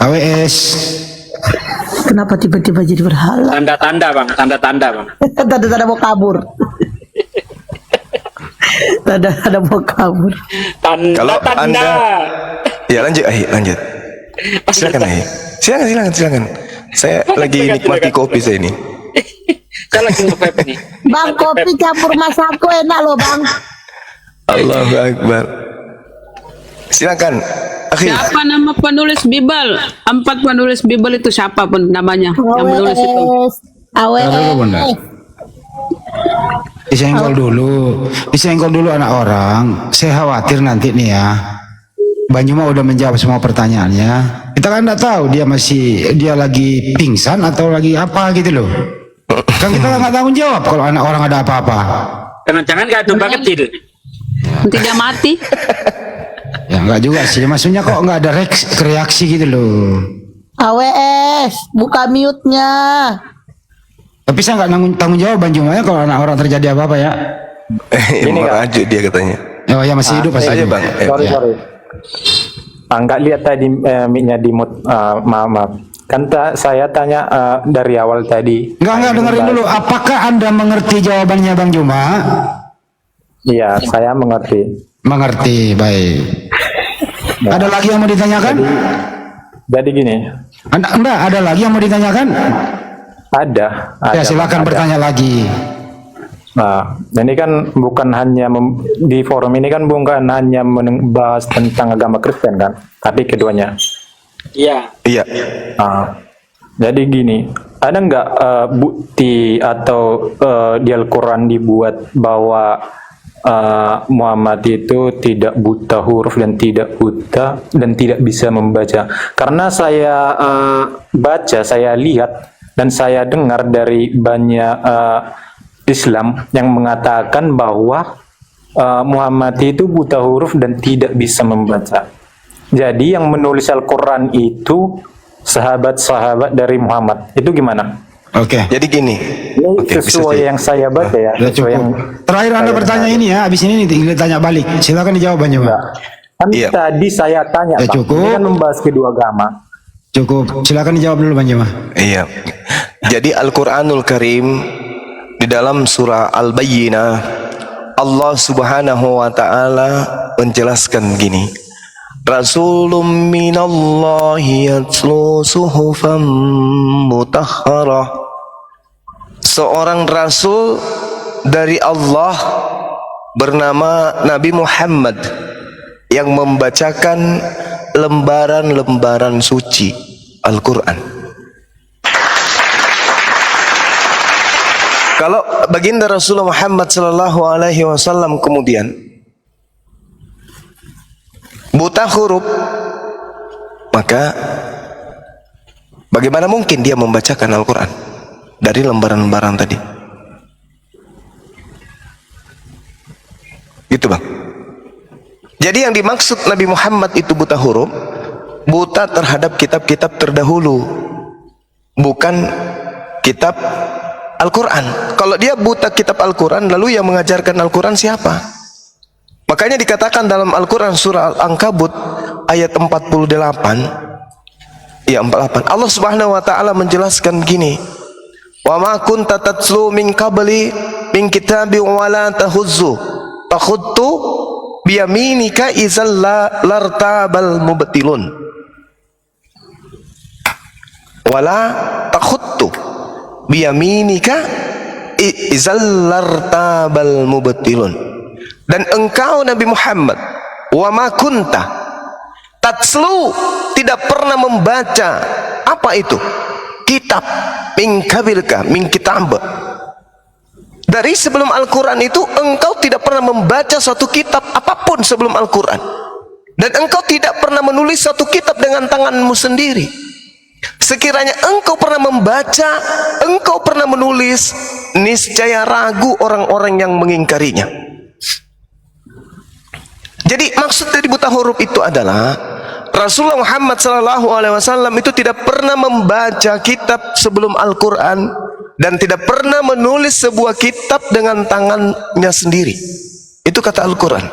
AWS. Kenapa tiba-tiba jadi berhala? Tanda-tanda, Bang. Tanda-tanda, Bang. Tanda-tanda mau kabur. Tanda-tanda mau kabur. Kalau Tanda-tanda. Anda ya lanjut, lanjut. Silakan, silakan. Saya lagi nikmati kopi saya ini. Saya lagi nge-vape nih. Bang, kopi campur masaku enak loh, Bang. Allahu Akbar. Silakan. Akhir. Siapa nama penulis Bible? 4 penulis Bible itu siapa pun namanya yang menulis itu? AWS. Taruh dulu, Bunda. Disenggol dulu anak orang. Saya khawatir nanti nih ya. Bang Juma udah menjawab semua pertanyaannya. Kita kan nggak tahu dia lagi pingsan atau lagi apa gitu loh. Kan kita nggak tanggung jawab kalau anak orang ada apa-apa. Karena jangan kayak domba kecil. Nanti dia mati. Ya nggak juga sih. Maksudnya kok nggak ada reaksi gitu loh. AWS, buka mute-nya. Tapi saya nggak tanggung jawab Bang Juma ya kalau anak orang terjadi apa-apa ya. Merajuk dia katanya. Oh ya masih hidup pasti. Aja Bang. Sorry. Nggak lihat tadi mic-nya di mute. Maaf. Kan saya tanya dari awal tadi. Enggak dengerin dulu. Apakah Anda mengerti jawabannya Bang Juma? Iya, saya mengerti. Mengerti, baik. Ada lagi yang mau ditanyakan? Jadi gini. Enggak, ada lagi yang mau ditanyakan? Ada. Ya silakan Bang, ada. bertanya lagi. Nah, ini kan bukan hanya di forum ini kan bukan hanya membahas tentang agama Kristen kan, tapi keduanya. Iya. Iya. Nah, jadi gini, ada nggak bukti atau di Al-Quran dibuat bahwa Muhammad itu tidak buta huruf dan tidak buta dan tidak bisa membaca? Karena saya baca, saya lihat dan saya dengar dari banyak Islam yang mengatakan bahwa Muhammad itu buta huruf dan tidak bisa membaca. Jadi yang menulis Al-Quran itu sahabat-sahabat dari Muhammad. Itu gimana? Oke. Jadi gini. Ini sesuai yang saya baca ya. Sudah Sesuai yang cukup. Terakhir Anda bertanya ini ya, habis ini tinggal tanya balik. Silakan dijawab Bang Jema. kan Iya. tadi saya tanya, Ya, Bang. cukup. Ini kan membahas kedua agama. Cukup. Silakan dijawab dulu Bang Jema. Iya. Jadi Al-Qur'anul Karim di dalam surah Al-Bayyinah Allah Subhanahu wa taala menjelaskan gini. Rasulun minallahi yatlu suhufan mutahharah. Seorang rasul dari Allah bernama Nabi Muhammad yang membacakan lembaran-lembaran suci Al-Qur'an. Kalau baginda Rasulullah Muhammad sallallahu alaihi wasallam kemudian buta huruf, maka bagaimana mungkin dia membacakan Al-Quran dari lembaran-lembaran tadi? Gitu Bang. Jadi yang dimaksud Nabi Muhammad itu buta huruf, buta terhadap kitab-kitab terdahulu, bukan kitab Al-Quran. Kalau dia buta kitab Al-Quran, lalu yang mengajarkan Al-Quran siapa? Makanya dikatakan dalam Al-Quran surah Al-Ankabut ayat 48, ya 48, Allah Subhanahu wa taala menjelaskan gini, wa ma kunta tatlu min qabli min kitabi wa la tahuzzu takhuttu biyaminika idzal lartabal mubtilun wala takhuttu biyaminika idzal lartabal mubtilun. Dan engkau Nabi Muhammad wa ma kunta tatslu, tidak pernah membaca apa itu? Kitab min kabilka min kitab. Dari sebelum Al-Quran itu engkau tidak pernah membaca suatu kitab apapun sebelum Al-Quran. Dan engkau tidak pernah menulis suatu kitab dengan tanganmu sendiri. Sekiranya engkau pernah membaca, engkau pernah menulis, niscaya ragu orang-orang yang mengingkarinya. Jadi maksud dari buta huruf itu adalah Rasulullah Muhammad SAW itu tidak pernah membaca kitab sebelum Al-Quran dan tidak pernah menulis sebuah kitab dengan tangannya sendiri. Itu kata Al-Quran.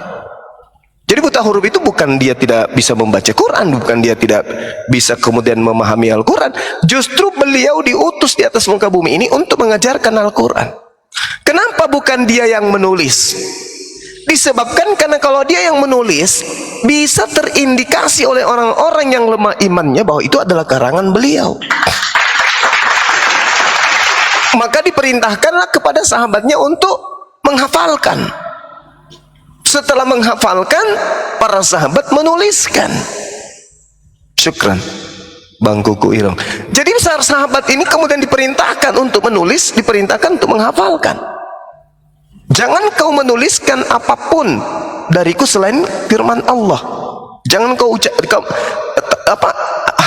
Jadi buta huruf itu bukan dia tidak bisa membaca Quran, bukan dia tidak bisa kemudian memahami Al-Quran. Justru beliau diutus di atas muka bumi ini untuk mengajarkan Al-Quran. Kenapa bukan dia yang menulis? Disebabkan karena kalau dia yang menulis bisa terindikasi oleh orang-orang yang lemah imannya bahwa itu adalah karangan beliau. Maka diperintahkanlah kepada sahabatnya untuk menghafalkan. Setelah menghafalkan, para sahabat menuliskan. Syukran Bang Kuku Irong. Jadi sahabat ini kemudian diperintahkan untuk menulis, diperintahkan untuk menghafalkan. Jangan kau menuliskan apapun dariku selain firman Allah. Jangan kau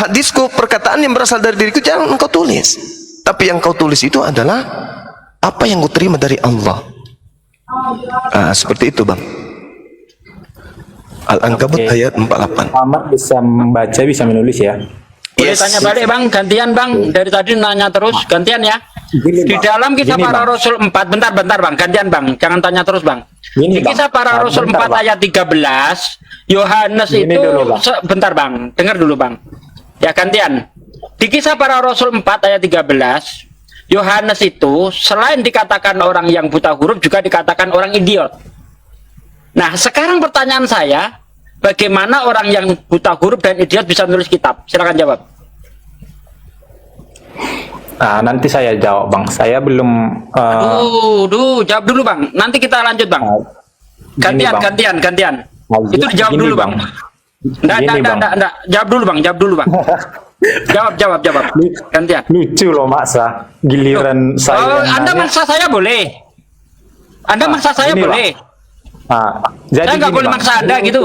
hadisku, perkataan yang berasal dari diriku jangan engkau tulis. Tapi yang kau tulis itu adalah apa yang kau terima dari Allah. Seperti itu Bang. Al-Ankabut ayat 48. Muhammad bisa membaca, bisa menulis ya. Boleh tanya balik Bang, gantian Bang. Dari tadi nanya terus, gantian ya. Di dalam kisah para Rasul 4, bentar Bang, gantian Bang. Jangan tanya terus Bang. Di kisah para Rasul 4 ayat 13, Yohanes itu dulu, bentar Bang, dengar dulu Bang. Ya gantian. Di kisah para Rasul 4 ayat 13, Yohanes itu selain dikatakan orang yang buta huruf juga dikatakan orang idiot. Nah, sekarang pertanyaan saya, bagaimana orang yang buta huruf dan idiot bisa menulis kitab? Silakan jawab. Nanti saya jawab bang. Saya belum. Jawab dulu bang. Nanti kita lanjut bang. Gantian, Bang. gantian. Itu dijawab Gini, dulu bang. Enggak. Jawab dulu bang. Jawab. Gantian. Lucu loh maksa. Giliran saya. Anda maksa saya boleh. Anda maksa saya gini, boleh. Jadi Saya nggak gini, boleh Bang. maksa Anda gitu.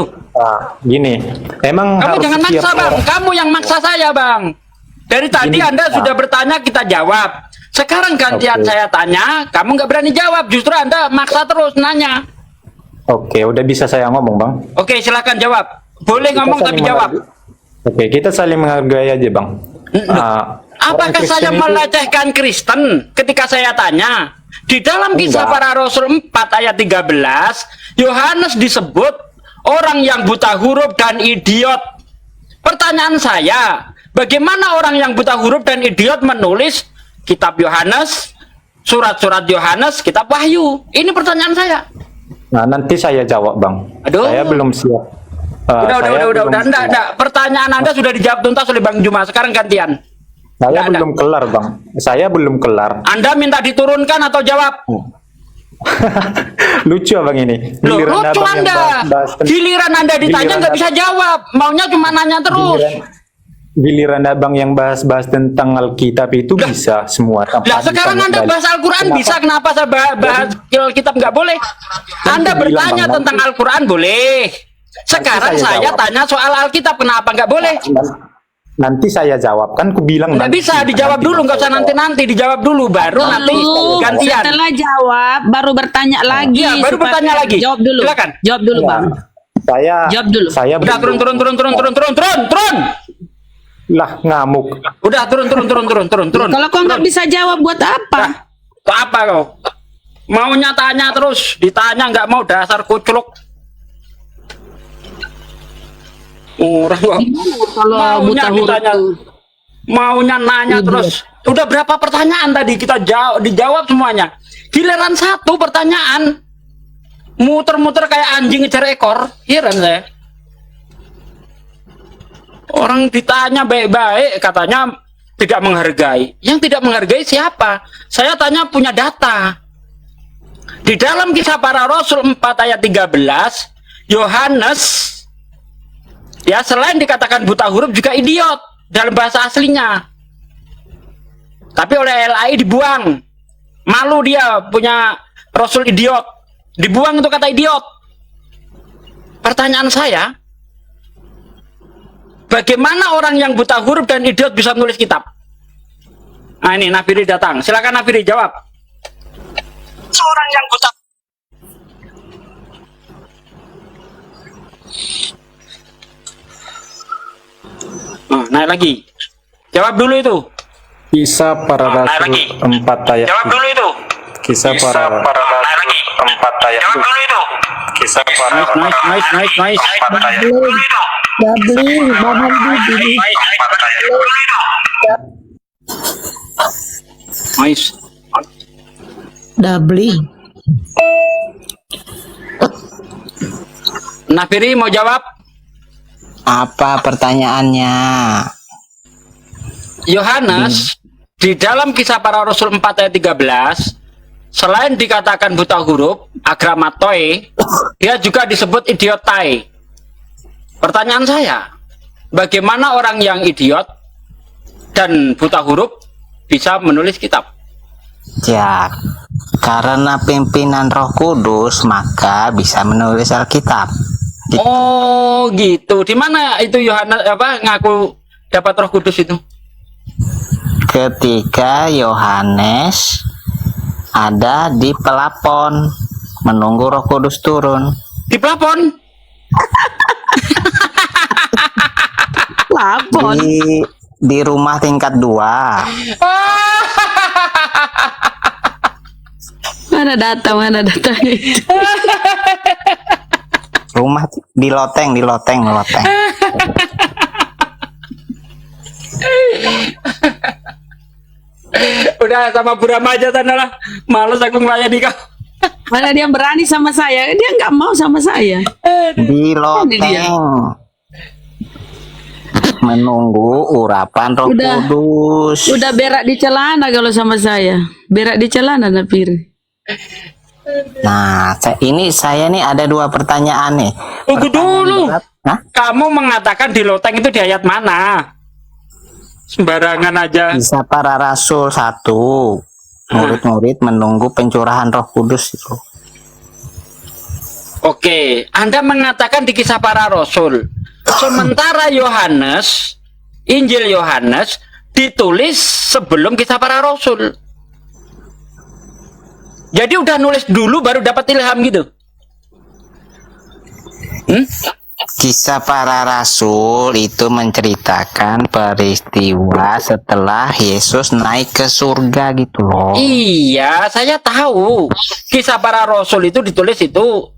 Gini, emang Kamu harus jangan setiap maksa bang. orang- Kamu yang maksa saya bang. Dari tadi Gini, Anda sudah bertanya, kita jawab. Sekarang gantian Oke. saya tanya, kamu nggak berani jawab. Justru Anda maksa terus nanya. Oke, udah bisa saya ngomong bang. Oke, silakan jawab. Boleh Kita ngomong tapi saling jawab. Oke, kita saling menghargai aja bang. Apakah Orang saya Kristen itu- melecehkan Kristen ketika saya tanya? Di dalam kisah Enggak. para Rasul 4 ayat 13, Yohanes disebut orang yang buta huruf dan idiot. Pertanyaan saya, bagaimana orang yang buta huruf dan idiot menulis kitab Yohanes, surat-surat Yohanes, kitab Wahyu? Ini pertanyaan saya. Nanti saya jawab bang. Aduh. Saya belum siap. Udah. Saya belum siap. Enggak. Pertanyaan Anda sudah dijawab tuntas oleh Bang Juma. Sekarang gantian. Saya Nggak, belum kelar bang. Saya belum kelar. Anda minta diturunkan atau jawab? Lucu abang ini. Loh, Giliran lucu abang yang Anda. bahas- Giliran Anda ditanya Giliran nggak bisa jawab. Maunya cuma nanya terus. Giliran abang yang bahas tentang Alkitab itu bisa semua. tanpa Lah sekarang Anda ditanya bahas balik. Al-Quran Kenapa? bisa, kenapa saya bahas Alkitab nggak boleh? Anda aku bilang, bertanya Bang, tentang Al-Quran boleh. Sekarang saya saya jawab. tanya soal Alkitab, kenapa nggak boleh? Nanti saya jawab kan ku bilang Nggak nanti. bisa dijawab Nanti dulu, nggak usah saya jawab. nanti dijawab dulu, baru nanti Lalu gantian. setelah jawab baru bertanya lagi. Iya, baru supaya- bertanya lagi. Jawab dulu. Silakan. Jawab dulu Ya. bang. Saya Jawab dulu. Saya Udah belum- turun. Lah ngamuk. Udah turun. Kalau kau nggak bisa jawab buat apa? Apa kau? Maunya tanya terus, ditanya nggak mau, dasar kucluk. Orang kok Kalau buta huruf ditanya, tuh. maunya nanya terus. Udah berapa pertanyaan tadi kita dijawab semuanya. Giliran satu pertanyaan muter-muter kayak anjing ngejar ekor. Heran saya. Orang ditanya baik-baik katanya tidak menghargai. Yang tidak menghargai siapa? Saya tanya punya data. Di dalam kisah para Rasul 4 ayat 13, Yohanes ya selain dikatakan buta huruf juga idiot dalam bahasa aslinya. Tapi oleh LAI dibuang. Malu dia punya Rasul idiot. Dibuang itu kata idiot. Pertanyaan saya, bagaimana orang yang buta huruf dan idiot bisa nulis kitab? Nah ini Nafiri datang. Silakan Nafiri jawab. Seorang yang buta. Naik lagi. Jawab dulu itu. Kisah para naik Rasul lagi. 4 ayat. Jawab dulu itu. Kisah para Naik lagi. 4 ayat. Jawab dulu itu. Kisah para Nice. Dabling, bahan dulu. Nice. Dabling. Nafiri mau jawab? Apa pertanyaannya? Yohanes di dalam kisah para Rasul 4 ayat 13, selain dikatakan buta huruf, agramatoi, dia juga disebut idiotai. Pertanyaan saya, bagaimana orang yang idiot dan buta huruf bisa menulis kitab? Ya, karena pimpinan Roh Kudus maka bisa menulis Alkitab. Oh gitu. Di mana itu Yohanes ngaku dapat Roh Kudus itu? Ketika Yohanes ada di pelapon menunggu Roh Kudus turun. Di pelapon? Pelapon. Di rumah tingkat 2. Mana data Rumah di loteng. Udah sama Burama aja sana lah. Males aku melayani kau. Mana dia berani sama saya? Dia nggak mau sama saya. Di Ini dia. loteng. menunggu urapan Roh Kudus. Udah berak di celana kalau sama saya. Berak di celana Napiri. Nah, ini saya nih ada dua pertanyaan nih. Tunggu dulu. Kamu mengatakan di loteng itu di ayat mana? Sembarangan aja. Kisah Para Rasul 1. Murid-murid menunggu pencurahan Roh Kudus itu. Oke, Anda mengatakan di Kisah Para Rasul. Sementara Yohanes, Injil Yohanes ditulis sebelum Kisah Para Rasul. Jadi udah nulis dulu baru dapat ilham gitu. Kisah Para Rasul itu menceritakan peristiwa setelah Yesus naik ke surga gitu loh. Iya, saya tahu. Kisah Para Rasul itu ditulis itu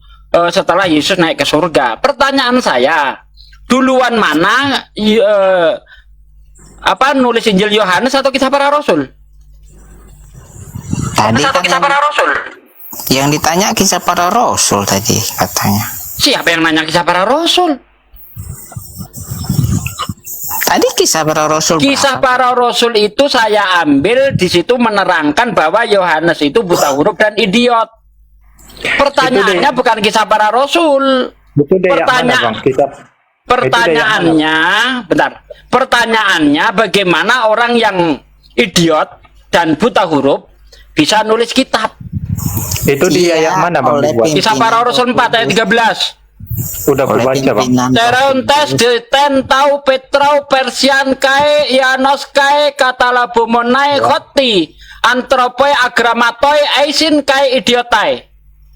setelah Yesus naik ke surga. Pertanyaan saya, duluan mana nulis Injil Yohanes atau Kisah Para Rasul? Tadi kan Kisah Para Rasul. yang ditanya Kisah Para Rasul tadi katanya. Siapa yang nanya Kisah Para Rasul? Tadi Kisah Para Rasul. Kisah Para Rasul itu saya ambil di situ menerangkan bahwa Yohanes itu buta huruf dan idiot. Pertanyaannya bukan Kisah Para Rasul. Pertanyaannya, Pertanyaannya bagaimana orang yang idiot dan buta huruf bisa nulis kitab? Itu di ayat mana Bang? Kisah Para Rasul 4 ayat 13. Udah aku baca Bang. Terontes deten tau petrau persian kae ianos kae kata labumonai khoti antropoe agramatoi aisin kae idiotai.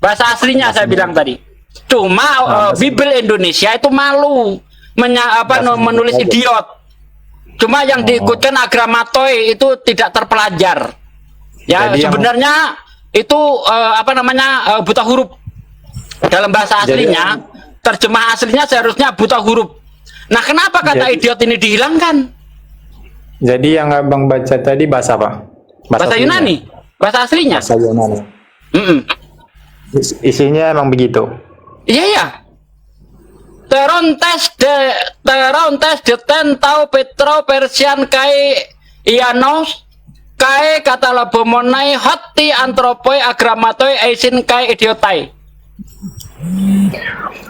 Bahasa aslinya saya bilang tadi. Cuma Bible Indonesia itu malu menulis idiot. Cuma yang diikutkan agramatoi itu tidak terpelajar. Ya, jadi sebenarnya itu buta huruf. Dalam bahasa aslinya, terjemah aslinya seharusnya buta huruf. Nah, kenapa kata idiot ini dihilangkan? Jadi yang Abang baca tadi bahasa apa? Bahasa Yunani. Bahasa aslinya. Bahasa Yunani. Isinya emang begitu. Iya ya. Terontes de tentau petro persian kai ianos kai kata labomonai hoti antropoi agramatoi aisin kai idiotai.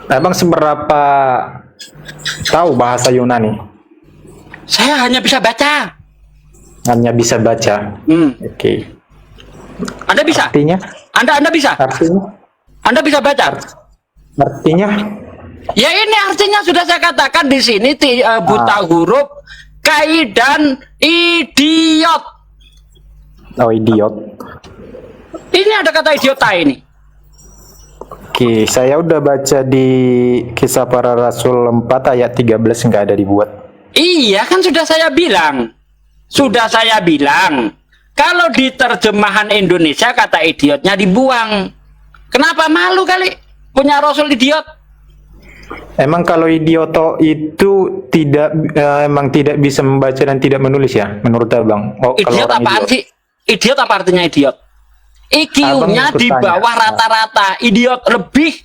Abang seberapa tahu bahasa Yunani? Saya hanya bisa baca. Hanya bisa baca. Oke. Anda bisa? Artinya? Anda bisa? Artinya? Anda bisa baca? Artinya? Ya ini artinya sudah saya katakan di sini buta huruf, kai dan idiot. Oh, idiot. Ini ada kata idiota ini. Oke, saya udah baca di Kisah Para Rasul 4 ayat 13 nggak ada dibuat. Iya kan sudah saya bilang. Sudah saya bilang. Kalau di terjemahan Indonesia kata idiotnya dibuang. Kenapa malu kali punya Rasul idiot? Emang kalau idioto itu emang tidak bisa membaca dan tidak menulis ya menurut Abang? Oh, idiot apaan sih? Idiot apa artinya idiot? IQ-nya di bawah rata-rata. Idiot lebih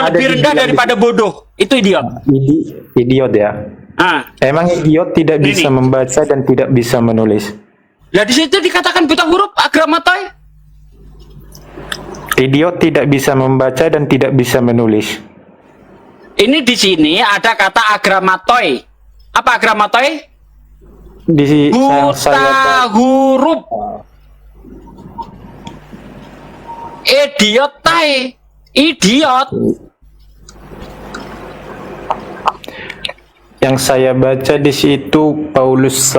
rendah daripada bodoh. Itu idiot. Idiot ya. Emang idiot tidak bisa membaca dan tidak bisa menulis. Lah di situ dikatakan buta huruf agramatoi. Idiot tidak bisa membaca dan tidak bisa menulis. Ini di sini ada kata agramatoi. Apa agramatoi? Buta huruf. Idiotai. Idiot. Yang saya baca di situ Paulus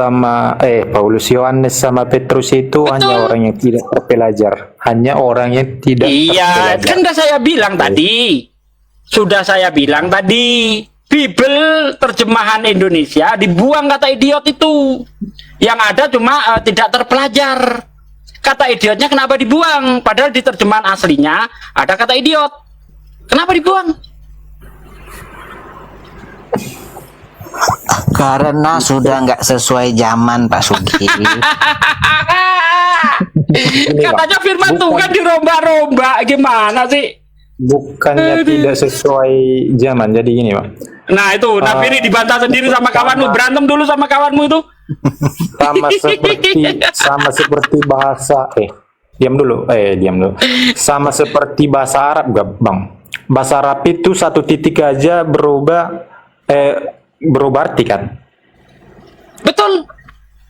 Yohanes sama Petrus itu hanya orang yang tidak terpelajar, hanya orang yang tidak terpelajar. Kan udah saya bilang tadi. Sudah saya bilang tadi, Bible terjemahan Indonesia dibuang kata idiot itu. Yang ada cuma tidak terpelajar. Kata idiotnya kenapa dibuang? Padahal di terjemahan aslinya ada kata idiot. Kenapa dibuang? Karena sudah nggak sesuai zaman, Pak Sugi. Katanya firman Tuhan dirombak-rombak, gimana sih? Bukannya tidak sesuai zaman. Jadi gini, Pak. Nah itu, Nabi ini dibantah sendiri sama kawanmu, berantem dulu sama kawanmu itu. sama seperti bahasa diam dulu. Sama seperti bahasa Arab gak, Bang? Bahasa Arab itu satu titik aja berubah arti kan? Betul.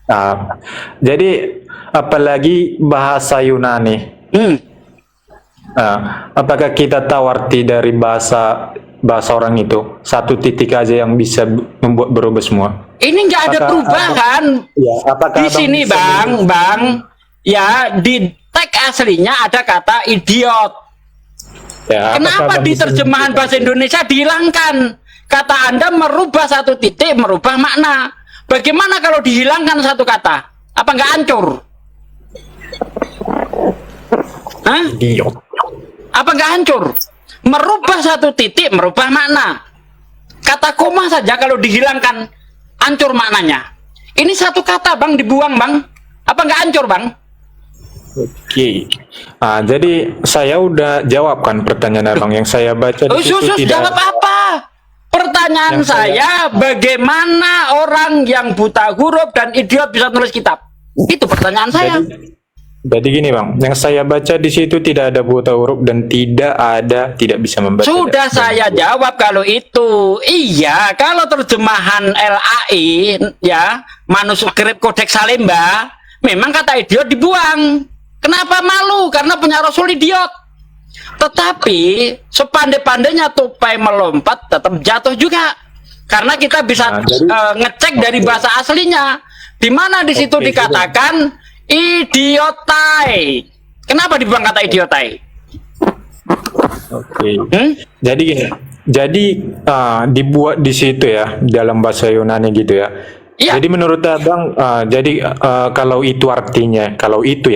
Nah, jadi apalagi bahasa Yunani. Nah, apakah kita tahu arti dari bahasa orang itu? Satu titik aja yang bisa membuat berubah semua. Ini nggak ada perubahan. Di sini bang, ya di teks aslinya ada kata idiot. Ya, kenapa di terjemahan bahasa Indonesia dihilangkan? Kata Anda merubah satu titik, merubah makna. Bagaimana kalau dihilangkan satu kata? Apa nggak hancur? Hah? Idiot. Apa nggak hancur? Merubah satu titik, merubah makna. Kata koma saja kalau dihilangkan, hancur maknanya. Ini satu kata bang dibuang bang, apa nggak hancur bang? Oke. Nah, jadi saya udah jawab kan pertanyaan abang yang saya baca di situ tidak. Jawab apa? Pertanyaan saya, bagaimana orang yang buta huruf dan idiot bisa nulis kitab? Itu pertanyaan saya. Jadi gini bang, yang saya baca di situ tidak ada buta huruf dan tidak bisa membaca. Sudah saya jawab kalau itu. Iya, kalau terjemahan LAI ya, manuskrip Kodeks Salemba, memang kata idiot dibuang. Kenapa malu? Karena punya Rasul idiot. Tetapi sepandai-pandainya tupai melompat tetap jatuh juga. Karena kita bisa ngecek dari bahasa aslinya. Di mana di situ dikatakan idiotai. Kenapa dibuang kata idiotai? Oke. Jadi gini. Jadi dibuat di situ ya dalam bahasa Yunani gitu ya. Jadi menurut abang, kalau itu artinya, kalau itu.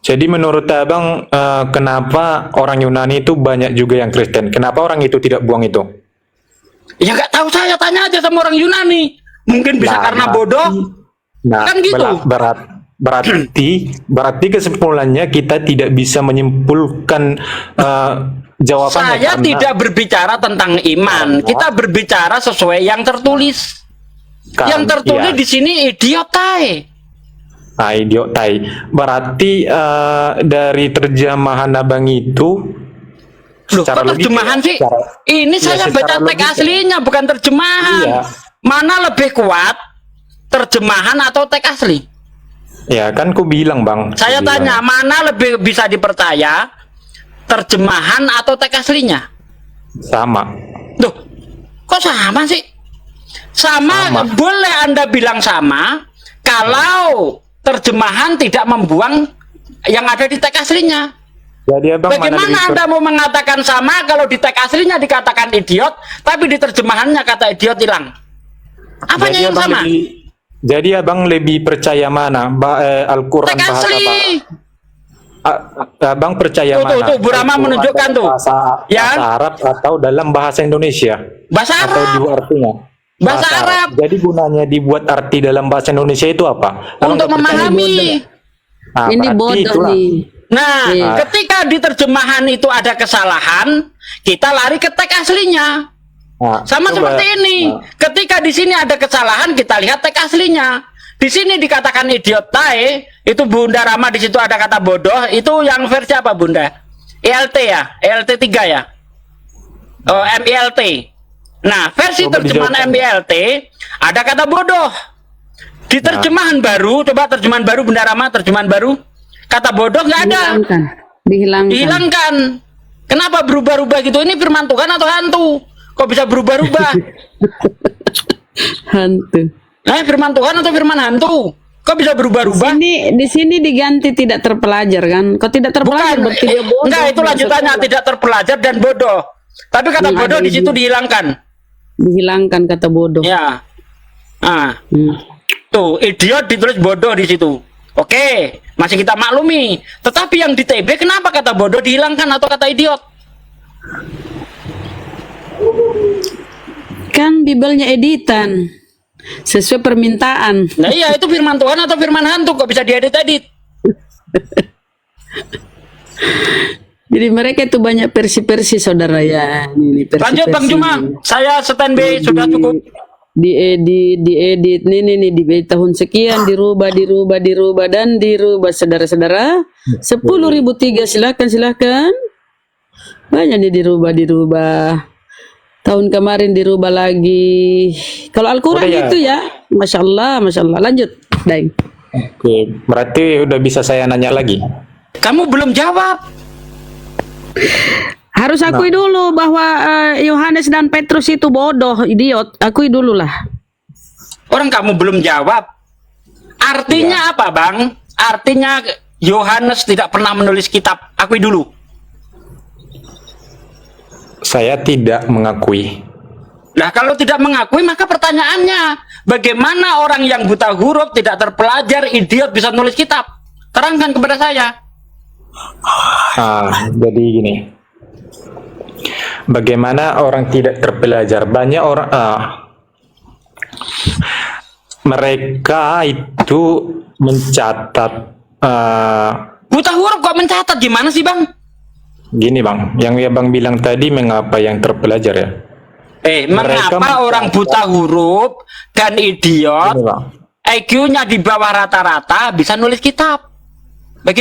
Jadi menurut abang, kenapa orang Yunani itu banyak juga yang Kristen? Kenapa orang itu tidak buang itu? Ya nggak tahu, saya tanya aja sama orang Yunani. Mungkin bisa karena bodoh. Kan gitu. Berarti kesimpulannya kita tidak bisa menyimpulkan jawabannya. Saya tidak berbicara tentang iman. Kita berbicara sesuai yang tertulis. Yang tertulis di sini idiotai. Nah, idiotai. Berarti dari terjemahan abang itu. Loh, kok terjemahan sih? Ini saya baca teks aslinya, bukan terjemahan. Iya. Mana lebih kuat, terjemahan atau teks asli? Ya kan ku bilang bang. Saya tanya, mana lebih bisa dipercaya, terjemahan atau teks aslinya? Sama. Loh, kok sama sih? Sama. Boleh Anda bilang sama kalau terjemahan tidak membuang yang ada di teks aslinya. Jadi abang bagaimana Anda mau mengatakan sama kalau di teks aslinya dikatakan idiot, tapi di terjemahannya kata idiot hilang? Apanya yang sama? Jadi abang lebih percaya mana? Al-Quran bahasa apa? Abang percaya mana? Tuh, Bu Rama menunjukkan tuh. Bahasa Arab atau dalam bahasa Indonesia? Bahasa Arab. Atau dua artinya? Bahasa Arab. Jadi gunanya dibuat arti dalam bahasa Indonesia itu apa? Untuk memahami. Ini bodoh nih. Nah, ketika di terjemahan itu ada kesalahan, kita lari ke teks aslinya. Sama seperti ini. Ketika di sini ada kesalahan, kita lihat teks aslinya. Di sini dikatakan idiotai, itu Bunda Rama di situ ada kata bodoh, itu yang versi apa Bunda? ELT ya, ELT 3 ya. Oh, MILT. Nah, versi terjemahan MILT ada kata bodoh. Di terjemahan baru, coba terjemahan baru Bunda Rama, terjemahan baru, kata bodoh nggak ada. Dihilangkan. Kenapa berubah-ubah gitu? Ini firman Tuhan atau hantu? Kok bisa berubah-ubah? Hantu. Firman Tuhan atau firman hantu? Kok bisa berubah-ubah? Di sini diganti tidak terpelajar kan? Kok tidak terpelajar berarti dia bodoh. Enggak, itu lanjutannya tidak terpelajar dan bodoh. Tapi kata bodoh di situ dihilangkan. Dihilangkan kata bodoh. Ya. Tuh, idiot ditulis bodoh di situ. Oke, masih kita maklumi. Tetapi yang di TB kenapa kata bodoh dihilangkan atau kata idiot? Kan Bibelnya editan sesuai permintaan. Nah iya, itu firman Tuhan atau firman hantu, kok bisa diedit-edit? Jadi mereka itu banyak versi-versi saudara ya. Ini versi-versi. Lanjut Bang Juma, saya standby sudah cukup. Diedit nih di tahun sekian dirubah dan dirubah saudara-saudara. 10.003 silakan. Banyak nih dirubah. Tahun kemarin dirubah lagi. Kalau Al-Quran Udah ya? itu ya, masya Allah. Lanjut, Daeng. Oke, berarti udah bisa saya nanya lagi. Kamu belum jawab. Harus akui dulu bahwa Yohanes dan Petrus itu bodoh, idiot. Akui dulu lah. Orang kamu belum jawab. Artinya apa, Bang? Artinya Yohanes tidak pernah menulis kitab. Akui dulu. Saya tidak mengakui. Nah, kalau tidak mengakui, maka pertanyaannya, bagaimana orang yang buta huruf, tidak terpelajar, idiot bisa nulis kitab? Terangkan kepada saya. Jadi gini. Bagaimana orang tidak terpelajar? Banyak orang mereka itu mencatat buta huruf kok mencatat, gimana sih Bang? Gini Bang, yang Bang bilang tadi mengapa yang terpelajar ya? Mengapa orang buta huruf dan idiot IQ-nya di bawah rata-rata bisa nulis kitab? Bagaimana?